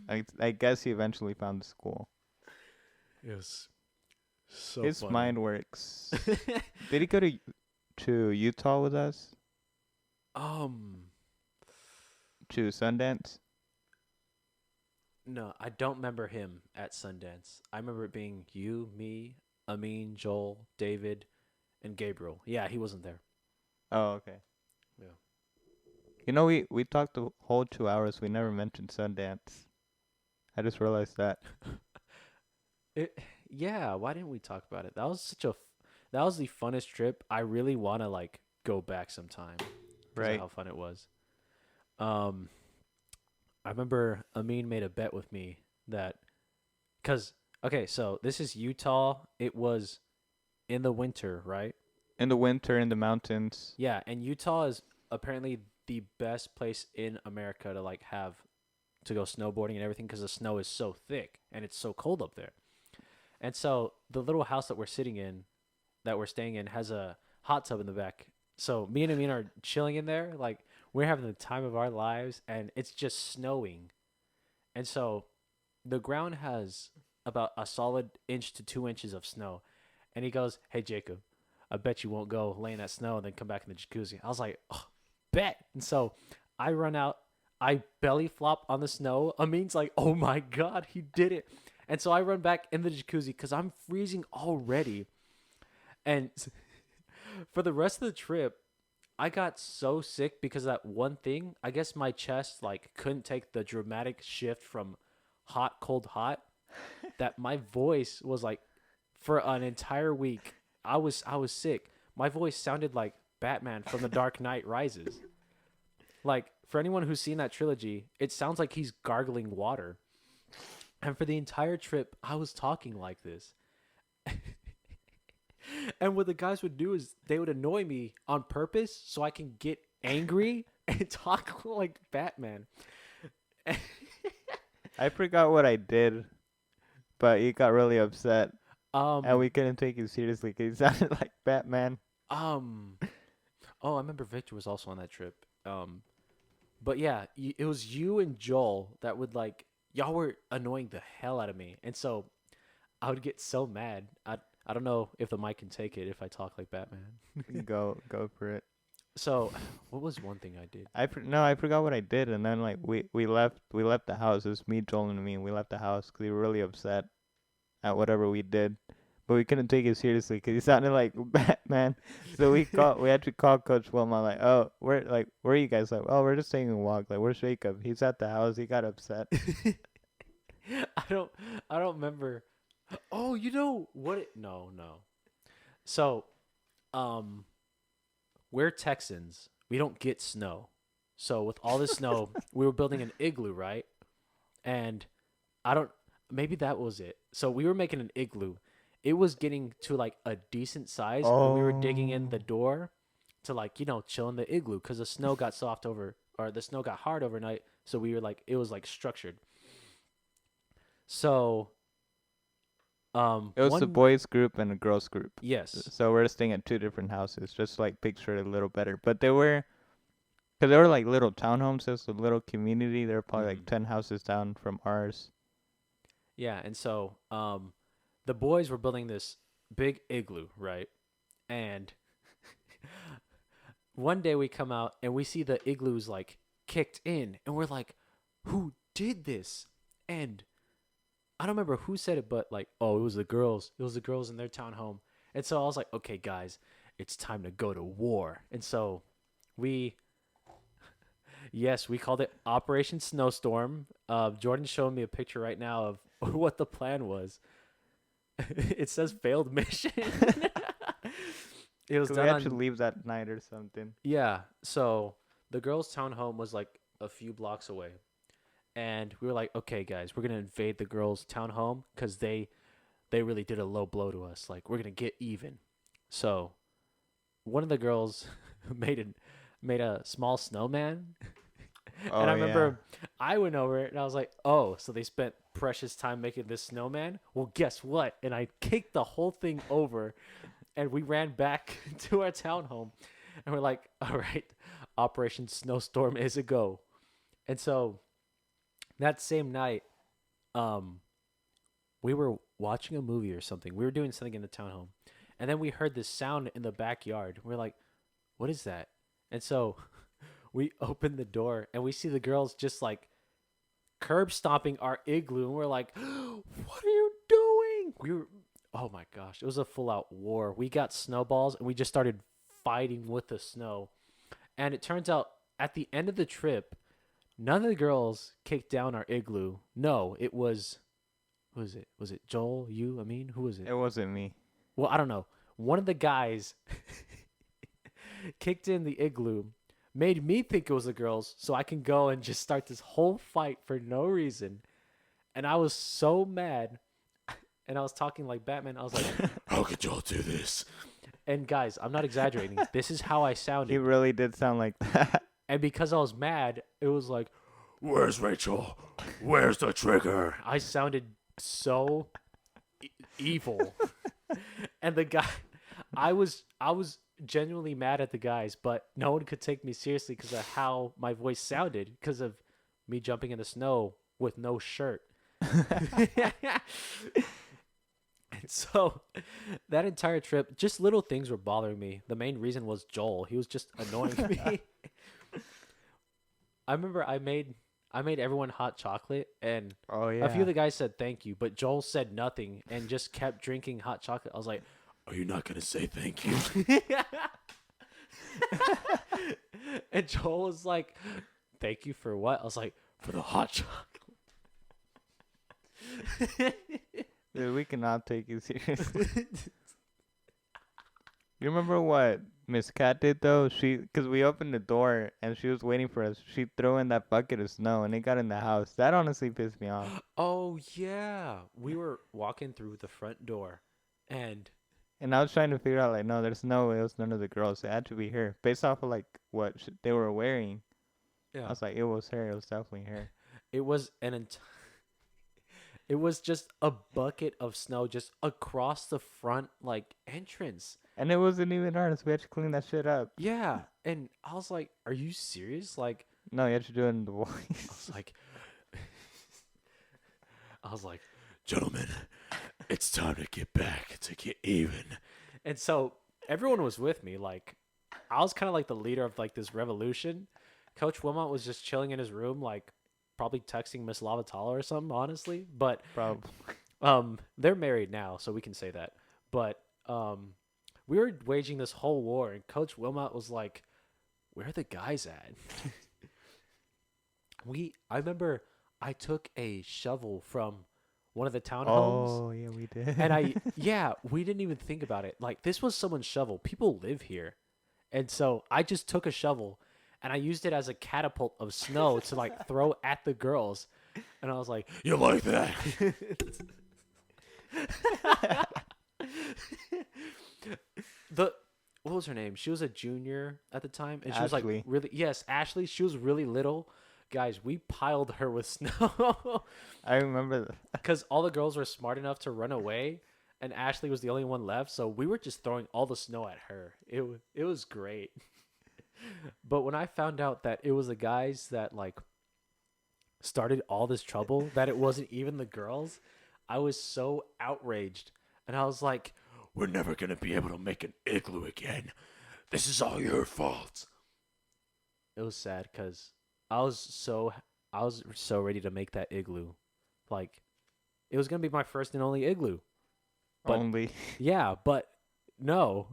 and I guess he eventually found the school. Yes. So His funny. mind works. Did he go to Utah with us? um, To Sundance? no, I don't remember him at Sundance. I remember it being you, me, Amin, Joel, David, and Gabriel. Yeah, he wasn't there. Oh, okay. Yeah. You know, we talked the whole 2 hours. We never mentioned Sundance. I just realized that. It, yeah, why didn't we talk about it? That was the funnest trip. I really want to like go back sometime because of Right. how fun it was. Um, I remember Amin made a bet with me that because okay, so this is Utah. It was in the winter, right? In the winter in the mountains. Yeah, and Utah is apparently the best place in America to like have to go snowboarding and everything because the snow is so thick and it's so cold up there. And so the little house that we're sitting in, that we're staying in, has a hot tub in the back. So me and Amin are chilling in there, like we're having the time of our lives, and it's just snowing. And so the ground has about a solid inch to 2 inches of snow. And he goes, "Hey Jacob, I bet you won't go lay in that snow and then come back in the jacuzzi." I was like, oh, "Bet." And so I run out, I belly flop on the snow. Amin's like, "Oh my god, he did it!" And so I run back in the jacuzzi because I'm freezing already. And for the rest of the trip, I got so sick because of that one thing. I guess my chest like couldn't take the dramatic shift from hot, cold, hot. That my voice was like for an entire week. I was sick. My voice sounded like Batman from The Dark Knight Rises. Like for anyone who's seen that trilogy, it sounds like he's gargling water. And for the entire trip, I was talking like this. And what the guys would do is they would annoy me on purpose so I can get angry and talk like Batman. I forgot what I did, but he got really upset, and um we couldn't take you seriously because he sounded like Batman. um oh, I remember Victor was also on that trip. But yeah, it was you and Joel that would like y'all were annoying the hell out of me. And so I would get so mad. I don't know if the mic can take it if I talk like Batman. Go for it. So, what was one thing I did? No, I forgot what I did, and then like we left the house. It was me, Joel, and me. And we left the house because we were really upset at whatever we did, but we couldn't take it seriously because he sounded like Batman. So we had to call Coach Wilma like, oh, where are you guys? Like, oh, we're just taking a walk. Like, where's Jacob? He's at the house. He got upset. I don't I don't remember. Oh, you know what it no, no. So, um we're Texans. We don't get snow. So with all this snow, we were building an igloo, right? And I don't maybe that was it. So we were making an igloo. It was getting to like a decent size and we were digging in the Oh, door to like, chill in the igloo cuz the snow got soft over or the snow got hard overnight, so we were like it was like structured. So, it was a one boys group and a girls group. yes. So we're staying at two different houses, just like picture it a little better. But cause they were like little townhomes. It's a little community. They were probably Mhm. like 10 houses down from ours. Yeah, and so the boys were building this big igloo, right? And one day we come out and we see the igloos like kicked in and we're like, "Who did this?" And I don't remember who said it, but like, "Oh, it was the girls. It was the girls in their townhome." And so I was like, "Okay, guys, it's time to go to war." And so we yes, we called it Operation Snowstorm. Jordan's showing me a picture right now of what the plan was. It says failed mission. It was Cause we done had to on leave that night or something. yeah. So the girls' townhome was like a few blocks away, and we were like, okay, guys, we're gonna invade the girls' townhome because they really did a low blow to us. Like we're gonna get even. So one of the girls made a made a small snowman. And Oh I yeah. remember I went over it and I was like, oh, so they spent precious time making this snowman? Well, guess what? And I kicked the whole thing over and we ran back to our townhome and we're like, all right, Operation Snowstorm is a go. And so that same night, um, we were watching a movie or something. We were doing something in the townhome, and then we heard this sound in the backyard. We're like, "What is that?" And so we open the door and we see the girls just like curb stomping our igloo, and we're like, "What are you doing?" We were, oh my gosh, it was a full out war. We got snowballs and we just started fighting with the snow. And it turns out at the end of the trip, none of the girls kicked down our igloo. No, it was, who was it? Was it Joel? You? I mean, who was it? It wasn't me. Well, I don't know. One of the guys kicked in the igloo, made me think it was the girls, so I can go and just start this whole fight for no reason. And I was so mad. And I was talking like Batman. I was like, "How could y'all do this?" And guys, I'm not exaggerating. This is how I He sounded. really did sound like that. And because I was mad, it was like, "Where's Rachel? Where's the trigger?" I sounded so evil. And the guy, I was genuinely mad at the guys, but no one could take me seriously because of how my voice sounded, because of me jumping in the snow with no shirt. And so that entire trip, just little things were bothering me. The main reason was Joel. He was just annoying me. I remember I made everyone hot chocolate, and Oh yeah. a few of the guys said thank you, but Joel said nothing and just kept drinking hot chocolate. I was like, "Are you not gonna say thank you?" And Joel was like, "Thank you for what?" I was like, "For the hot chocolate." Dude, we cannot take you seriously. You remember what Miss Cat did though? Cause we opened the door and she was waiting for us. She threw in that bucket of snow and it got in the house. That honestly pissed me off. Oh yeah, we were walking through the front door, and And I was trying to figure out like, no, there's no way it was none of the girls. It had to be her, based off of like what they were wearing. I yeah, was like, it was her. It was definitely her. it was it was just a bucket of snow just across the front like entrance. And it wasn't even ours. We had to clean that shit up. Yeah, and I was like, "Are you serious?" Like, No, you had to do it in the I voice. was like, "Gentlemen, it's time to get back to get even." And so everyone was with me. Like, I was kind of like the leader of like this revolution. Coach Wilmot was just chilling in his room, like probably texting Miss Lavatala or something, honestly. But Probably. they're married now, so we can say that. But we were waging this whole war, and Coach Wilmot was like, "Where are the guys at?" I remember I took a shovel from one of the townhomes. Oh yeah, we did. And yeah, we didn't even think about it. Like, this was someone's shovel. People live here. And so I just took a shovel and I used it as a catapult of snow to like throw at the girls. And I was like, "You like that?" the What was her name? She was a junior at the time, and she was like Ashley. really, yes, Ashley. She was really little. Guys, we piled her with snow I remember that. because all the girls were smart enough to run away, and Ashley was the only one left. So we were just throwing all the snow at her. It was great. But when I found out that it was the guys that like started all this trouble, that it wasn't even the girls, I was so outraged. And I was like, "We're never going to be able to make an igloo again. This is all your fault." It was sad because I was so ready to make that igloo. Like, it was going to be my first and only igloo. But Only. yeah, but no.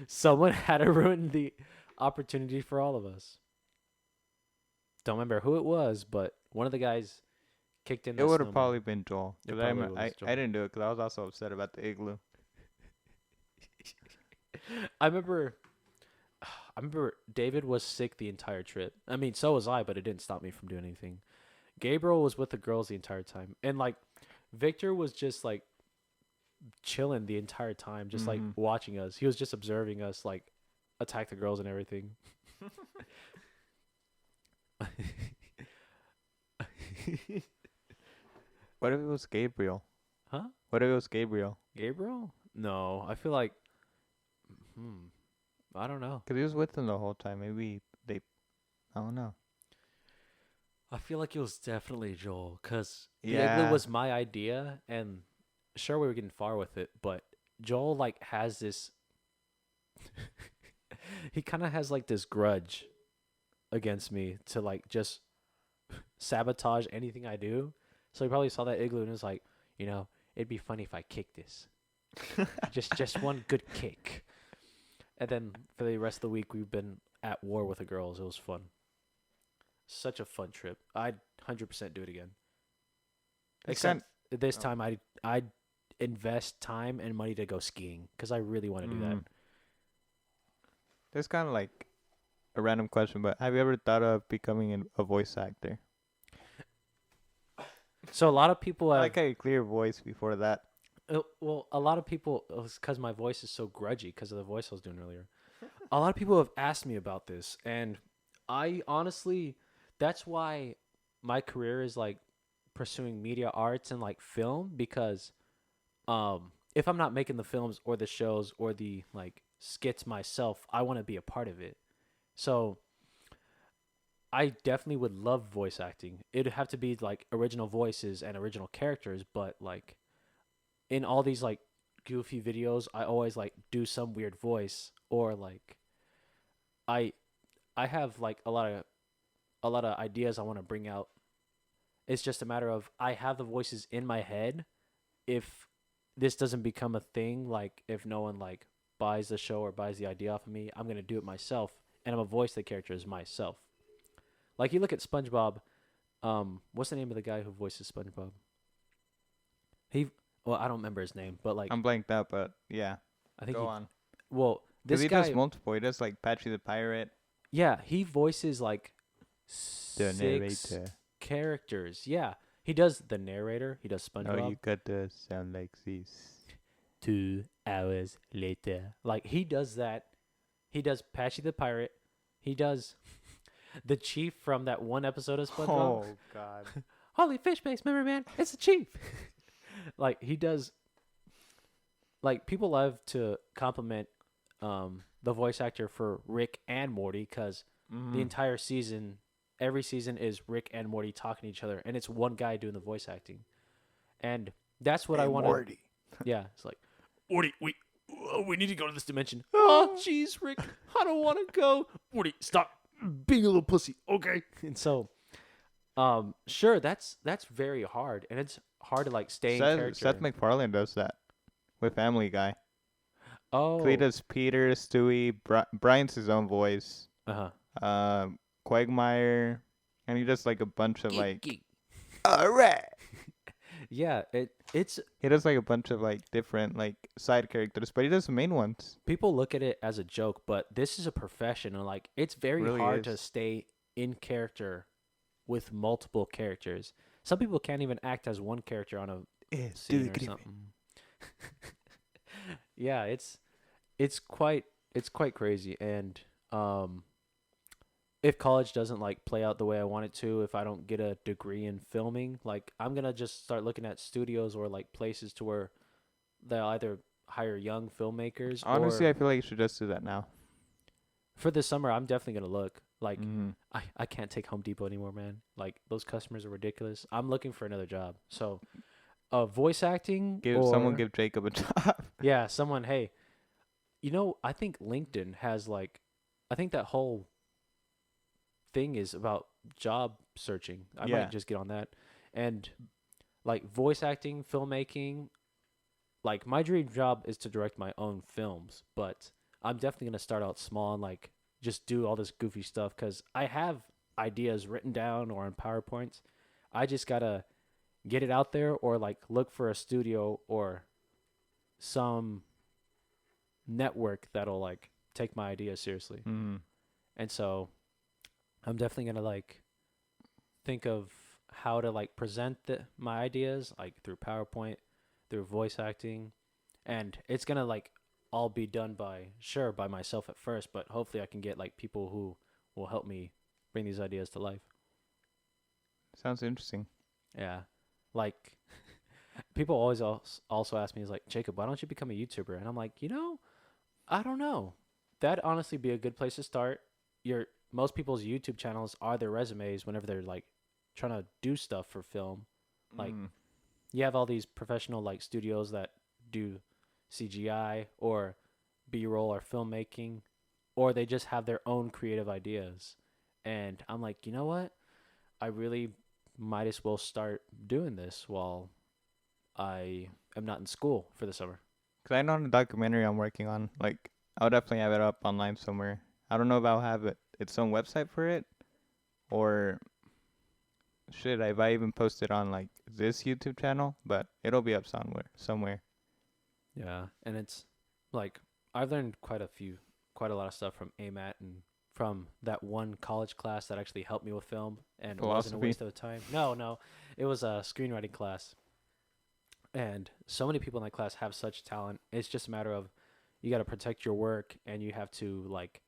Someone had to ruin the opportunity for all of us. Don't remember who it was, but one of the guys kicked in the It would have snowball. probably been Joel. It 'Cause probably was Joel. I didn't do it because I was also upset about the igloo. I remember David was sick the entire trip. I mean, so was I, but it didn't stop me from doing anything. Gabriel was with the girls the entire time. And like Victor was just like chilling the entire time, just like Mhm. watching us. He was just observing us like attack the girls and everything. What if it was Gabriel? Huh? What if it was Gabriel? Gabriel? No, I feel like I don't know. Because he was with them the whole time. Maybe they. I don't know. I feel like it was definitely Joel because the Yeah. igloo was my idea, and sure we were getting far with it, but Joel like has this he kind of has like this grudge against me to like just sabotage anything I do. So he probably saw that igloo and was like, it'd be funny if I kick this. Just one good kick. And then for the rest of the week we've been at war with the girls. It was fun. Such a fun trip. I'd 100% do it again. It's Except kind. this Oh. time I'd invest time and money to go skiing cuz I really want to do that. Mm. This kind of like a random question, but have you ever thought of becoming a voice actor? So a lot of people I have like how you clear your voice before that. well, a lot of people, because my voice is so grudgy because of the voice I was doing earlier. A lot of people have asked me about this, and I honestly, that's why my career is like pursuing media arts and like film because, if I'm not making the films or the shows or the like skits myself, I want to be a part of it. So I definitely would love voice acting. It'd have to be like original voices and original characters, but like in all these like goofy videos, I always like do some weird voice or like I I have like a lot of ideas I want to bring out. It's just a matter of I have the voices in my head. If this doesn't become a thing, like if no one like buys the show or buys the idea off of me, I'm gonna do it myself, and I'm gonna voice the characters myself. Like you look at SpongeBob. What's the name of the guy who voices SpongeBob? He, well, I don't remember his name, but like I'm blanked out, but yeah, I think go he, on. well, Because this he does guy, multiple. He does like Patchy the Pirate, yeah, he voices like the six narrator. characters. Yeah, he does the narrator. He does Oh, you SpongeBob. got to sound like this. 2 hours later, like he does that. He does Patchy the Pirate. He does the chief from that one episode of SpongeBob. Oh God. Holy fish face, remember man, it's the chief. Like he does. Like people love to compliment the voice actor for Rick and Morty because the Mm. entire season, every season is Rick and Morty talking to each other, and it's one guy doing the voice acting, and that's what I Hey want to. Morty. Yeah, it's like Morty, we need to go to this dimension. Oh, jeez, Rick, I don't want to go. Morty, stop being a little pussy, okay? And so, sure, that's very hard, and it's hard to like stay in Seth character. MacFarlane does that with Family Guy. So he Oh, does Peter, Stewie, Brian's his own voice. uh huh. Quagmire, and he does like a bunch of Geek, like. geek. All right. Yeah, it's He does like a bunch of like different like side characters, but he does the main ones. people look at it as a joke, but this is a profession, and like it's very Really hard to is. stay in character with multiple characters. Some people can't even act as one character on a Yeah, scene or something. Yeah, it's quite crazy, and if college doesn't like play out the way I want it to, if I don't get a degree in filming, like I'm gonna just start looking at studios or like places to where they'll either hire young filmmakers Honestly, or I feel like you should just do that now. for this summer I'm definitely gonna look. Like Mm-hmm. I can't take Home Depot anymore, man. Like those customers are ridiculous. I'm looking for another job. So voice acting Give Jacob a job. yeah, someone, hey, I think LinkedIn has like I think that whole thing is about job searching. I Yeah. might just get on that. And like voice acting, filmmaking, like my dream job is to direct my own films, but I'm definitely going to start out small and like just do all this goofy stuff cuz I have ideas written down or on PowerPoints. I just got to get it out there or like look for a studio or some network that'll like take my ideas seriously. Mm-hmm. And so I'm definitely gonna like think of how to like present my ideas like through PowerPoint, through voice acting, and it's gonna like all be done by myself at first, but hopefully I can get like people who will help me bring these ideas to life. Sounds interesting. Yeah, like people always also ask me is like Jacob, why don't you become a YouTuber? And I'm like, I don't know. That'd honestly be a good place to start. Most people's YouTube channels are their resumes whenever they're like trying to do stuff for film. Like Mm. you have all these professional like studios that do CGI or B-roll or filmmaking, or they just have their own creative ideas. And I'm like, you know what? I really might as well start doing this while I am not in school for the summer. Cause I know in the documentary I'm working on, like, I'll definitely have it up online somewhere. I don't know if I'll have its own website for it, or should I? If I even post it on like this YouTube channel, but it'll be up somewhere. Somewhere. Yeah, and it's like I've learned quite a lot of stuff from AMAT and from that one college class that actually helped me with film and it wasn't a Philosophy. waste of time. No, no, it was a screenwriting class, and so many people in that class have such talent. It's just a matter of you got to protect your work and you have to like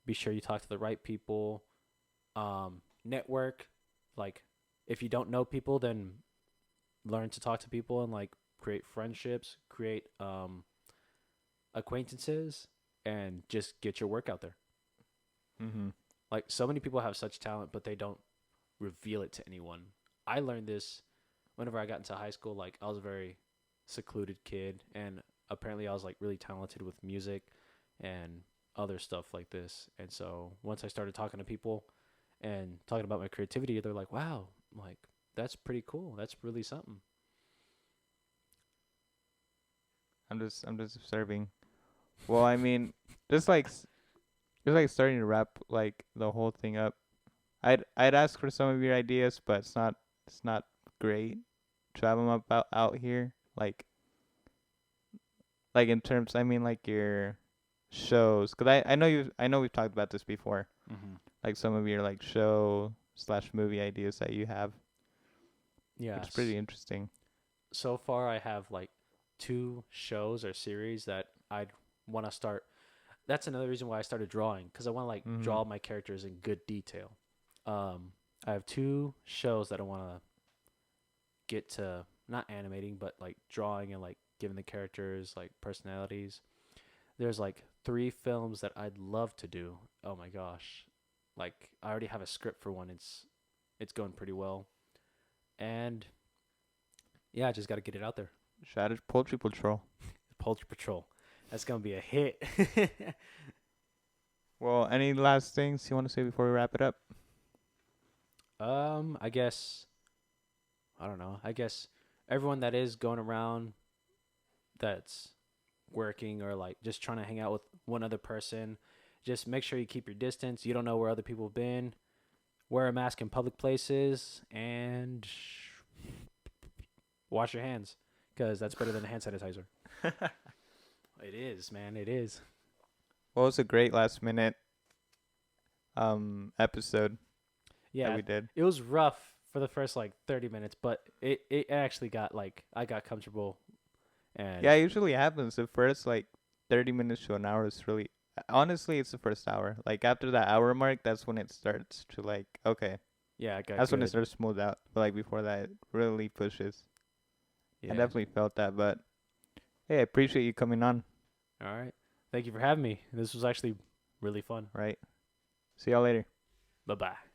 be sure you talk to the right people, network. Like if you don't know people, then learn to talk to people and like create friendships, create acquaintances, and just get your work out there. Mhm. Like so many people have such talent, but they don't reveal it to anyone. I learned this whenever I got into high school. Like I was a very secluded kid, and apparently I was like really talented with music and other stuff like this. And so once I started talking to people and talking about my creativity, they're like, "Wow, like that's pretty cool. That's really something." I'm just observing. Well, I mean, just like just like starting to wrap like the whole thing up. I'd ask for some of your ideas, but it's not great to have them up out here. Like in terms, I mean, like your shows, cause I know we've talked about this before. Mm-hmm. Like some of your like show slash movie ideas that you have, which is Yes. pretty interesting. So far, I have like two shows or series that I'd want to start. That's another reason why I started drawing because I want to like Mhm. draw my characters in good detail. I have two shows that I want to get to not animating, but like drawing and like giving the characters like personalities. There's like three films that I'd love to do. Oh my gosh. Like I already have a script for one. It's going pretty well. And yeah, I just got to get it out there. Shattered Poultry Patrol. Poultry Patrol. That's going to be a hit. Well, any last things you want to say before we wrap it up? I guess I don't know. I guess everyone that is going around that's working or like just trying to hang out with one other person, just make sure you keep your distance. You don't know where other people have been. Wear a mask in public places and wash your hands because that's better than hand sanitizer. It is, man. It is. Well, it's a great last minute episode that Yeah, we did. it was rough for the first like 30 minutes, but it actually got like I got comfortable Yeah, and it usually happens. The first like 30 minutes to an hour is really honestly it's the first hour. Like after that hour mark, that's when it starts to like okay, yeah, it got that's when it good. starts to smooth out. But like before that, it really pushes. I Yeah. definitely felt that, but hey, I appreciate you coming on. All right. Thank you for having me. This was actually really fun. Right. See y'all later. Bye bye.